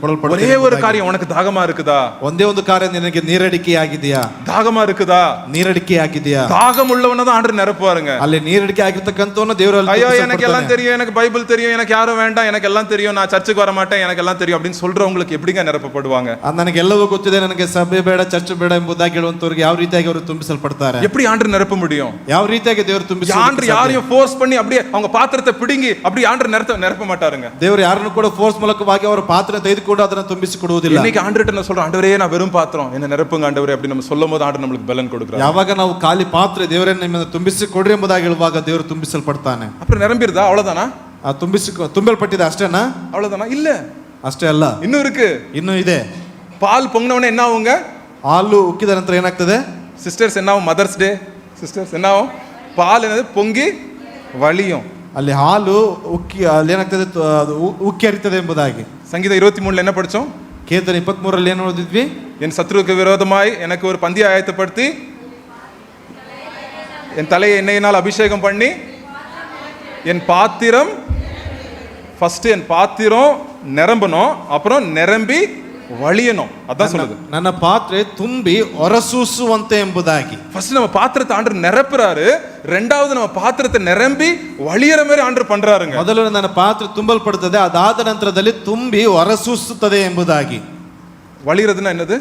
ಕೊಡಲ್ಪಡುತ್ತೆ. ஒரே ஒரு காரியம், உனக்கு தாகமா இருக்குதா? ಒಂದೇ ಒಂದು ಕಾರ್ಯ, ನಿನಗೆ ನೀರಡಿಕೆ ಆಗಿದೆಯಾ? தாகமா இருக்குதா? ನೀರಡಿಕೆ ಆಗಿದೆಯಾ? தாகம் உள்ளவன தான் ஆண்டவர் நிரப்புவாருங்க. ಅಲ್ಲಿ ನೀರಡಿಕೆ ಆಗಿರ್ತಕ್ಕಂತವನು ದೇವರು ஐயோ எனக்கு எல்லாம் தெரியும், எனக்கு பைபிள் தெரியும், எனக்கு யாரும் வேண்டாம், எனக்கு எல்லாம் தெரியும், நான் சர்ச்சுக்கு வர மாட்டேன், எனக்கு எல்லாம் தெரியும் அப்படின்னு சொல்றவங்களுக்கு எப்படிங்க நிரப்பப்படுவாங்க? ನನಗೆ ಎಲ್ಲವೂ ಗೊತ್ತಿದೆ, ನನಗೆ ಸಭೆ ಬೇಡ ಚರ್ಚ್ ಬೇಡ ಎಂಬುದಾಗಿ ಹೇಳುವಂತವರಿಗೆ ಯಾವ ರೀತಿಯಾಗಿ ಅವರು ತುಂಬಿಸಲ್ಪಡ್ತಾರೆ? எப்படி ஆண்டவர் நிரப்ப முடியும்? ಯಾವ ರೀತಿಯಾಗಿ ದೇವರು ತುಂಬಿಸ? ஆண்டவர் யாரையும் ஃபோர்ஸ் பண்ணி அப்படியே அவங்க பாத்திரத்தை பிடுங்கி அப்படியே ஆண்டவர் நிரப்ப மாட்டாருங்க. ದೇವರು ಯಾರನ್ನು ಕೂಡ ಫೋರ್ಸ್ ಮೂಲಕವಾಗಿ ಅವರ ಪಾತ್ರ ತೆಗೆದುಕೊಂಡು ಅದನ್ನು ತುಂಬಿಸಿಕೊಡುವುದಿಲ್ಲ. இன்னைக்கு ஆண்டவர்ட்ட நான் சொல்றேன், ஆண்டவரே நான் வெறும் பாத்திரம், என்ன நிரப்புங்க ஆண்டவரே அப்படி நம்ம சொல்லும்போது ஆண்டவர் நமக்கு பலன் கொடுக்கிறார். ಯಾವಾಗ ನಾವು ಖಾಲಿ ಪಾತ್ರೆ, ದೇವರೇ ನಿಮ್ಮನ್ನು ತುಂಬಿಸಿಕೊಡ್ರಿ ಎಂಬುದಾಗಿ ಹೇಳುವಾಗ ದೇವರು ತುಂಬಿಸಲ್ಪಡ್ತಾನೆ. அப்புறம் நிரம்பிருதா? அவ்வளவுதானா? ತುಂಬಲ್ಪಟ್ಟಿದೆ ಅಷ್ಟೇನಾ? அவ்வளவுதானா? இல்ல, ಅಷ್ಟೇ ಅಲ್ಲ, ಇನ್ನೂ இருக்கு, ಇನ್ನೂ ಇದೆ. பால் பொங்கினவனே என்ன ஆகுங்க? ಹಾಲು ಉಕ್ಕಿದ ನಂತರ ಏನಾಗ್ತದೆ சிஸ்டர்ஸ்? என்ன ஆகும்? மதர்ஸ் டே சிஸ்டர்ஸ் என்ன ஆகும்? பால் என்னது? பொங்கி வழியும். ಅಲ್ಲಿ ಹಾಲು ಉಕ್ಕಿ ಅಲ್ಲಿ ಏನಾಗ್ತದೆ, ಉಕ್ಕಿ ಹರಿತದೆ ಎಂಬುದಾಗಿ. ಸಂಗೀತ 23 என்ன படிச்சோம்? ಕೀರ್ತನೆ 23 ಏನು ಓದಿದ್ವಿ? என் சத்ருக்கு விரோதமாய் எனக்கு ஒரு பந்தியை ஆயத்தப்படுத்தி என் தலையை எண்ணெயினால் அபிஷேகம் பண்ணி என் பாத்திரம், ஃபர்ஸ்ட் என் பாத்திரம் நிரம்பணும், அப்புறம் நிரம்பி வழியணும். அதான் சொல்லுது, ನನ್ನ ಪಾತ್ರೆ ತುಂಬಿ ಹೊರಸೂಸುವಂತೆ ಎಂಬುದಾಗಿ. ஃபர்ஸ்ட் நம்ம பாத்திரத்தை ஆண்டவர் நிரப்புறாரு, ரெண்டாவது நம்ம பாத்திரத்தை நிரம்பி வழியற மாதிரி ஆண்டவர் பண்றாருங்க. ಮೊದಲು ನನ್ನ ಪಾತ್ರೆ ತುಂಬಲ್ಪಡುತ್ತದೆ, ಅದಾದ ನಂತರದಲ್ಲಿ ತುಂಬಿ ಹೊರಸೂಸುತ್ತದೆ ಎಂಬುದಾಗಿ. வழியறதுன்னா என்னது?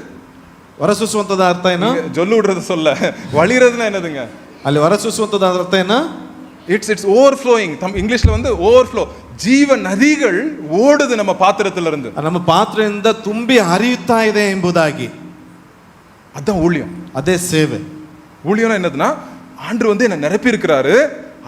ಹೊರಸೂಸುವಂತದ ಅರ್ಥ ಏನು? ಜೊಲ್ಲು விடுறது சொல்ல, வழியறதுன்னா என்னதுங்க? ಅಲ್ಲಿ ಹೊರಸೂಸುವಂತದ ಅರ್ಥ ಏನು? It's overflowing. இங்கிலீஷ்ல வந்து ஓவர்ஃப்ளோ, ಜೀವ ನದಿಗಳು ಓಡುದು ನಮ್ಮ ಪಾತ್ರத்துல இருந்து. ನಮ್ಮ ಪಾತ್ರೆಯಿಂದ ತುಂಬಿ ಹರಿಯುತ್ತಾ ಇದೆ ಎಂಬುದಾಗಿ. அதான் ஊழியம், ಅದೇ ಸೇವೆ. ஊழியம்னா என்னதுன்னா, ஆண்டவர் வந்து என்ன நிரப்பி இருக்கிறாரு,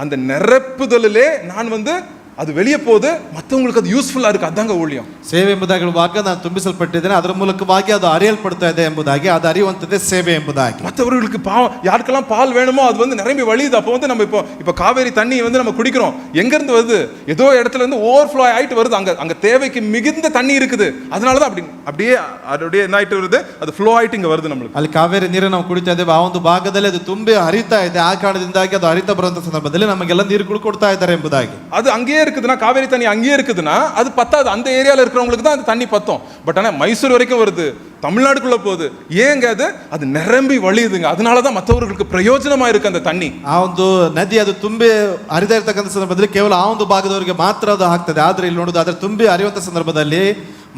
அந்த நிரப்புதலிலே நான் வந்து அது வெளியே போகுது, மற்றவங்களுக்கு அது யூஸ்ஃபுல்லா இருக்கு. அதாங்க ஊழியம். ಸೇವೆ ಎಂಬುದಾಗಿ ನಾನು ತುಂಬಿಸಲ್ಪಟ್ಟಿದ್ದೇನೆ, ಅದರ ಮೂಲಕವಾಗಿ ಅದು ಅರಿಯಲ್ಪಡ್ತಾ ಇದೆ ಎಂಬುದಾಗಿ, ಅದು ಅರಿಯುವಂಥದ್ದೇ ಸೇವೆ ಎಂಬುದಾಗಿ. மற்றவர்களுக்கு யாருக்கெல்லாம் பால் வேணுமோ அது வந்து நிரம்பி வழியுது. அப்போ வந்து நம்ம இப்போ காவேரி தண்ணி வந்து நம்ம குடிக்கிறோம், எங்க இருந்து வருது? ஏதோ இடத்துல இருந்து ஓவர்ஃப்ளோ ஆயிட்டு வருது. அங்க தேவைக்கு மிகுந்த தண்ணி இருக்குது, அதனாலதான் அப்படியே என்ன ஆயிட்டு வருது, அது ஃப்ளோ ஆயிட்டு இங்க வருது நம்மளுக்கு. ಅಲ್ಲಿ ಕಾವೇರಿ ನೀರು ನಾವು ಕುಡಿತಾ ಇದ್ದೇವೆ, ಆ ಒಂದು ಭಾಗದಲ್ಲಿ ಅದು ತುಂಬಿ ಹರಿತಾ ಇದೆ. ಆ ಕಾರಣದಿಂದಾಗಿ ಅದು ಹರಿತಾ ಬರುವಂತ ಸಂದರ್ಭದಲ್ಲಿ ನಮಗೆಲ್ಲ ನೀರುಗಳು ಕೊಡ್ತಾ ಇದ್ದಾರೆ ಎಂಬುದಾಗಿ. அது அங்கேயே இருக்குதுன்னா, காவேரி தண்ணி அங்கேயே இருக்குதுன்னா அது பத்தாது. அந்த ஏரியால இருக்கிறவங்களுக்கு தான் அந்த தண்ணி பத்தும். பட் ஆனா மைசூர் வரைக்கும் வருது, தமிழ்நாடுக்குள்ள போகுது. ஏங்க அது நிரம்பி வழியுதுங்க. அதனாலதான் மற்றவர்களுக்கு பிரயோஜனமா இருக்கு அந்த தண்ணி. ಆ ಒಂದು ನದಿ ಅದು ತುಂಬಿ ಹರಿತಾ ಇರ್ತಕ್ಕಂಥ ಸಂದರ್ಭದಲ್ಲಿ ಕೇವಲ ಆ ಒಂದು ಭಾಗದವರಿಗೆ ಮಾತ್ರ ಅದು ಆಗ್ತದೆ. ಆದ್ರೆ ಇಲ್ಲಿ ನೋಡೋದು ಅದರ ತುಂಬಿ ಹರಿಯುವಂತ ಸಂದರ್ಭದಲ್ಲಿ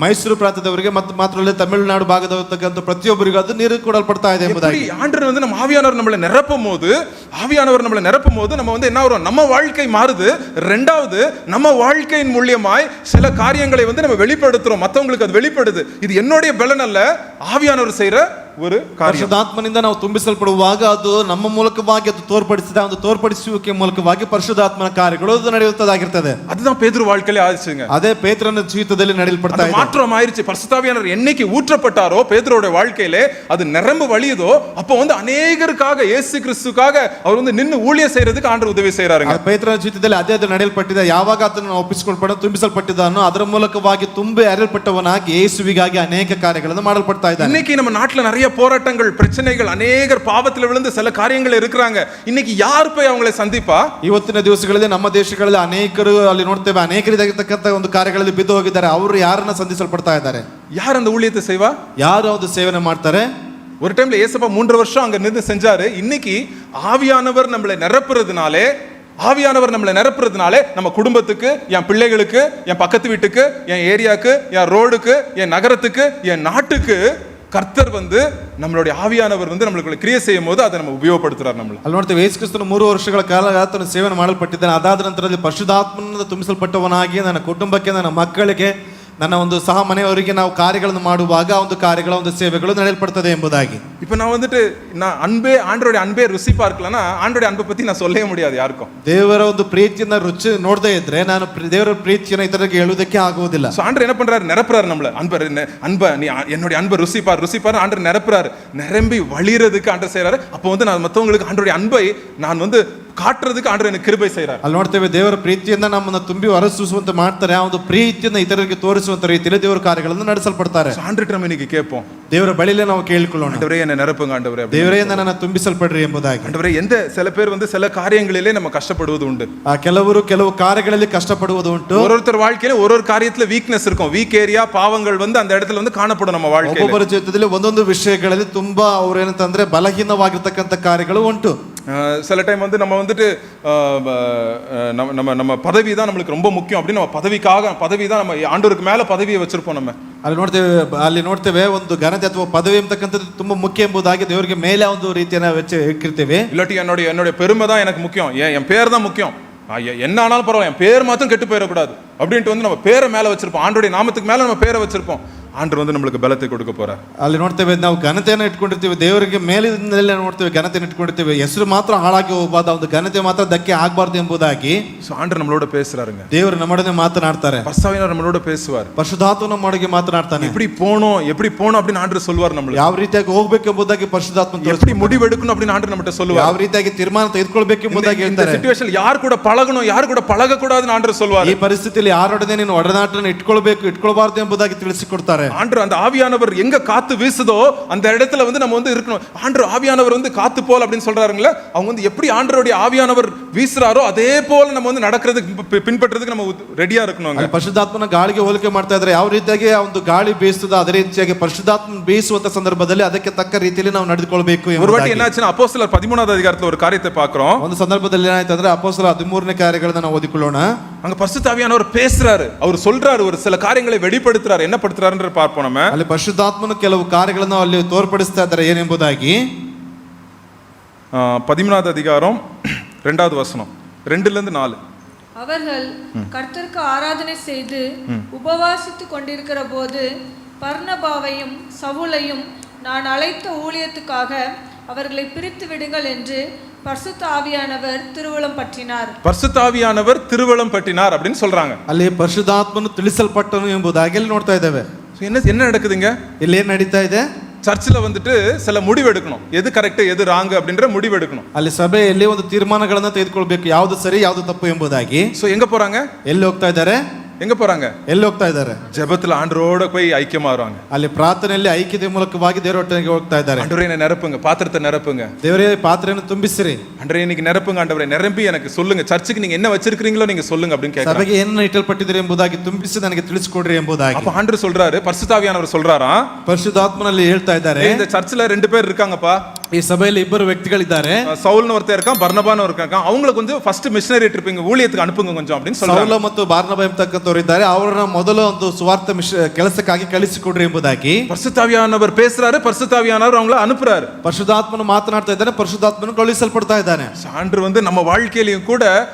ಮೈಸೂರು ಪ್ರಾಂತ್ಯದವರಿಗೆ ಮತ್ತು ಮಾತ್ರ ತಮಿಳುನಾಡು ಭಾಗದವರ್ತಕ್ಕಂಥ ಪ್ರತಿಯೊಬ್ಬರಿಗೂ ಅದು ನೀರು ಕೊಡಲ್ಪಡ್ತಾ ಇದೆ ಎಂಬುದಾಗಿ. ஆண்டவர் வந்து நம்ம ஆவியானவர் நம்மளை நிரப்பும் போது நம்ம வந்து என்ன வரும், நம்ம வாழ்க்கை மாறுது. ரெண்டாவது, நம்ம வாழ்க்கையின் மூலியமாய் சில காரியங்களை வந்து நம்ம வெளிப்படுத்துறோம், மற்றவங்களுக்கு அது வெளிப்படுது. இது என்னுடைய பலன் அல்ல, ஆவியானவர் செய்யற ஒரு காரியம். ಪರಿಶುದ್ಧಾತ್ಮನಿಂದ ನಾವು ತುಂಬಿಸಲ್ಪಡುವಾಗ ಅದು ನಮ್ಮ ಮೂಲಕವಾಗಿ ಅದು ತೋರ್ಪಡಿಸಿದ ಒಂದು ತೋರ್ಪಡಿಸುವಿಕೆ ಮೂಲಕವಾಗಿ ಪರಿಶುದ್ಧಾತ್ಮನ ಕಾರ್ಯಗಳು ಅದು ನಡೆಯುತ್ತದಾಗಿರ್ತದೆ. அதுதான் பேதுரு வாழ்க்கையில ஆச்சுங்க. ಅದೇ ಪೇತ್ರನ ಜೀವಿತದಲ್ಲಿ ನಡೆಯಲ್ಪಡ್ತಾ ಇದೆ. மாற்றம் ஆயிருச்சு. பரிசுத்தாவியானவர் என்னைக்கு ஊற்றப்பட்டாரோ பேதுருவோட வாழ்க்கையிலே அது நிரம்ப வழியுதோ, அப்போ வந்து அநேகருக்காக இயேசு கிறிஸ்துக்காக அவர் வந்து நின்னு ஊழியம் செய்யறதுக்கு ஆண்டவர் உதவி செய்யறாருங்க. ಪೇತ್ರನ ಜೀವಿತದಲ್ಲಿ ಅದೇ ಅದು ನಡೆಯಲ್ಪಟ್ಟಿದೆ. ಯಾವಾಗ ಅದನ್ನು ಒಪ್ಪಿಸಿಕೊಳ್ಳಲ್ಪಡ ತುಂಬಿಸಲ್ಪಟ್ಟಿದ್ದಾನೋ ಅದರ ಮೂಲಕವಾಗಿ ತುಂಬಿ ಅರಿಯಲ್ಪಟ್ಟವನಾಗಿ ಯೇಸುವಿಗಾಗಿ ಅನೇಕ ಕಾರ್ಯಗಳನ್ನು ಮಾಡಲ್ಪಡ್ತಾ ಇದ್ದಾನೆ. இன்னைக்கு நம்ம நாட்டுல நிறைய போராட்டங்கள், பிரச்சனைகள், அநேகர் பாவத்தில் விழுந்து சில காரியங்கள் இருக்கிறாங்க. இன்னைக்கு யார் போய் அவங்களை சந்திப்பா? ಇವತ್ತಿನ ದಿವಸಗಳಲ್ಲಿ ನಮ್ಮ ದೇಶಗಳಲ್ಲಿ ಅನೇಕರು ಅಲ್ಲಿ ನೋಡ್ತೇವೆ, ಅನೇಕರಿರ್ತಕ್ಕಂಥ ಒಂದು ಕಾರ್ಯಗಳಲ್ಲಿ ಬಿದ್ದು ಹೋಗಿದ್ದಾರೆ. ಅವರು ಯಾರನ್ನ ಸಂಧಿಸಲ್ಪಡ್ತಾ ಇದ್ದಾರೆ? யார் அந்த ஊழியத்தை செய்வா? ಯಾರು ಒಂದು ಸೇವನೆ ಮಾಡ್ತಾರೆ? ஒரு டைம்ல ஏசப்பா 3 வருஷம் அங்க நின்று செஞ்சாரு. இன்னைக்கு ஆவியானவர் நம்மளை நிரப்புறதுனாலே நம்ம குடும்பத்துக்கு, என் பிள்ளைகளுக்கு, என் பக்கத்து வீட்டுக்கு, என் ஏரியாக்கு, என் ரோடுக்கு, என் நகரத்துக்கு, என் நாட்டுக்கு கர்த்தர் வந்து நம்மளுடைய ஆவியானவர் வந்து நம்மளுக்கு கிரியை செய்யும் போது அதை நம்ம ಉಪಯೋಗಪಡ್ತಾರೆ. நம்மள ಅಲ್ಲಿ ನೋಡ್ತೇವೆ, ಯೇಸು ಕ್ರಿಸ್ತನು 3 ವರ್ಷಗಳ ಕಾಲ ಆತನ ಸೇವನೆ ಮಾಡಲ್ಪಟ್ಟಿದ್ದಾನೆ. ಅದಾದ ನಂತರದಲ್ಲಿ ಪರಿಶುದ್ಧಾತ್ಮನಿಂದ ತುಂಬಿಸಲ್ಪಟ್ಟವನಾಗಿ ನನ್ನ ಕುಟುಂಬಕ್ಕೆ, ನನ್ನ ಮಕ್ಕಳಿಗೆ, ನನ್ನ ಒಂದು ಸಹ ಮನೆಯವರಿಗೆ ನಾವು ಕಾರ್ಯಗಳನ್ನು ಮಾಡುವಾಗ ಒಂದು ಕಾರ್ಯಗಳ ಒಂದು ಸೇವೆಗಳು ನಡೆಯಲ್ಪಡ್ತದೆ ಎಂಬುದಾಗಿ. இப்போ நான் வந்துட்டு ஆண்டவருடைய அன்பே ருசி பார்க்கலனா ஆண்டவருடைய அன்பை பத்தி நான் சொல்லவே முடியாது யாருக்கும். ದೇವರ ಒಂದು ಪ್ರೀತಿಯನ್ನ ರುಚಿ ನೋಡದೇ ಇದ್ರೆ ನಾನು ದೇವರ ಪ್ರೀತಿಯನ್ನು ಇತರರಿಗೆ ಹೇಳುವುದಕ್ಕೆ ಆಗುವುದಿಲ್ಲ. சோ ஆண்டவர் என்ன பண்றாரு, நிரப்புறாரு நம்மள. அன்பை நீ என்னுடைய அன்பை ருசி பார் ஆண்டவர் நிரப்புறாரு. நிரம்பி வழிறதுக்கு ஆண்டவர் செய்றாரு. அப்போ வந்து நான் மத்தவங்களுக்கு ஆண்டவருடைய அன்பை நான் வந்து ಕಾಟ್ರದಕ್ಕೆ ಆಂಡ್ರೆ எனக்கு கிருபை செய்றார். ಅಲ್ಲಿ ನೋಡ್ತೇವೆ, ದೇವರ ಪ್ರೀತಿಯಿಂದ ನಮ್ಮನ್ನು ತುಂಬಿ ಹೊರಸೂಸುವಂತೆ ಮಾಡ್ತಾರೆ. ಆ ಒಂದು ಪ್ರೀತಿಯನ್ನು ಇತರರಿಗೆ ತೋರಿಸುವಂತ ರೀತಿಯಲ್ಲಿ ದೇವರ ಕಾರ್ಯಗಳನ್ನು ನಡೆಸಲ್ಪಡ್ತಾರೆ. ಆಂಡ್ರೆ நம்ம இன்னைக்கு கேட்போம், ದೇವರ ಬಳಿಲೇ ನಾವು ಕೇಳಿಕೊಳ್ಳೋಣ, ஆண்டவரே என்னை நிரப்புங்க ஆண்டவரே, ದೇವರೇ ನನ್ನನ್ನು ತುಂಬಿಸಲ್ಪಡ್ರಿ ಎಂಬುದಾಗಿ. ஆண்டவரே சில பேர் வந்து சில காரியங்களிலே நம்ம கஷ்டப்படுவது உண்டு. ಕೆಲವು ಕಾರ್ಯಗಳಲ್ಲಿ ಕಷ್ಟಪಡುವುದು ಉಂಟು. ஒவ்வொருத்தர் வாழ்க்கையில ஒரு காரியத்துல வீக்னஸ் இருக்கும். வீக் ஏரியா பாவங்கள் வந்து அந்த இடத்துல வந்து ಕಾಣப்படும் ನಮ್ಮ வாழ்க்கையில. ಒಬ್ಬೊಬ್ಬರ ಜೀವಿತದಲ್ಲಿ ಒಂದೊಂದು ವಿಷಯಗಳಲ್ಲಿ ತುಂಬಾ ಅವರು ಏನಂತಂದ್ರೆ ಬಲಹೀನವಾಗಿರ್ತಕ್ಕಂಥ ಕಾರ್ಯಗಳು ಉಂಟು. சில டைம் வந்து நம்ம வந்துட்டு நம்ம பதவி தான் நம்மளுக்கு ரொம்ப முக்கியம் அப்படின்னு நம்ம பதவி தான் நம்ம ஆண்டவருக்கு மேல பதவியை வச்சிருப்போம். நம்ம ಅಲ್ಲಿ ನೋಡ್ತೇವೆ ಒಂದು ಘನತೆ ಅಥವಾ ಪದವಿ ಎಂಬತಕ್ಕಂಥದ್ದು ತುಂಬಾ ಮುಖ್ಯ ಎಂಬುದಾಗಿ ದೇವರಿಗೆ ಮೇಲೆ ಒಂದು ರೀತಿಯನ್ನ ಇಟ್ಟಿರ್ತೇವೆ. இல்லாட்டி என்னுடைய பெருமை தான் எனக்கு முக்கியம், என் பேர் தான் முக்கியம், என்ன ஆனாலும் பரவாயில்ல, என் பேர் மாத்திரம் கெட்டு போயிடக்கூடாது அப்படின்ட்டு வந்து நம்ம பேரை மேல வச்சிருப்போம். ஆண்டவருடைய நாமத்துக்கு மேல நம்ம பேரை வச்சிருப்போம். ಆಂಡ್ರು வந்து நம்மளுக்கு பலத்தை கொடுக்க போறார். ಅಲ್ಲಿ ನೋಡ್ತೇವೆ, ನಾವು ಘನತೆಯನ್ನು ಇಟ್ಕೊಂಡಿರ್ತೀವಿ, ದೇವರಿಗೆ ಮೇಲಿಂದಲೇ ನೋಡ್ತೇವೆ, ಘನತೆಯನ್ನು ಇಟ್ಕೊಂಡಿರ್ತೀವಿ. ಹೆಸರು ಮಾತ್ರ ಹಾಳಾಗಿ ಹೋಗಬಾರ್ದು, ಒಂದು ಘನತೆ ಮಾತ್ರ ಧಕ್ಕೆ ಆಗಬಾರ್ದು ಎಂಬುದಾಗಿ ಆಂಡ್ರು நம்மளோட பேசுறாருங்க. ದೇವರು ನಮ್ಮೊಡನೆ ಮಾತನಾಡ್ತಾರೆ. பரிசுத்தாவியானவர் நம்மளோட பேசுவார். ಪರಿಶುದ್ಧಾತ್ಮ ನಮ್ಮೊಳಗೆ ಮಾತನಾಡ್ತಾನೆ. எப்படி போணும் அப்படின்னு ஆண்டவர் சொல்வார். நம்மளுக்கு ಯಾವ ರೀತಿಯಾಗಿ ಹೋಗಬೇಕು ಎಂಬುದಾಗಿ ಪರಿಶುದ್ಧಾತ್ಮ எப்படி முடிவெடுக்கணும் அப்படின்னு ಆಂಡ್ರು நம்மட்ட சொல்லுவார். ಯಾವ ರೀತಿಯಾಗಿ ತೀರ್ಮಾನ ತೆಗೆದುಕೊಳ್ಳಬೇಕು ಎಂಬುದಾಗಿ ಹೇಳ್ತಾರೆ. இந்த ಸಿಚುವೇಶನ್ ಯಾರು ಕೂಡ ಪಳಗணும், ಯಾರು ಕೂಡ ಪಳಗ ಕೂಡಾದು ಆಂಡ್ರು சொல்வார். ಈ ಪರಿಸ್ಥಿತಿಯಲ್ಲಿ ಯಾರೊಡನೆ ನೀನು ಒಡನಾಟವನ್ನು ಇಟ್ಕೊಳ್ಬಾರ್ದು ಎಂಬುದಾಗಿ ತಿಳಿಸಿಕೊಡ್ತಾರೆ. ஆண்டவர் அந்த ஆவியானவர் எங்க காத்து வீசுதோ அந்த இடத்துல வந்து நம்ம வந்து இருக்கணும். ஆண்டவர் ஆவியானவர் வந்து காத்து போல் அப்படின்னு சொல்றாருங்களே, அவங்க வந்து எப்படி ஆண்டவருடைய ஆவியானவர் வீசுறாரோ அதே போல நம்ம வந்து நடக்கிறதுக்கு பின்பற்றதுக்கு நம்ம ரெடியா இருக்கணும். ಪರಿಶುದ್ಧಾತ್ಮನ ಗಾಳಿಗೆ ಹೋಲಿಕೆ ಮಾಡ್ತಾ ಇದ್ದಾರೆ. ಯಾವ ರೀತಿಯಾಗಿ ಒಂದು ಗಾಳಿ ಬೀಸುತ್ತೋ ಅದೇ ರೀತಿಯಾಗಿ ಪರಿಶುದ್ಧಾತ್ಮ ಬೀಸುವಂತ ಸಂದರ್ಭದಲ್ಲಿ ಅದಕ್ಕೆ ತಕ್ಕ ರೀತಿಯಲ್ಲಿ ನಾವು ನಡೆದುಕೊಳ್ಳಬೇಕು. ஒரு வாட்டி என்னாச்சுன்னா அப்போஸ்தலர் 13வது அதிகாரத்துல ஒரு காரியத்தை பார்க்கிறோம். ಒಂದು ಸಂದರ್ಭದಲ್ಲಿ ಏನಾಯ್ತು ಅಂದ್ರೆ ಅಪೊಸ್ತಲರ 13ನೇ ಕಾರ್ಯಗಳನ್ನು ನಾವು ಓದಿಕೊಳ್ಳೋಣ. அங்க பரிசுத்த ஆவியானவர் பேசுறாரு, அவர் சொல்றாரு, ஒரு சில காரியங்களை வெளிப்படுத்துறாரு. என்ன படுத்துறாருன்ற பார்ப்போம். நம்ம ಅಲ್ಲಿ ಪರಿಶುದ್ಧಾತ್ಮನು ಕೆಲವು ಕಾರ್ಯಗಳನ್ನು ಅಲ್ಲಿ ತೋರ್ಪಡಿಸ್ತಾ ಇದ್ದಾರೆ ಏನೆಂಬುದಾಗಿ. 13வது அதிகாரம் 2வது வசனம் 2-4. அவர்கள் கர்த்தருக்கு ஆராதனை செய்து உபவாசித்து கொண்டிருக்கிற போது பர்னபாவையும் சவுலையும் நான் அழைத்த ஊழியத்துக்காக அவர்களை பிரித்து விடுங்கள் என்று பரிசுத்த ஆவியானவர் திருவுளம் பற்றினார். பரிசுத்த ஆவியானவர் திருவளம் பற்றினார் அப்படின்னு சொல்றாங்க. ಅಲ್ಲಿ ಪರಿಶುದ್ಧಾತ್ಮನು ತಿಳಿಸಲ್ಪಟ್ಟನು ಎಂಬುದಾಗಿ ಇಲ್ಲಿ ನೋಡ್ತಾ ಇದ್ದೇವೆ. So, என்ன நடக்குதுங்க? ಇಲ್ಲಿ ಏನ್ ನಡೀತಾ ಇದೆ? சர்ச்சில் வந்துட்டு சில முடிவு எடுக்கணும், எது கரெக்ட் எது ராங் அப்படின்ற முடிவு எடுக்கணும். ಅಲ್ಲಿ ಸಭೆಯಲ್ಲಿ ಒಂದು ತೀರ್ಮಾನಗಳನ್ನ ತೆಗೆದುಕೊಳ್ಬೇಕು, ಯಾವುದು ಸರಿ ಯಾವುದು ತಪ್ಪು ಎಂಬುದಾಗಿ. ஸோ எங்க போறாங்க? ಎಲ್ಲಿ ಹೋಗ್ತಾ ಇದ್ದಾರೆ? எங்க போறாங்க? ಎಲ್ಲಿ ಹೋಗ್ತಾ ಇದ್ದಾರೆ? ஜெபத்துல ஆண்டவரோட போய் ஐக்கியமா வருவாங்க. ಅಲ್ಲಿ ಪ್ರಾರ್ಥನೆಯಲ್ಲಿ ಐಕ್ಯತೆ ಮೂಲಕವಾಗಿ ದೇವರೊಟ್ಟಿಗೆ ಹೋಗ್ತಾ ಇದ್ದಾರೆ. ஆண்டவரே என்னை நிரப்புங்க, பாத்திரத்தை நிரப்புங்க. ದೇವರೇ ಪಾತ್ರೆಯನ್ನು ತುಂಬಿಸಿರಿ. ஆண்டவரே இன்னைக்கு நிரப்புங்க, ஆண்டவரே நிரம்பி எனக்கு சொல்லுங்க, சர்ச்சுக்கு நீங்க என்ன வச்சிருக்கீங்களோ நீங்க சொல்லுங்க அப்படின்னு கேக்குறாங்க. ಸಭೆಗೆ ಏನು ಇಟ್ಟಲ್ಪಟ್ಟಿದ್ದೀರಿ ಎಂಬುದಾಗಿ ತುಂಬಿಸಿ ನನಗೆ ತಿಳಿಸಿಕೊಡ್ರಿ ಎಂಬುದಾಗಿ. அப்ப ஆண்டவர் சொல்றாரு, பரிசுத்த ஆவியானவர் சொல்றாரா, ಪರಿಶುದ್ಧಾತ್ಮನಲ್ಲಿ ಹೇಳ್ತಾ ಇದ್ದಾರೆ, இந்த சர்ச்சில் 2 பேர் இருக்காங்கப்பா, ಈ ಸಭೆಯಲ್ಲಿ ಇಬ್ಬರು ವ್ಯಕ್ತಿಗಳಿದ್ದಾರೆ, சவுல்னு ஒருத்தர் இருக்கான், பர்னபான்னு ஒருத்தர் இருக்கான், அவங்களை கொஞ்சம் ஃபர்ஸ்ட் மிஷனரி ட்ரிப் இங்க ஊழியத்துக்கு அனுப்புங்க கொஞ்சம் அப்படின்னு சொல்றாங்க. ಸೌಲ ಮತ್ತು ಬಾರ್ನಬ ಎಂಬತಕ್ಕಂಥವರು ಇದ್ದಾರೆ, ಅವರನ್ನ ಮೊದಲು ಒಂದು ಸುವಾರ್ಥ ಕೆಲಸಕ್ಕಾಗಿ ಕಳಿಸಿಕೊಡ್ರಿ ಎಂಬುದಾಗಿ. பரிசுத்த ஆவியானவர் பேசுறாரு, பரிசுத்த ஆவியானவர் அவங்களை அனுப்புறாரு. ಪರಿಶುದ್ಧಾತ್ಮನು ಮಾತನಾಡ್ತಾ ಇದ್ದಾನೆ, ಪರಿಶುದ್ಧಾತ್ಮನು ಕಳುಹಿಸಲ್ಪಡ್ತಾ ಇದ್ದಾನೆ. ஆண்டவர் வந்து நம்ம வாழ்க்கையிலையும் கூட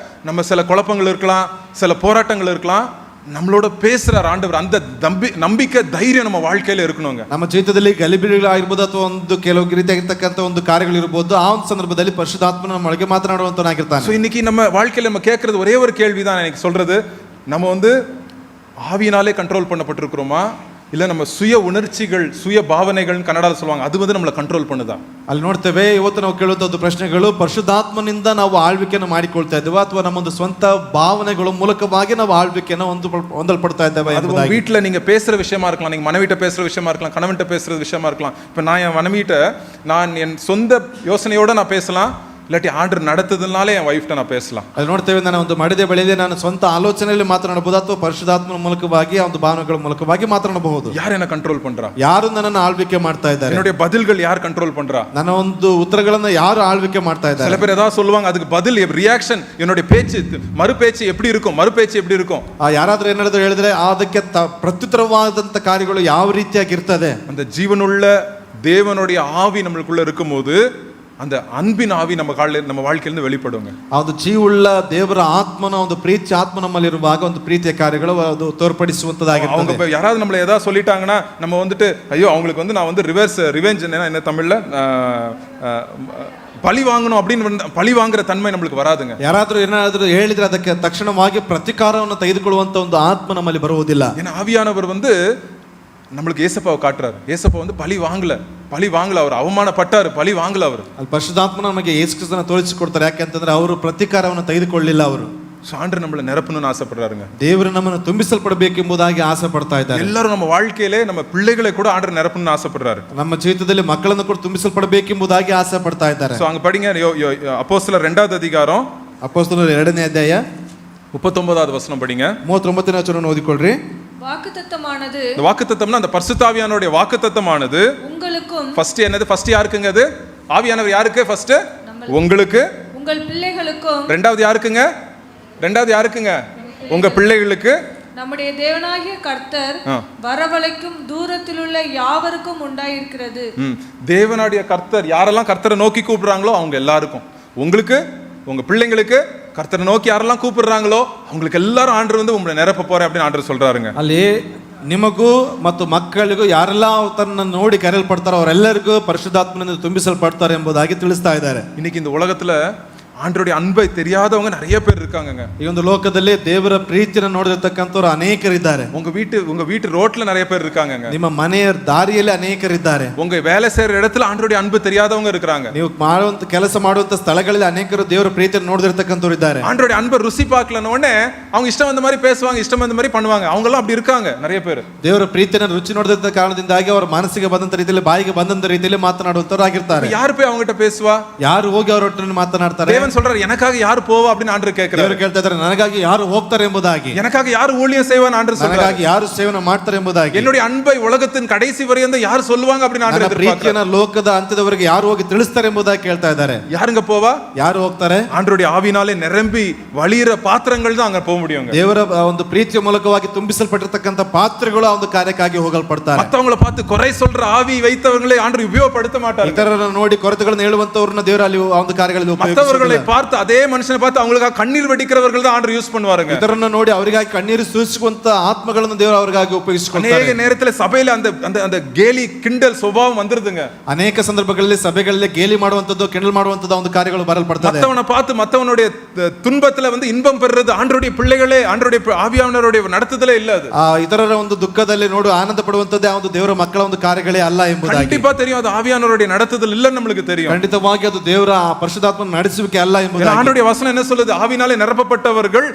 நம்ம சில குழப்பங்கள் இருக்கலாம், சில போராட்டங்கள் இருக்கலாம், நம்மளோட பேசுறார் ஆண்டவர். அந்த நம்பிக்கை தைரியம் நம்ம வாழ்க்கையில இருக்கணுங்க. ನಮ್ಮ ಜೀವಿತದಲ್ಲಿ ಗಲಿಬಿಲಿಗಳಾಗಿರ್ಬೋದು ಅಥವಾ ಒಂದು ಕೆಲವು ರೀತಿಯಾಗಿರ್ತಕ್ಕಂಥ ಒಂದು ಕಾರ್ಯಗಳಿರ್ಬೋದು, ಆ ಒಂದು ಸಂದರ್ಭದಲ್ಲಿ ಪರಿಶುದ್ಧಾತ್ಮನು ನಮ್ಮೊಳಗೆ ಮಾತನಾಡುವಂತನಾಗಿರ್ತಾನೆ. ஸோ இன்னைக்கு நம்ம வாழ்க்கையில நம்ம கேட்கறது ஒரே ஒரு கேள்விதான் எனக்கு சொல்றது, நம்ம வந்து ஆவியினாலே கண்ட்ரோல் பண்ணப்பட்டிருக்கிறோமா, இல்ல நம்ம சுய உணர்ச்சிகள் சுய பாவனைகள் கன்னடால சொல்லுவாங்க, அது வந்து நம்மளை கண்ட்ரோல் பண்ணுதா? ಅಲ್ಲಿ ನೋಡ್ತೇವೆ, ಇವತ್ತು ನಾವು ಕೇಳುವಂತದ್ದು ಪ್ರಶ್ನೆಗಳು, ಪರಿಶುದ್ಧಾತ್ಮನಿಂದ ನಾವು ಆಳ್ವಿಕೆಯನ್ನು ಮಾಡಿಕೊಳ್ತಾ ಇದ್ದೇವೆ ಅಥವಾ ನಮ್ಮೊಂದು ಸ್ವಂತ ಭಾವನೆಗಳ ಮೂಲಕವಾಗಿ ನಾವು ಆಳ್ವಿಕೆಯನ್ನು ಹೊಂದಲ್ಪಡ್ತಾ ಇದ್ದೇವೆ. அது வீட்டுல நீங்க பேசுற விஷயமா இருக்கலாம், நீங்க மனைவிட்ட பேசுற விஷயமா இருக்கலாம், கணவன்கிட்ட பேசுற விஷயமா இருக்கலாம். இப்ப நான் என் மனைவிட்ட நான் என் சொந்த யோசனையோட நான் பேசலாம், இல்லாட்டி ஆண்டர் நடத்துதனாலே என் ವೈಫ್ட்ட நான் பேசலாம். ಅದು ನೋಡ್ತೇವೆ, ನಾನು ಒಂದು ಮಡಿದೆ ಬೆಳೆದೆ ನಾನು ಸ್ವಂತ ಆಲೋಚನೆಯಲ್ಲಿ ಮಾತನಾಡಬಹುದು ಅಥವಾ ಪರಿಶುದ್ಧಾತ್ಮನ ಮೂಲಕವಾಗಿ ಒಂದು ಭಾವನೆಗಳ ಮೂಲಕವಾಗಿ ಮಾತನಾಡಬಹುದು. யார் என்ன கண்ட்ரோல் பண்றா? ಯಾರು ನನ್ನನ್ನು ಆಳ್ವಿಕೆ ಮಾಡ್ತಾ ಇದ್ದಾರೆ? என்னுடைய பதில்கள் யார் கண்ட்ரோல் பண்றா? ನನ್ನ ಒಂದು ಉತ್ತರಗಳನ್ನ ಯಾರು ಆಳ್ವಿಕೆ ಮಾಡ್ತಾ ಇದ್ದಾರೆ? சில பேர் ஏதாவது சொல்லுவாங்க, அதுக்கு பதில் ரியாக்ஷன், என்னுடைய பேச்சு மறுபேச்சு எப்படி இருக்கும், மறுபேச்சு எப்படி இருக்கும்? ಯಾರಾದ್ರೂ ಏನಾದ್ರು ಹೇಳಿದ್ರೆ ಅದಕ್ಕೆ ಪ್ರತ್ಯುತ್ತರವಾದಂತ ಕಾರ್ಯಗಳು ಯಾವ ರೀತಿಯಾಗಿರ್ತದೆ? அந்த ஜீவனுள்ள தேவனுடைய ஆவி நம்மளுக்குள்ள இருக்கும்போது அந்த அன்பின் ஆவி நம்ம வாழ்க்கையிலிருந்து வெளிப்படுங்க. ಅದು ಜೀವುಳ್ಳ ದೇವರ ಆತ್ಮನ ಒಂದು ಪ್ರೀತಿ ಆತ್ಮ ನಮ್ಮಲ್ಲಿರುವಾಗ ಒಂದು ಪ್ರೀತಿಯ ಕಾರ್ಯಗಳು ಅದು ತೋರ್ಪಡಿಸುವಂತದಾಗಿರ್ತದೆ. அவங்க யாராவது நம்மள ஏதாவது சொல்லிட்டாங்கன்னா நம்ம வந்துட்டு ஐயோ அவங்களுக்கு வந்து நான் வந்து ரிவெஞ்ச் என்ன தமிழ்ல பழி வாங்கணும் அப்படின்னு பழி வாங்குற தன்மை நம்மளுக்கு வராதுங்க. ಯಾರಾದ್ರೂ ಏನಾದ್ರೂ ಹೇಳಿದ್ರೆ ಅದಕ್ಕೆ ತಕ್ಷಣವಾಗಿ ಪ್ರತಿಕಾರವನ್ನು ತೆಗೆದುಕೊಳ್ಳುವಂತ ಒಂದು ಆತ್ಮ ನಮ್ಮಲ್ಲಿ ಬರುವುದಿಲ್ಲ. ஏன்னா ஆவியானவர் வந்து நம்மளுக்கு ஏசப்பாவை காட்டுறாரு. ஏசப்பா வந்து பழி வாங்கல, அவர் அவமானப்பட்டாரு, பழி வாங்கல அவர். ಅಲ್ಲಿ ಪರಿಶುದ್ಧಾತ್ಮ ನಮಗೆ ಯೇಸು ಕ್ರಿಸ್ತನ ತೋರಿಸಿಕೊಡ್ತಾರೆ. ಯಾಕೆಂತಂದ್ರೆ ಅವರು ಪ್ರತಿಕಾರವನ್ನು ತೆಗೆದುಕೊಳ್ಳಿಲ್ಲ. ಅವರು ஆண்டவர் நம்மள நிரப்பணும்னு ஆசைப்படுறாருங்க. ದೇವರು ನಮ್ಮನ್ನು ತುಂಬಿಸಲ್ಪಡಬೇಕೆಂಬುದಾಗಿ ಆಸೆ ಪಡ್ತಾ ಇದ್ದಾರೆ. ಎಲ್ಲರೂ ನಮ್ಮ வாழ்க்கையிலே நம்ம பிள்ளைகளை கூட ஆண்டவர் நிரப்பணும்னு ஆசைப்படுறாரு. ನಮ್ಮ ಜೀವಿತದಲ್ಲಿ ಮಕ್ಕಳನ್ನು ಕೂಡ ತುಂಬಿಸಲ್ಪಡಬೇಕೆಂಬುದಾಗಿ ಆಸೆ ಪಡ್ತಾ ಇದ್ದಾರೆ. சோ அங்க படிங்க, அப்போஸ்தலர் 2வது அதிகாரம், ಅಪೊಸ್ತಲರ 2ನೇ ಅಧ್ಯಾಯ 39வது வசனம் படிங்க. 39ನೇ ವಚನವನ್ನು ಓದಿಕೊಳ್ಳ್ರಿ. வாக்குத்தத்தமானது, இந்த வாக்குத்தத்தம்னா அந்த பரிசுத்த ஆவியானவருடைய வாக்குத்தத்தமானது உங்களுக்கும், ஃபர்ஸ்ட் என்னது? ஃபர்ஸ்ட் யாருக்குங்க அது? ஆவியானவர் யாருக்கு? ஃபர்ஸ்ட் உங்களுக்கு, உங்கள் பிள்ளைகளுக்கும். ரெண்டாவது யாருக்குங்க? உங்க பிள்ளைகளுக்கு. நம்முடைய தேவனாகிய கர்த்தர் வரவழைக்கும் தூரத்திலுள்ள யாவருக்கும் உண்டாயிருக்கிறது. தேவனுடைய கர்த்தர் யாரெல்லாம் கர்த்தரை நோக்கி கூப்பிடுறாங்களோ அவங்க எல்லாருக்கும், உங்களுக்கு, உங்க பிள்ளைங்களுக்கு, கர்த்தரை நோக்கி யாரெல்லாம் கூப்பிடுறாங்களோ அவங்களுக்கு எல்லாரும் ஆண்டவர் வந்து உங்களை நிரப்ப போறேன் அப்படின்னு ஆண்டவர் சொல்றாருங்க. ಅಲ್ಲಿ ನಿಮಗೂ ಮತ್ತು ಮಕ್ಕಳಿಗೂ ಯಾರೆಲ್ಲ ತನ್ನ ನೋಡಿ ಕರೆಯಲ್ಪಡ್ತಾರೋ ಅವರೆಲ್ಲರಿಗೂ ಪರಿಶುದ್ಧಾತ್ಮನಿಂದ ತುಂಬಿಸಲ್ಪಡ್ತಾರೆ ಎಂಬುದಾಗಿ ತಿಳಿಸ್ತಾ ಇದ್ದಾರೆ. இன்னைக்கு இந்த உலகத்துல ஆண்டவருடைய அன்பை தெரியாதவங்க நிறைய பேர் இருக்காங்க. ಈ ಒಂದು ಲೋಕದಲ್ಲಿ ದೇವರ ಪ್ರೀತಿಯನ್ನು ನೋಡಿರತಕ್ಕಂತವರು ಅನೇಕರಿದ್ದಾರೆ. உங்க வீட்டு ரோட்ல நிறைய பேர் இருக்காங்க. ನಿಮ್ಮ ಮನೆಯ ದಾರಿಯಲ್ಲಿ ಅನೇಕರಿದ್ದಾರೆ. உங்க வேலை செய்யற இடத்துல ஆண்டவருடைய அன்பு தெரியாதவங்க இருக்காங்க. ನೀವು ಮಾಡುವಂತ ಕೆಲಸ ಮಾಡುವಂತ ಸ್ಥಳಗಳಲ್ಲಿ ಅನೇಕರು ದೇವರ ಪ್ರೀತಿಯನ್ನು ನೋಡಿರತಕ್ಕಂತವರು ಇದ್ದಾರೆ. ஆண்டவருடைய அன்பை ருசி பார்க்கலன உடனே அவங்க இஷ்டம் வந்த மாதிரி பேசுவாங்க, இஷ்டம் வந்த மாதிரி பண்ணுவாங்க. அவங்க எல்லாம் அப்படி இருக்காங்க நிறைய பேர். ದೇವರ ಪ್ರೀತಿಯನ್ನು ರುಚಿ ನೋಡಿದ ಕಾರಣದಿಂದಾಗಿ ಅವರ ಮನಸ್ಸಿಗೆ ಬಂದಂತ ರೀತಿಯಲ್ಲಿ ಬಾಯಿಗೆ ಬಂದಂತ ರೀತಿಯಲ್ಲಿ ಮಾತನಾಡುವಂತವರು ಆಗಿರ್ತಾರೆ. ಯಾರು போய் அவங்ககிட்ட பேசுவா? ಯಾರು ಹೋಗಿ ಅವರೊಟ್ಟಿಗೆ ಮಾತನಾಡ್ತಾರೆ? தேவன் சொல்றாரு, எனக்காக யார் போவா அப்படின்னு ஆண்டவர் கேக்குறாரு. ದೇವರು ಕೇಳ್ತಾ ಇದ್ದಾರೆ, ನನಗಾಗಿ ಯಾರು ಹೋಗ್ತಾರೆ ಎಂಬುದಾಗಿ, எனக்காக யார் ஊழியம் செய்வான்னு ஆண்டவர் சொல்றாரு. ನನಗಾಗಿ ಯಾರು ಸೇವನೆ ಮಾಡ್ತಾರೆ ಎಂಬುದಾಗಿ, என்னுடைய அன்பை உலகத்தின் கடைசி வரையும் யார் சொல்லுவாங்க அப்படின்னு ஆண்டவர் எதிர்பார்க்கிறார். ಪ್ರೀತಿಯನ್ನು ಲೋಕದ ಅಂತ್ಯದವರೆಗೆ ಯಾರು ಹೋಗಿ ತಿಳಿಸ್ತಾರೆ ಎಂಬುದಾಗಿ ಕೇಳ್ತಾ ಇದ್ದಾರೆ. யாருங்க போவா? ಯಾರು ಹೋಗ್ತಾರೆ? ஆண்டவருடைய ஆவியினாலே நிரம்பி வழியிற பாத்திரங்கள் தான் அங்க போக முடியும். ದೇವರ ಒಂದು ಪ್ರೀತಿಯ ಮೂಲಕವಾಗಿ ತುಂಬಿಸಲ್ಪಟ್ಟಿರತಕ್ಕಂತ ಪಾತ್ರೆಗಳು ಆ ಒಂದು ಕಾರ್ಯಕ್ಕಾಗಿ ಹೋಗಲ್ಪಡ್ತಾರೆ. மத்தவங்களை பார்த்து குறை சொல்ற ஆவி வைத்தவர்களை ஆண்டவர் உபயோகப்படுத்த மாட்டார். ಇತರರನ್ನು ನೋಡಿ ಕೊರತೆಗಳನ್ನು ಹೇಳುವಂತವರನ್ನ ದೇವರು ಅಲ್ಲಿ ಆ ಒಂದು ಕಾರ್ಯಗಳಲ್ಲಿ ಉಪಯೋಗಿಸುವುದಿಲ್ಲ. நம்மை பார்த்து அதே மனுஷனை பார்த்து அவங்களுக்காக கண்ணீர் வெடிக்கிறவர்கள் தான் ஆண்டவர் யூஸ் பண்ணுவாருங்க. ಇತರರನ್ನು ನೋಡಿ ಅವರಿಗಾಗಿ ಕಣ್ಣೀರು ಸೂಚಿಸುವಂತ ಆತ್ಮಗಳನ್ನು ದೇವರು ಅವರಿಗಾಗಿ ಉಪಯೋಗಿಸಿಕೊಳ್ತಾರೆ. ಅನೇಕ நேரத்துல சபையில அந்த அந்த அந்த கேலி கிண்டல் சுபாவம் வந்துருதுங்க. ಅನೇಕ ಸಂದರ್ಭಗಳಲ್ಲಿ ಸಭೆಗಳಲ್ಲಿ ಗೇಲಿ ಮಾಡುವಂತದ್ದು ಕಿಂಡಲ್ ಮಾಡುವಂತದ್ದು ಒಂದು ಕಾರ್ಯಗಳು ಬರಲ್ಪಡ್ತದೆ. மத்தவனை பார்த்து மத்தவனுடைய துன்பத்துல வந்து இன்பம் பெறுறது ஆண்டவருடைய பிள்ளைகளே ஆண்டவருடைய ஆவியானவருடைய நடத்துதலே இல்ல. அது ಇತರರ ಒಂದು ದುಃಖದಲ್ಲಿ ನೋಡು ಆನಂದ ಪಡುವಂತದ್ದೇ ಆ ಒಂದು ದೇವರ ಮಕ್ಕಳ ಒಂದು ಕಾರ್ಯಗಳೇ ಅಲ್ಲ ಎಂಬುದಾಗಿ கண்டிப்பா தெரியும். அது ஆவியானவருடைய நடத்துதல் இல்லன்னு நமக்கு தெரியும். ಖಂಡಿತವಾಗಿ ಅದು ದೇವರ ಪರಿಶುದ್ಧಾತ್ಮನ ನಡೆಸುವಿಕೆ ಅಲ್ಲ ಎಂಬುದಾಗಿ ஆண்டவருடைய வசனம் என்ன சொல்லுது? ஆவியினாலே நிரப்பப்பட்டவர்கள்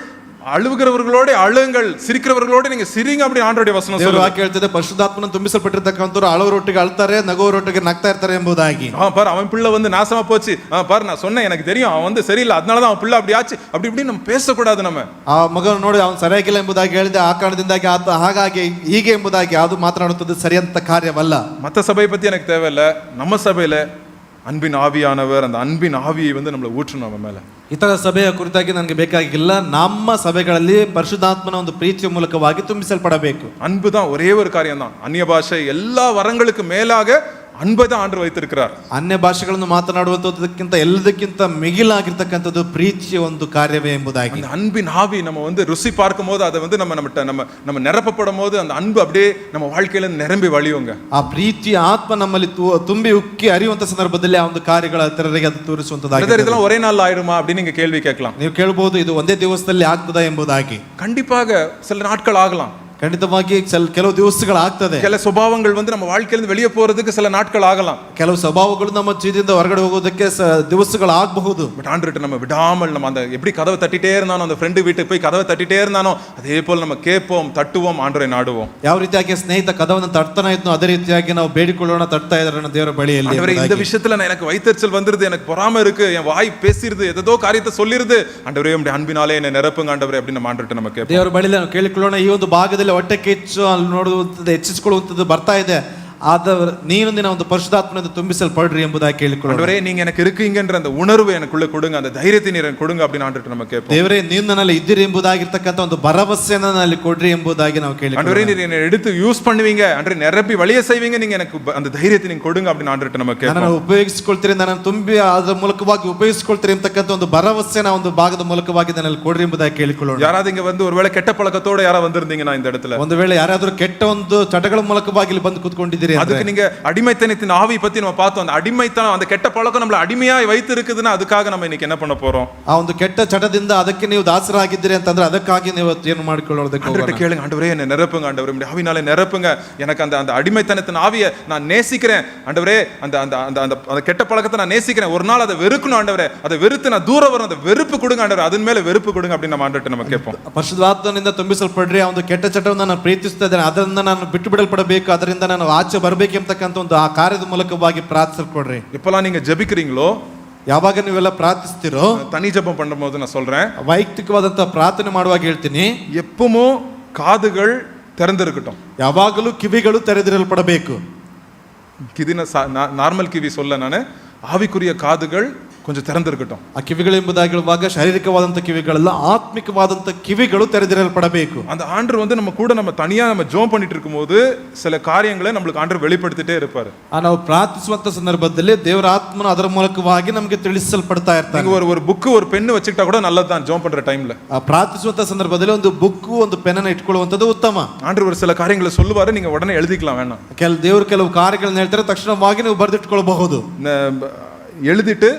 அழுகிறவர்களோட அழுங்கள், சிரிக்கிறவர்களோட நீங்க சிரிங்க அப்படி ஆண்டவருடைய வசனம் ದೇವರ சொல்லுது. ವಾಕ್ಯ ಹೇಳ್ತದೆ ಪರಿಶುದ್ಧಾತ್ಮನ ತುಂಬಿಸಲ್ಪಟ್ಟಿರ್ತಕ್ಕಂಥವ್ರು ಅಳುವರೊಟ್ಟಿಗೆ ಅಳ್ತಾರೆ, ನಗುವರೊಟ್ಟಿಗೆ ನಗ್ತಾ ಇರ್ತಾರೆ ಎಂಬುದಾಗಿ. பாரு அவன் பிள்ளை வந்து நாசமா போச்சு, பாரு நான் சொன்னேன் எனக்கு தெரியும் அவன் வந்து சரியில்லை அதனாலதான் அவன் பிள்ளை அப்படி ஆச்சு அப்படி இப்படி நம்ம பேசக்கூடாது. நம்ம ಆ ಮಗನ ನೋಡಿ ಅವನು ಸರಿಯಾಗಿಲ್ಲ ಎಂಬುದಾಗಿ ಹೇಳಿದೆ, ಆ ಕಾರಣದಿಂದಾಗಿ ಆತ ಹಾಗಾಗಿ ಹೀಗೆ ಎಂಬುದಾಗಿ ಅದು ಮಾತನಾಡುತ್ತದೆ ಸರಿಯಂತ ಕಾರ್ಯವಲ್ಲ. மத்த சபையை பத்தி எனக்கு தேவையில்லை. நம்ம சபையில அன்பின் ஆவியானவர் அந்த அன்பின் ஆவியை வந்து நம்மளை ஊற்றணும் அவன் மேல. ಇತರ ಸಭೆಯ ಕುರಿತಾಗಿ ನನಗೆ ಬೇಕಾಗಿಲ್ಲ. ನಮ್ಮ ಸಭೆಗಳಲ್ಲಿ ಪರಿಶುದ್ಧಾತ್ಮನ ಒಂದು ಪ್ರೀತಿಯ ಮೂಲಕವಾಗಿ ತುಂಬಿಸಲ್ಪಡಬೇಕು. அன்பு தான் ஒரே ஒரு காரியம் தான். அந்நிய பாஷை எல்லா வரங்களுக்கு மேலாக அன்பை தான் ஆண்டவர் வைத்திருக்கிறார். ಅನ್ಯ ಭಾಷೆಗಳನ್ನು ಮಾತನಾಡುವಂತದಕ್ಕಿಂತ ಎಲ್ಲದಕ್ಕಿಂತ ಮಿಗಿಲಾಗಿರ್ತಕ್ಕಂಥದ್ದು ಪ್ರೀತಿಯ ಒಂದು ಕಾರ್ಯವೇ ಎಂಬುದಾಗಿ. அந்த அன்பின் ஆவி நம்ம வந்து ருசி பார்க்கும் போது அதை வந்து நம்ம நிரப்பப்படும் போது அந்த அன்பு அப்படியே நம்ம வாழ்க்கையில நிரம்பி வழியுங்க. ಆ ಪ್ರೀತಿಯ ಆತ್ಮ ನಮ್ಮಲ್ಲಿ ತುಂಬಿ ಉಕ್ಕಿ ಹರಿಯುವಂತ ಸಂದರ್ಭದಲ್ಲಿ ಆ ಒಂದು ಕಾರ್ಯಗಳ ಇತರರಿಗೆ ಅದು ತೋರಿಸುವಂತದ್ದಾಗಿದೆ. இதெல்லாம் ஒரே நாள் ஆயிடுமா அப்படின்னு நீங்க கேள்வி கேட்கலாம். ನೀವು ಕೇಳಬಹುದು ಇದು ಒಂದೇ ದಿವಸದಲ್ಲಿ ಆಗ್ತದಾ ಎಂಬುದಾಗಿ. கண்டிப்பாக சில நாட்கள் ஆகலாம். ಖಂಡಿತವಾಗಿ ಕೆಲವು ದಿವಸಗಳಾಗ್ತದೆ. ಕೆಲ ಸ್ವಭಾವಗಳು வந்து நம்ம வாழ்க்கையிலிருந்து வெளியே போறதுக்கு சில நாட்கள் ஆகலாம். ಕೆಲವು ಸ್ವಭಾವಗಳು ನಮ್ಮ ಜೀವಿತದಿಂದ ಹೊರಗಡೆ ಹೋಗೋದಕ್ಕೆ ದಿವಸಗಳಾಗಬಹುದು. பட் ஆண்டவர்ட்ட நம்ம விடாமல் நம்ம அந்த எப்படி கதவை தட்டிட்டே இருந்தானோ, அந்த ஃப்ரெண்டு வீட்டுக்கு போய் கதவை தட்டிட்டே இருந்தானோ அதே போல நம்ம கேட்போம், தட்டுவோம், ஆண்டவரை நாடுவோம். ಯಾವ ರೀತಿಯಾಗಿ ಸ್ನೇಹಿತ ಕದವನ್ನು ತಟ್ತಾನೆ ಇದ್ನೋ ಅದೇ ರೀತಿಯಾಗಿ ನಾವು ಬೇಡಿಕೊಳ್ಳೋಣ, ತಟ್ತಾ ಇದ್ದಾರೆ ದೇವರ ಬಳಿಯಲ್ಲಿ. ஆண்டவரே இந்த விஷயத்துல எனக்கு வைத்தறிச்சல் வந்துருது, எனக்கு பொறாமை இருக்கு, என் வாய் பேசிருது, ஏதோ காரியத்தை சொல்லிருது, ஆண்டவரே உம்முடைய அன்பினாலே என்னை நிரப்புங்க ஆண்டவரே அப்படின்னு நம்ம ஆண்டவர்ட்ட நம்ம கேட்போம். ದೇವರ ಬಳಿಯಲ್ಲಿ ನಾವು ಕೇಳಿಕೊಳ್ಳೋಣ. ಈ ಒಂದು ಭಾಗದಲ್ಲಿ ಹೊಟ್ಟೆ ಕಿಚ್ಚು ಅಲ್ಲಿ ನೋಡುವಂಥದ್ದು ಹೆಚ್ಚಿಸಿಕೊಳ್ಳುವಂಥದ್ದು ಬರ್ತಾ ಇದೆ. ಆದವರು ನೀನೊಂದಿನ ಒಂದು ಪರಿಶುದ್ಧಾತ್ಮನಿಂದ ತುಂಬಿಸಲ್ಪಡ್ರಿ ಎಂಬುದಾಗಿ ಕೇಳಿಕೊಳ್ಳೋಣ. ஆண்டவரே நீங்க எனக்கு இருக்கீங்கன்ற அந்த உணர்வு எனக்குள்ள கொடுங்க, அந்த தைரியத்தை நீர் எனக்கு கொடுங்க அப்படின்னு ஆண்டவர்ட்ட நம்ம கேட்போம். ದೇವರೇ ನೀವು ನನ್ನಲ್ಲಿ ಇದ್ದೀರಿ ಎಂಬುದಾಗಿರ್ತಕ್ಕಂಥ ಒಂದು ಭರವಸೆಯನ್ನು ನನ್ನಲ್ಲಿ ಕೊಡ್ರಿ ಎಂಬುದಾಗಿ ನಾವು ಕೇಳಿಕೊಳ್ಳೋಣ. ஆண்டவரே நீர் என்னை எடுத்து யூஸ் பண்ணுவீங்க, ஆண்டவரே நிரப்பி வழிய செய்வீங்க, நீங்க எனக்கு அந்த தைரியத்தை நீங்க கொடுங்க அப்படின்னு ஆண்டவர்ட்ட நம்ம கேட்போம். ನನ್ನನ್ನು ಉಪಯೋಗಿಸಿಕೊಳ್ತೀರಿ, ನನ್ನನ್ನು ತುಂಬಿ ಅದರ ಮೂಲಕವಾಗಿ ಉಪಯೋಗಿಸಿಕೊಳ್ತೀರಿ ಎಂಬತಕ್ಕಂಥ ಒಂದು ಭರವಸೆನ ಒಂದು ಭಾಗದ ಮೂಲಕವಾಗಿ ನನ್ನಲ್ಲಿ ಕೊಡ್ರಿ ಎಂಬುದಾಗಿ ಕೇಳಿಕೊಳ್ಳೋಣ. யாராவது இங்க வந்து ஒருவேளை கெட்ட பழக்கத்தோட யாராவது வந்திருந்தீங்கன்னா இந்த இடத்துல ಒಂದು ವೇಳೆ ಯಾರಾದರೂ ಕೆಟ್ಟ ಒಂದು ಚಟಗಳ ಮೂಲಕವಾಗಿ ಇಲ್ಲಿ ಬಂದು ಕೂತ್ಕೊಂಡಿದ್ದೀರಿ, அதுக்கு நீங்க அடிமைத்தனத்தின் ஆவி பத்தி நம்ம பார்த்தோம். அந்த அடிமைத்தனம், அந்த கெட்ட பழக்கம் நம்மள அடிமையாய் வைத்து இருக்குதுன்னா அதுக்காக நம்ம இன்னைக்கு என்ன பண்ண போறோம்? ಆ ಒಂದು ಕೆಟ್ಟ ಚಟದಿಂದ ಅದಕ್ಕೆ ನೀವು ದಾಸರಾಗಿದ್ದೀರಿ ಅಂತಂದ್ರೆ ಅದಕ್ಕಾಗಿ ನೀವು ಏನು ಮಾಡಿಕೊಳ್ಳೋದಕ್ಕೆ ஆண்டவரே கேளுங்க, ஆண்டவரே என்னை நிரப்புங்க, ஆண்டவரே உம்முடைய ஆவினாலே நிரப்புங்க, எனக்கு அந்த அந்த அடிமைத்தனத்தின் ஆவியை நான் நேசிக்கிறேன் ஆண்டவரே, அந்த அந்த அந்த அந்த கெட்ட பழக்கத்தை நான் நேசிக்கிறேன், ஒரு நாள் அதை வெறுக்கணும் ஆண்டவரே, அதை வெறுத்து நான் தூரம் வரணும், அந்த வெறுப்பு கொடுங்க ஆண்டவரே, அதன் மேல வெறுப்பு கொடுங்க அப்படின்னு நம்ம ஆண்டவர்ட்ட நம்ம கேட்போம். ಪರಿಶುದ್ಧಾತ್ಮನಿಂದ ತುಂಬಿಸಲ್ಪಡ್ರಿ, ಆ ಒಂದು ಕೆಟ್ಟ ಚಟವನ್ನು ನಾನು ಪ್ರೀತಿಸ್ತಾ ಇದ್ದೇನೆ, ಅದರಿಂದ ನಾನು ಬಿಟ್ಟು ಬಿಡಲ್ಪಡಬೇಕು, ಅದರಿಂದ ನಾನು ಆಚೆ ಬರಬೇಕು ಎಂಬತಕ್ಕಂಥ ಒಂದು ಆ ಕಾರ್ಯದ ಮೂಲಕವಾಗಿ ಪ್ರಾರ್ಥಿಸ್ಕೊಡ್ರಿ. எப்பெல்லாம் நீங்க ஜெபிக்கிறீங்களோ, ಯಾವಾಗ ನೀವೆಲ್ಲ ಪ್ರಾರ್ಥಿಸ್ತಿರೋ, தனி ஜெபம் பண்ணும்போது நான் சொல்றேன், ವೈಯಕ್ತಿಕವಾದಂತಹ ಪ್ರಾರ್ಥನೆ ಮಾಡುವಾಗ ಹೇಳ್ತೀನಿ, எப்பவும் காதுகள் திறந்திருக்கட்டும். ಯಾವಾಗಲೂ ಕಿವಿಗಳು ತೆರೆದಿರಲ್ಪಡಬೇಕು. கிதின நார்மல் கிவி சொல்ல நான் ஆவிக்குரிய காதுகள் கொஞ்சம் திறந்திருக்கட்டும். ಆ ಕಿವಿಗಳು ಎಂಬುದಾಗಿ ಹೇಳುವಾಗ ಶಾರೀರಿಕವಾದಂಥ ಕಿವಿಗಳಲ್ಲ, ಆತ್ಮಿಕವಾದಂಥ ಕಿವಿಗಳು ತೆರೆದಿರಲ್ಪಡಬೇಕು. அந்த ஆண்டவர் வந்து நம்ம கூட நம்ம தனியா நம்ம ஜெபம் பண்ணிட்டு இருக்கும்போது சில காரியங்களை நம்மளுக்கு ஆண்டவர் வெளிப்படுத்திட்டே இருப்பாரு. ನಾವು ಪ್ರಾರ್ಥಿಸುವಂತ ಸಂದರ್ಭದಲ್ಲಿ ದೇವರ ಆತ್ಮನು ಅದರ ಮೂಲಕವಾಗಿ ನಮಗೆ ತಿಳಿಸಲ್ಪಡ್ತಾ ಇರ್ತಾನೆ. நீங்க ஒரு புக் ஒரு பென் வச்சுக்கிட்டா கூட நல்லதுதான் ஜெபம் பண்ற டைம்ல. ಆ ಪ್ರಾರ್ಥಿಸುವಂತ ಸಂದರ್ಭದಲ್ಲಿ ಒಂದು ಬುಕ್ ಒಂದು ಪೆನ್ನನ್ನು ಇಟ್ಕೊಳ್ಳುವಂಥದ್ದು ಉತ್ತಮ. ஆண்டவர் ஒரு சில காரியங்களை சொல்லுவாரு, நீங்க உடனே எழுதிக்கலாம் வேணாம். ದೇವರು ಕಾರ್ಯಗಳನ್ನ ಹೇಳ್ತಾರೆ, ತಕ್ಷಣವಾಗಿ ನೀವು ಬರೆದಿಟ್ಕೊಳ್ಬಹುದು. எழுதிட்டு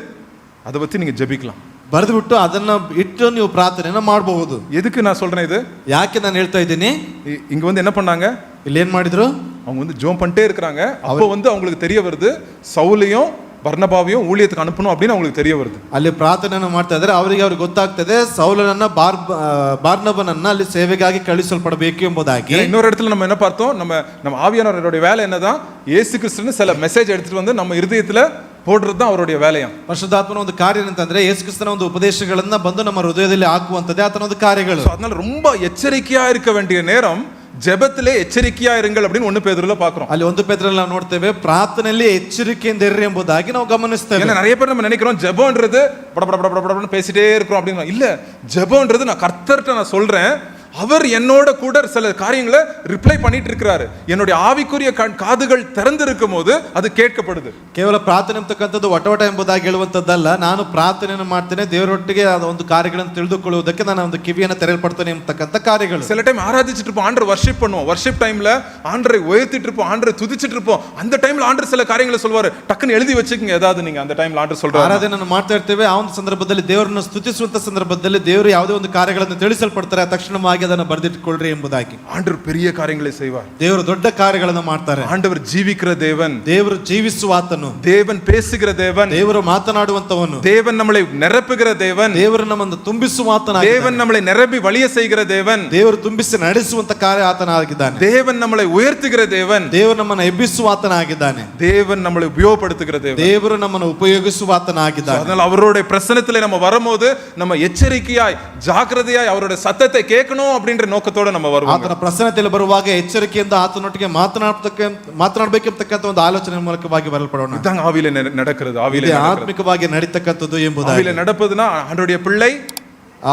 அதை பத்தி நீங்க ஜெபிக்கலாம். ಬರೆದು ಬಿಟ್ಟು ಅದನ್ನ ಇಟ್ಟು ನೀವು ಪ್ರಾರ್ಥನೆಯನ್ನ ಮಾಡಬಹುದು. எதுக்கு நான் சொல்றேன் இது? ಯಾಕೆ ನಾನು ಹೇಳ್ತಾ ಇದ್ದೀನಿ? இங்க வந்து என்ன பண்ணாங்க, ಇಲ್ಲಿ ಏನ್ ಮಾಡಿದ್ರು, அவங்க வந்து ஜெபம் பண்ணிட்டே இருக்காங்க. அப்போ வந்து அவங்களுக்கு தெரிய வருது சவுலையும் பர்னபாவையும் ஊழியத்துக்கு அனுப்பணும் அப்படின்னு அவங்களுக்கு தெரிய வருது. ಅಲ್ಲಿ ಪ್ರಾರ್ಥನೆಯನ್ನು ಮಾಡ್ತಾ ಇದ್ದಾರೆ, ಅವ್ರಿಗೆ ಗೊತ್ತಾಗ್ತದೆ ಸೌಲನನ್ನ ಬಾರ್ನಬನನ್ನ ಅಲ್ಲಿ ಸೇವೆಗಾಗಿ ಕಳಿಸಲ್ಪಡಬೇಕು ಎಂಬುದಾಗಿ. இன்னொரு இடத்துல நம்ம என்ன பார்த்தோம், நம்ம ஆவியானவருடைய வேலை என்னதான், இயேசு கிறிஸ்துன்னு சில மெசேஜ் எடுத்துட்டு வந்து நம்ம இருதயத்துல போடுறது தான் அவருடைய வேலையா. ಪರಿಶುದ್ಧಾತ್ಮನ ಒಂದು ಕಾರ್ಯ ಅಂತಂದ್ರೆ ಯೇಸು ಕ್ರಿಸ್ತನ ಒಂದು ಉಪದೇಶಗಳನ್ನ ಬಂದು ನಮ್ಮ ಹೃದಯದಲ್ಲಿ ಹಾಕುವಂತದ್ದೇ ಆತನ ಒಂದು ಕಾರ್ಯಗಳು. அதனால ரொம்ப எச்சரிக்கையா இருக்க வேண்டிய நேரம் ஜெபத்திலே எச்சரிக்கையா இருங்கள் அப்படின்னு 1 பேதுருல பாக்குறோம். ಅಲ್ಲಿ 1 ಪೇತ್ರದಲ್ಲಿ ನಾವು ನೋಡ್ತೇವೆ ಪ್ರಾರ್ಥನೆಯಲ್ಲಿ ಎಚ್ಚರಿಕೆಯಿಂದ ಇರ್ರಿ ಎಂಬುದಾಗಿ ನಾವು ಗಮನಿಸ್ತೇವೆ. ஏன்னா நிறைய பேர் நம்ம நினைக்கிறோம் ஜெபம்ன்றது படபடபடபடன்னு பேசிட்டே இருக்கிறோம் அப்படின்னு. இல்ல, ஜெபம்ன்றது நான் கர்த்தர்ட்ட நான் சொல்றேன், அவர் என்னோட கூட சில காரியங்களை ரிப்ளை பண்ணிட்டு இருக்கிறாரு. என்னுடைய ஆவிக்குரிய காதுகள் திறந்திருக்கும் போது அது கேட்கப்படுது. ಕೇವಲ ಪ್ರಾರ್ಥನೆ ಅಂತಕ್ಕಂಥದ್ದು ಒಟ ಎಂಬುದಾಗಿ ಹೇಳುವಂಥದ್ದಲ್ಲ. ನಾನು ಪ್ರಾರ್ಥನೆಯನ್ನು ಮಾಡ್ತೇನೆ, ದೇವರೊಟ್ಟಿಗೆ ಒಂದು ಕಾರ್ಯಗಳನ್ನು ತಿಳಿದುಕೊಳ್ಳುವುದಕ್ಕೆ ನಾನು ಒಂದು ಕಿವಿಯನ್ನು ತೆರೆಯಲ್ಪಡ್ತೇನೆ ಎಂಬತಕ್ಕಂಥ ಕಾರ್ಯಗಳು. சில டைம் ஆராதிச்சிட்டு இருப்போம், ஆண்டரை வர்ஷிப் பண்ணுவோம். வர்ஷிப் டைம்ல ஆண்டரை உயர்த்திட்டு இருப்போம், ஆண்டரை துதிச்சிட்டு இருப்போம். அந்த டைம்ல ஆண்டர் சில காரியங்களை சொல்வாரு, டக்குன்னு எழுதி வச்சுக்கங்க ஏதாவது நீங்க அந்த டைம்ல ஆண்டர் சொல்றாரு. ಆರಾಧನೆಯನ್ನು ಮಾಡ್ತಾ ಇರ್ತೇವೆ, ಆ ಒಂದು ಸಂದರ್ಭದಲ್ಲಿ ದೇವರನ್ನು ಸ್ತುತಿಸುವಂತ ಸಂದರ್ಭದಲ್ಲಿ ದೇವರು ಯಾವುದೇ ಒಂದು ಕಾರ್ಯಗಳನ್ನು ತಿಳಿಸಲ್ಪಡ್ತಾರೆ, ತಕ್ಷಣವಾಗಿ ಅದನ್ನು ಬರೆದಿಟ್ಟುಕೊಳ್ಳ್ರಿ ಎಂಬುದಾಗಿ. ஆண்டவர் பெரிய காரியங்களை செய்வார். ದೇವರು ದೊಡ್ಡ ಕಾರ್ಯಗಳನ್ನು ಮಾಡ್ತಾರೆ. ஆண்டவர் ஜீவிக்கிற தேவன், ದೇವರು ಜೀವಿಸುವ ಆತನು, தேவன் பேசுகிற தேவன், ದೇವರು ಮಾತನಾಡುವಂತವನು, தேவன் நம்மளை நிரப்புகிற தேவன், ದೇವರು ನಮ್ಮನ್ನು ತುಂಬಿಸುವ ಆತನಾಗಿದ್ದಾನೆ, தேவன் நம்மளை நிரப்பி வழிய செய்கிற தேவன், ದೇವರು ತುಂಬಿಸಿ ನಡೆಸುವಂತ ಕಾರ್ಯ ಆತನಾಗಿದ್ದಾನೆ, தேவன் நம்மளை உயர்த்துகிற தேவன், ದೇವರು ನಮ್ಮನ್ನು ಎಬ್ಬಿಸುವ ಆತನಾಗಿದ್ದಾನೆ, தேவன் நம்மளை உபயோகப்படுத்துகிற தேவன், ದೇವರು ನಮ್ಮನ್ನು ಉಪಯೋಗಿಸುವ ಆತನಾಗಿದ್ದಾನೆ. அதனால அவருடைய பிரசன்னத்திலே நம்ம வரும்போது நம்ம எச்சரிக்கையாய் ஜாக்கிரதையாய் அவருடைய சத்தத்தை கேட்கணும் அப்படின்ற நோக்கத்தோட நம்ம வருவோம். ಆತನ ಪ್ರಸನ್ನತೆಯಲ್ಲಿ ಬರುವಾಗ ಎಚ್ಚರಿಕೆಯಿಂದ ಆತನೊಟ್ಟಿಗೆ ಮಾತನಾಡಬೇಕೆಂಬತಕ್ಕಂಥ ಒಂದು ಆಲೋಚನೆ ಮೂಲಕವಾಗಿ ಬರಲ್ಪಡೋಣ. இதாங்க ஆவியில நடக்கிறது. ஆவியில ಆತ್ಮಿಕವಾಗಿ ನಡೀತಕ್ಕಂಥದ್ದು ಎಂಬುದಾಗಿ. ஆவியில நடப்பதுன்னா ஆண்டவருடைய பிள்ளை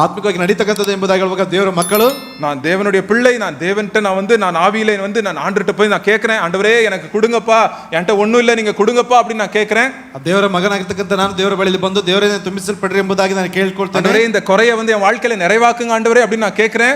ಆತ್ಮಿಕವಾಗಿ ನಡೀತಕ್ಕಂಥದ್ದು ಎಂಬುದಾಗಿ ಹೇಳುವಾಗ ದೇವರ ಮಕ್ಕಳು, நான் தேவனுடைய பிள்ளை, நான் தேவன்ட்ட நான் ஆவியில நான் ஆண்டவர்ட்ட போய் நான் கேட்கிறேன், ஆண்டவரே எனக்கு கொடுங்கப்பா, என்கிட்ட ஒண்ணும் இல்லை நீங்க கொடுங்கப்பா அப்படின்னு நான் கேட்கிறேன். ದೇವರ ಮಗನಾಗಿರ್ತಕ್ಕಂಥ ನಾನು ದೇವರ ಬಳಿಯಲ್ಲಿ ಬಂದು ದೇವರೇ ತುಂಬಿಸಲ್ಪಡ್ರಿ ಎಂಬುದಾಗಿ ನಾನು ಕೇಳ್ಕೊಳ್ತೇನೆ. ஆண்டவரே இந்த குறையை என் வாழ்க்கையில நிறைவாக்குங்க ஆண்டவரே அப்படின்னு நான் கேட்கிறேன்.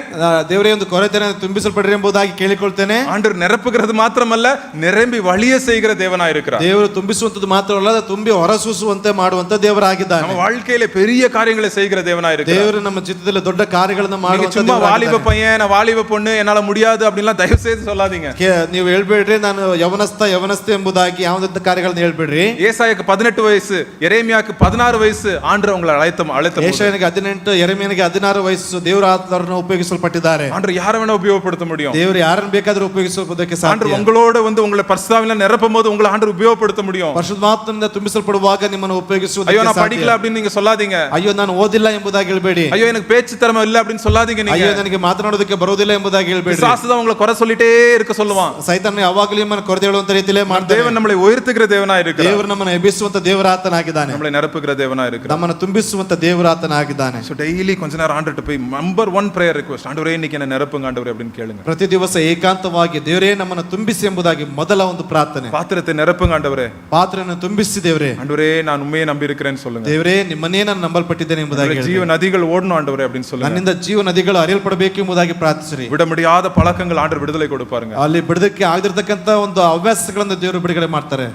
ದೇವರೇ ಒಂದು ಕೊರತೆಯನ್ನು ತುಂಬಿಸಲ್ಪಡ್ರಿ ಎಂಬುದಾಗಿ ಕೇಳಿಕೊಳ್ತೇನೆ. ஆண்டவர் நிரப்புகிறது மாத்திரமல்ல, நிரம்பி வழிய செய்கிற தேவனா இருக்கிறார். ದೇವರು ತುಂಬಿಸುವಂತದ್ದು ಮಾತ್ರವಲ್ಲ, ತುಂಬಿ ಹೊರಸೂಸುವಂತೆ ಮಾಡುವಂತ ದೇವರಾಗಿದ್ದಾನೆ. நம்ம வாழ்க்கையில பெரிய காரியங்களை செய்கிற தேவனா இருக்கிறார். ದೇವರು ನಮ್ಮ ಚಿತ್ತದಲ್ಲಿ ದೊಡ್ಡ ಕಾರ್ಯಗಳನ್ನು ಮಾಡುವಂತ சும்மா வாலிப பையன், நான் வாலிப பொண்ணு, என்னால முடியாது அப்படின்லாம் தயவு செய்து சொல்லாதீங்க. ನೀವು ಹೇಳ್ಬೇಡ್ರಿ ನಾನು ಯವನಸ್ಥ ಎಂಬುದಾಗಿ ಯಾವುದಂತ ಕಾರ್ಯಗಳನ್ನು ಹೇಳ್ಬೇಡ್ರಿ. ஏசாயாக்கு 18 வயசு, எரேமியாக்கு 16 வயசு ஆண்டவர் உங்களை அழைத்த ஏசாಯನಿಗೆ 18, ಯೆರೆಮೀಯನಿಗೆ 16 ವಯಸ್ಸು ದೇವರ ಆತ್ಮರನ್ನು ಉಪಯೋಗಿಸಲ್ಪಟ್ಟಿದ್ದಾರೆ. ஆண்டவர் யாரை வேணா உபயோகப்படுத்த முடியும். ದೇವರು ಯಾರನ್ನು ಬೇಕಾದರೂ ಉಪಯೋಗಿಸುವುದಕ್ಕೆ ಸಾಧ್ಯ. ஆண்டவர் உங்களோட உங்களை பரிசுத்தாவில நிரப்பும்போது உங்களை ஆண்டவர் உபயோகப்படுத்த முடியும். ಪರಿಶುದ್ಧಾತ್ಮನಿಂದ ತುಂಬಿಸಲ್ಪಡುವಾಗ ನಿಮ್ಮನ್ನು ಉಪಯೋಗಿಸುವುದಕ್ಕೆ ஐயோ நான் ಸಾಧ್ಯ. படிக்கல அப்படின்னு நீங்க சொல்லாதீங்க. ಅಯ್ಯೋ ನಾನು ಓದಿಲ್ಲ ಎಂಬುದಾಗಿ ಹೇಳ್ಬೇಡಿ. ஐயோ எனக்கு பேச்சு திறமை இல்ல அப்படின்னு சொல்லாதீங்க. நீங்க ಅಯ್ಯೋ ನನಗೆ ಮಾತನಾಡೋದಕ್ಕೆ ಬರೋದಿಲ್ಲ ಎಂಬುದಾಗಿ ಹೇಳ್ಬೇಡಿ. பிசாசுதான் உங்களை குறை சொல்லிட்டே இருக்க சொல்லுவான். ಸೈತಾನ ಯಾವಾಗಲೂ ನಿಮ್ಮನ್ನು ಕೊರತೆ ಹೇಳುವಂತ ರೀತಿಯಲ್ಲೇ ಮಾಡ್ತಾನೆ. தேவன் நம்மளை உயர்த்துகிற தேவனா இருக்கிறார். ದೇವರು ನಮ್ಮನ್ನು ಎಬ್ಬಿಸುವಂತ ದೇವರಾತನಾಗಿದ್ದಾನೆ. நம்மளை நிரப்புகிற தேவனா இருக்கிறார். ನಮ್ಮನ್ನು ತುಂಬಿಸುವಂತ ದೇವರಾತನಾಗಿದ್ದಾನೆ. சோ டெய்லி கொஞ்ச நேரம் ஆண்டவர்ட்ட போய் நம்பர் 1 பிரேயர் ரிக்வெஸ்ட், ஆண்டவரே இன்னைக்கு என்ன நிரப்புங்க ஆண்டவரே அப்படின்னு கேளுங்க. ಪ್ರತಿ ದಿವಸ ಏಕಾಂತವಾಗಿ ದೇವರೇ ನಮ್ಮನ್ನು ತುಂಬಿಸಿ ಎಂಬುದಾಗಿ ಮೊದಲ ಒಂದು ಪ್ರಾರ್ಥನೆ. பாத்திரத்தை நிரப்புங்க ಆண்டವರೇ, ಪಾತ್ರೆಯನ್ನು ತುಂಬಿಸಿ ದೇವರೇ, ஆண்டவரே நான் உண்மையை நம்பி இருக்கிறேன்னு சொல்லுங்க. ದೇವರೇ ನಿಮ್ಮನ್ನೇ ನಾನು ನಂಬಲ್ಪಟ್ಟಿದ್ದೇನೆ ಎಂಬುದಾಗಿ ಹೇಳಿ. ஜீவ நதிகள் ஓடணும் ஆண்டவரே அப்படின்னு சொல்லுங்க. ನನ್ನಿಂದ ಜೀವ ನದಿಗಳು ಹರಿಯಲ್ಪಡಬೇಕು ಎಂಬುದಾಗಿ ಪ್ರಾರ್ಥಿಸಿರಿ. விட முடியாத பழக்கங்கள் ஆண்டவர் விடுதலை கொடுப்பாருங்க. ಅಲ್ಲಿ ಬಿಡದಕ್ಕೆ ಆಗದಿರತಕ್ಕಂತ ಒಂದು ಹವ್ಯಾಸಗಳನ್ನು ದೇವರು ಬಿಡುಗಡೆ ಮಾಡ್ತಾರೆ.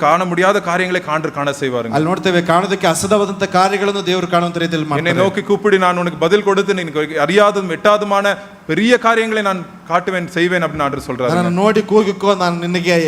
காண முடியாத காரியங்களை ஆண்டவர் காண செய்வாருங்க. ಅಲ್ಲಿ ನೋಡ್ತೇವೆ, ಕಾಣೋದಕ್ಕೆ ಅಸಾಧ್ಯವಾದಂತ ಕಾರ್ಯಗಳನ್ನು ದೇವರು ಕಾಣುವಂತ ರೀತಿಯಲ್ಲಿ ಮಾಡ್ತಾರೆ. என்னை நோக்கி கூப்பிடு, நான் உனக்கு பதில் கொடுத்து நீ அறியாததும் எட்டாதுமான பெரிய காரியங்களை நான் காட்டுவேன் செய்வேன் அப்படின்னு ஆண்டவர் சொல்றாரு. ನಾನು ನೋಡಿ ಕೂಗಿಕೋ, ನಾನು ನಿನಗೆ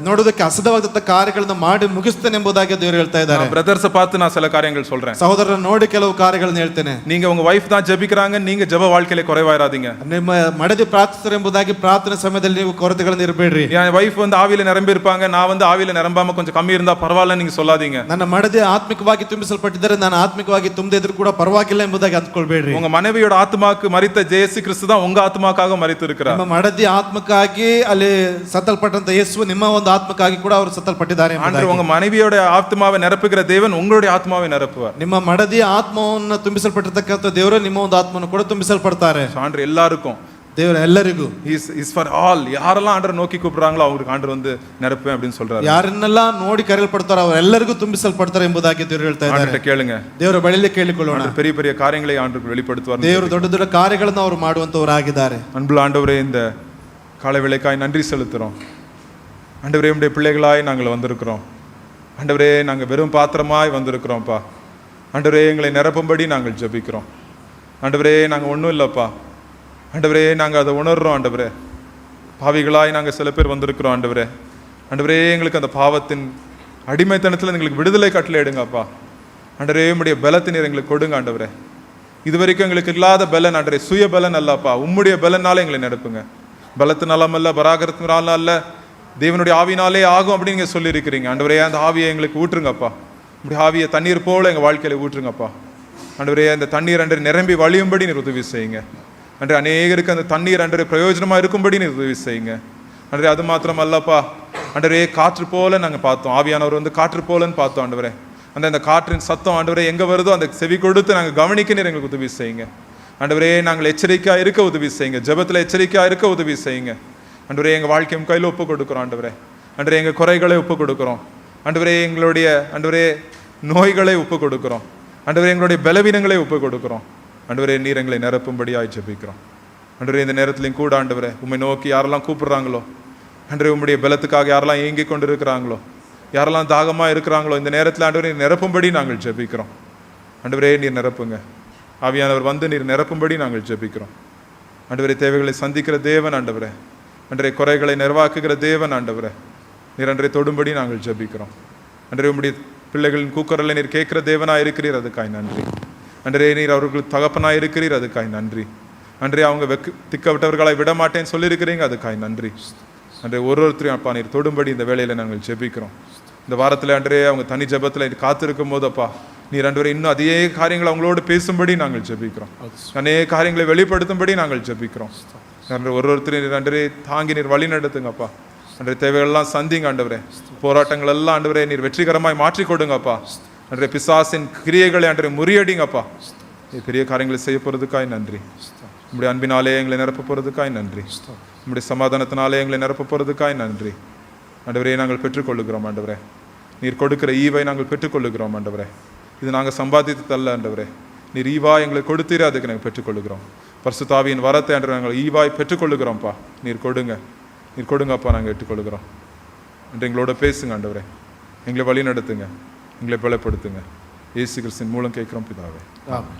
ನೋಡೋದಕ್ಕೆ ಅಸಾಧ್ಯವಾದಂತ ಕಾರ್ಯಗಳನ್ನು ಮಾಡಿ ಮುಗಿಸ್ತೇನೆ ಎಂಬುದಾಗಿ ದೇವರು ಹೇಳ್ತಾ ಇದ್ದಾರೆ. பிரதர்ஸ் பார்த்து நான் சில காரியங்கள் சொல்றேன். ಸಹೋದರರನ್ನು ನೋಡಿ ಕೆಲವು ಕಾರ್ಯಗಳನ್ನು ಹೇಳ್ತೇನೆ. நீங்க உங்க வைஃப் தான் ஜெபிக்கறாங்க, நீங்க ஜெப வாழ்க்கையில குறைவாயிராதீங்க. ನಿಮ್ಮ ಮಡದಿ ಪ್ರಾರ್ಥಿಸ್ತಾರೆ ಎಂಬುದಾಗಿ ಪ್ರಾರ್ಥನೆ ಸಮಯದಲ್ಲಿ ನೀವು ಕೊರತೆಗಳನ್ನು ಇರಬೇಡ್ರಿ. என் வைஃப் ஆவியில நிரம்பி இருப்பாங்க, நான் ஆவியில நிரம்பாம கொஞ்சம் கம்மி இருந்தா பரவாயில்ல நீங்க சொல்லாதீங்க. ನನ್ನ ಮಡದಿ ಆತ್ಮಿಕವಾಗಿ ತುಂಬಿಸಲ್ಪಟ್ಟಿದ್ದಾರೆ, ನಾನು ಆತ್ಮಿಕವಾಗಿ ತುಂಬದೇ ಇದ್ರೂ ಕೂಡ ಪರವಾಗಿಲ್ಲ ಎಂಬುದಾಗಿ ಅಂದ್ಕೊಳ್ಬೇಡ್ರಿ. உங்க மனைவியோட ஆத்மாக்கு மரித்த இயேசு கிறிஸ்து தான் உங்க ஆத்மாக்காக மரித்து இருக்கிறார். ನಿಮ್ಮ ಮಡದಿ ಆತ್ಮಕ್ಕಾಗಿ ಅಲ್ಲಿ ಸತ್ತಲ್ಪಟ್ಟಂತ ಯೇಸು ನಿಮ್ಮ ಒಂದು ಆತ್ಮಕ್ಕಾಗಿ ಕೂಡ ಅವರು ಸತ್ತಲ್ಪಟ್ಟಿದ್ದಾರೆ. ஆண்டவர் உங்க மனைவியோட ஆத்மாவை நிரப்புகிற தேவன் உங்களுடைய ஆத்மாவை நிரப்புவார். ನಿಮ್ಮ ಮಡದಿ ಆತ್ಮವನ್ನು ತುಂಬಿಸಲ್ಪಟ್ಟಿರ್ತಕ್ಕಂಥ ದೇವರು ನಿಮ್ಮ ಒಂದು ಆತ್ಮವನ್ನು ಕೂಡ ತುಂಬಿಸಲ್ಪಡ್ತಾರೆ. ஆண்டவர் எல்லாருக்கும், ದೇವರು ಎಲ್ಲರಿಗೂ, இஸ் ஃபார் ஆல், யாரெல்லாம் ஆண்டவர் நோக்கி கூப்பிடுறாங்களோ அவங்களுக்கு ஆண்டவர் நிரப்பேன் அப்படின்னு சொல்றாரு. ಯಾರನ್ನೆಲ್ಲ ನೋಡಿ ಕರೆಯಲ್ಪಡ್ತಾರೋ ಅವರೆಲ್ಲರಿಗೂ ತುಂಬಿಸಲ್ಪಡ್ತಾರೆ ಎಂಬುದಾಗಿ ದೇವರು ಹೇಳ್ತಾ ಇದ್ದಾರೆ. ಕೇಳುங்க, ದೇವರ ಬಳಿಯಲ್ಲಿ ಕೇಳಿಕೊಳ್ಳೋಣ. பெரிய பெரிய காரியங்களை ஆண்டவர் வெளிப்படுத்துவார். ದೇವರು ದೊಡ್ಡ ದೊಡ್ಡ ಕಾರ್ಯಗಳನ್ನು ಅವರು ಮಾಡುವಂತವರಾಗಿದ್ದಾರೆ. அன்புள்ள ஆண்டவரே, இந்த காலை வேளைக்காய் நன்றி செலுத்துறோம். ஆண்டவரே, உம்முடைய பிள்ளைகளாய் நாங்கள் வந்திருக்கிறோம். ஆண்டவரே, நாங்கள் வெறும் பாத்திரமாய் வந்திருக்கிறோம்ப்பா. ஆண்டவரே, எங்களை நிரப்பும்படி நாங்கள் ஜெபிக்கிறோம். ஆண்டவரே, நாங்கள் ஒன்றும் இல்லைப்பா. ஆண்டவரே, நாங்கள் அதை உணர்றோம். ஆண்டவரே, பாவிகளாய் நாங்கள் சில பேர் வந்திருக்கிறோம். ஆண்டவரே, ஆண்டவரே, எங்களுக்கு அந்த பாவத்தின் அடிமைத்தனத்தில் எங்களுக்கு விடுதலை கட்டளை எடுங்கப்பா. ஆண்டவரே, உம்முடைய பலத்தினர் எங்களுக்கு கொடுங்க. ஆண்டவரே, இது வரைக்கும் எங்களுக்கு இல்லாத பலன் ஆண்டவரே, சுய பலன் அல்லப்பா, உம்முடைய பலனால எங்களை நிரப்புங்க. பலத்தினாலும் அல்ல, பராகரத்தினாலும் அல்ல, தேவனுடைய ஆவினாலே ஆகும் அப்படின்னு நீங்கள் சொல்லியிருக்கிறீங்க. ஆண்டவரே, அந்த ஆவியை எங்களுக்கு ஊற்றுங்கப்பா. இப்படி ஆவியை தண்ணீர் போல எங்கள் வாழ்க்கையில ஊற்றுங்கப்பா. ஆண்டவரே, அந்த தண்ணீர் அன்று நிரம்பி வழியும்படி நீர் உதவி செய்யுங்க. அன்று அநேகருக்கு அந்த தண்ணீர் அன்று பிரயோஜனமாக இருக்கும்படி நீர் உதவி செய்யுங்க. அன்றே அது மாத்திரம் அல்லப்பா, ஆண்டவரே, காற்று போல நாங்கள் பார்த்தோம், ஆவியானவர் காற்று போலன்னு பார்த்தோம். ஆண்டவரே, அந்த காற்றின் சத்தம் ஆண்டவரே எங்கே வருதோ அந்த செவி கொடுத்து நாங்கள் கவனிக்க நீர் எங்களுக்கு உதவி செய்யுங்க. ஆண்டவரே நாங்கள் எச்சரிக்கையாக இருக்க உதவி செய்யுங்க, ஜெபத்தில் எச்சரிக்கையாக இருக்க உதவி செய்யுங்க. ஆண்டவரே எங்கள் வாழ்க்கையும் கையில் ஒப்பு கொடுக்குறோம். ஆண்டவரே ஆண்டவரே எங்கள் குறைகளை ஒப்பு கொடுக்குறோம். ஆண்டவரே எங்களுடைய ஆண்டவரே நோய்களை ஒப்பு கொடுக்குறோம். ஆண்டவரே எங்களுடைய பலவீனங்களை ஒப்பு கொடுக்குறோம். ஆண்டவரே நீர் எங்களை நிரப்பும்படியாய் ஜெபிக்கிறோம். ஆண்டவரே இந்த நேரத்திலையும் கூட ஆண்டவரே உம்மை நோக்கி யாரெல்லாம் கூப்பிடுறாங்களோ, ஆண்டவரே உம்முடைய பலத்துக்காக யாரெல்லாம் ஏங்கி கொண்டு இருக்கிறாங்களோ, யாரெல்லாம் தாகமாக இருக்கிறாங்களோ, இந்த நேரத்தில் ஆண்டவரே நிரப்பும்படி நாங்கள் ஜெபிக்கிறோம். ஆண்டவரே நீர் நிரப்புங்க. ஆவியானவர் வந்து நீர் நிரப்பும்படி நாங்கள் ஜெபிக்கிறோம். ஆண்டவரே தேவைகளை சந்திக்கிற தேவன் ஆண்டவரே, ஆண்டவரே குறைகளை நிறைவாக்குகிற தேவன் ஆண்டவரே, நீர் அன்றைய தொடும்படி நாங்கள் ஜெபிக்கிறோம். அன்றைய உம்முடைய பிள்ளைகளின் கூக்குரலை நீர் கேட்கிற தேவனாக இருக்கிறீர், அதுக்காய் நன்றி. அன்றைய நீர் அவர்களுக்கு தகப்பனாக இருக்கிறீர், அதுக்காய் நன்றி. அன்றைய அவங்க திக்கவிட்டவர்களை விட மாட்டேன்னு சொல்லியிருக்கிறீங்க, அதுக்காய் நன்றி. அன்றைய ஒருத்தரையும் அப்பா நீர் தொடும்படி இந்த வேலையில் நாங்கள் ஜெபிக்கிறோம். இந்த வாரத்தில் அன்றைய அவங்க தனி ஜெபத்தில் காத்திருக்கும் போதப்பா நீர் அன்றைய இன்னும் அதே காரியங்களை அவங்களோடு பேசும்படி நாங்கள் ஜெபிக்கிறோம். அநேக காரியங்களை வெளிப்படுத்தும்படி நாங்கள் ஜெபிக்கிறோம். அன்றைய ஒருத்தரையும் அன்றைய தாங்கி நீர் வழி நடத்துங்கப்பா. அன்றைய தேவைகள்லாம் சந்திங்க ஆண்டவரே. போராட்டங்கள் எல்லாம் ஆண்டவரே நீர் வெற்றிகரமாய் மாற்றி கொடுங்கப்பா. அன்றைய பிசாசின் கிரியைகளை அன்றைய முறியடிங்கப்பா. பெரிய காரியங்களை செய்ய போகிறதுக்காய் நன்றி. உம்முடைய அன்பினாலே எங்களை நிரப்ப போகிறதுக்காய் நன்றி. உம்முடைய சமாதானத்தினாலே எங்களை நிரப்ப போகிறதுக்காய் நன்றி. ஆண்டவரே நாங்கள் பெற்றுக்கொள்ளுகிறோம் ஆண்டவரே. நீர் கொடுக்கிற ஈவை நாங்கள் பெற்றுக்கொள்ளுகிறோம் ஆண்டவரே. இது நாங்கள் சம்பாதித்து தள்ள ஆண்டவரே, நீர் ஈவா எங்களை கொடுத்தீரே, அதுக்கு நாங்கள் பெற்றுக்கொள்ளுகிறோம். பரிசுத்த ஆவியின் வரத்தை அன்று நாங்கள் ஈவாய் பெற்றுக்கொள்ளுகிறோம்ப்பா. நீர் கொடுங்க, நீர் கொடுங்கப்பா, நாங்கள் ஏற்றுக்கொள்ளுகிறோம். என்று எங்களோட பேசுங்க ஆண்டவரே, எங்களை வழி நடத்துங்க, எங்களை பலப்படுத்துங்க. இயேசு கிறிஸ்துவின் மூலம் கேட்கிறோம் பிதாவே. ஆமென்.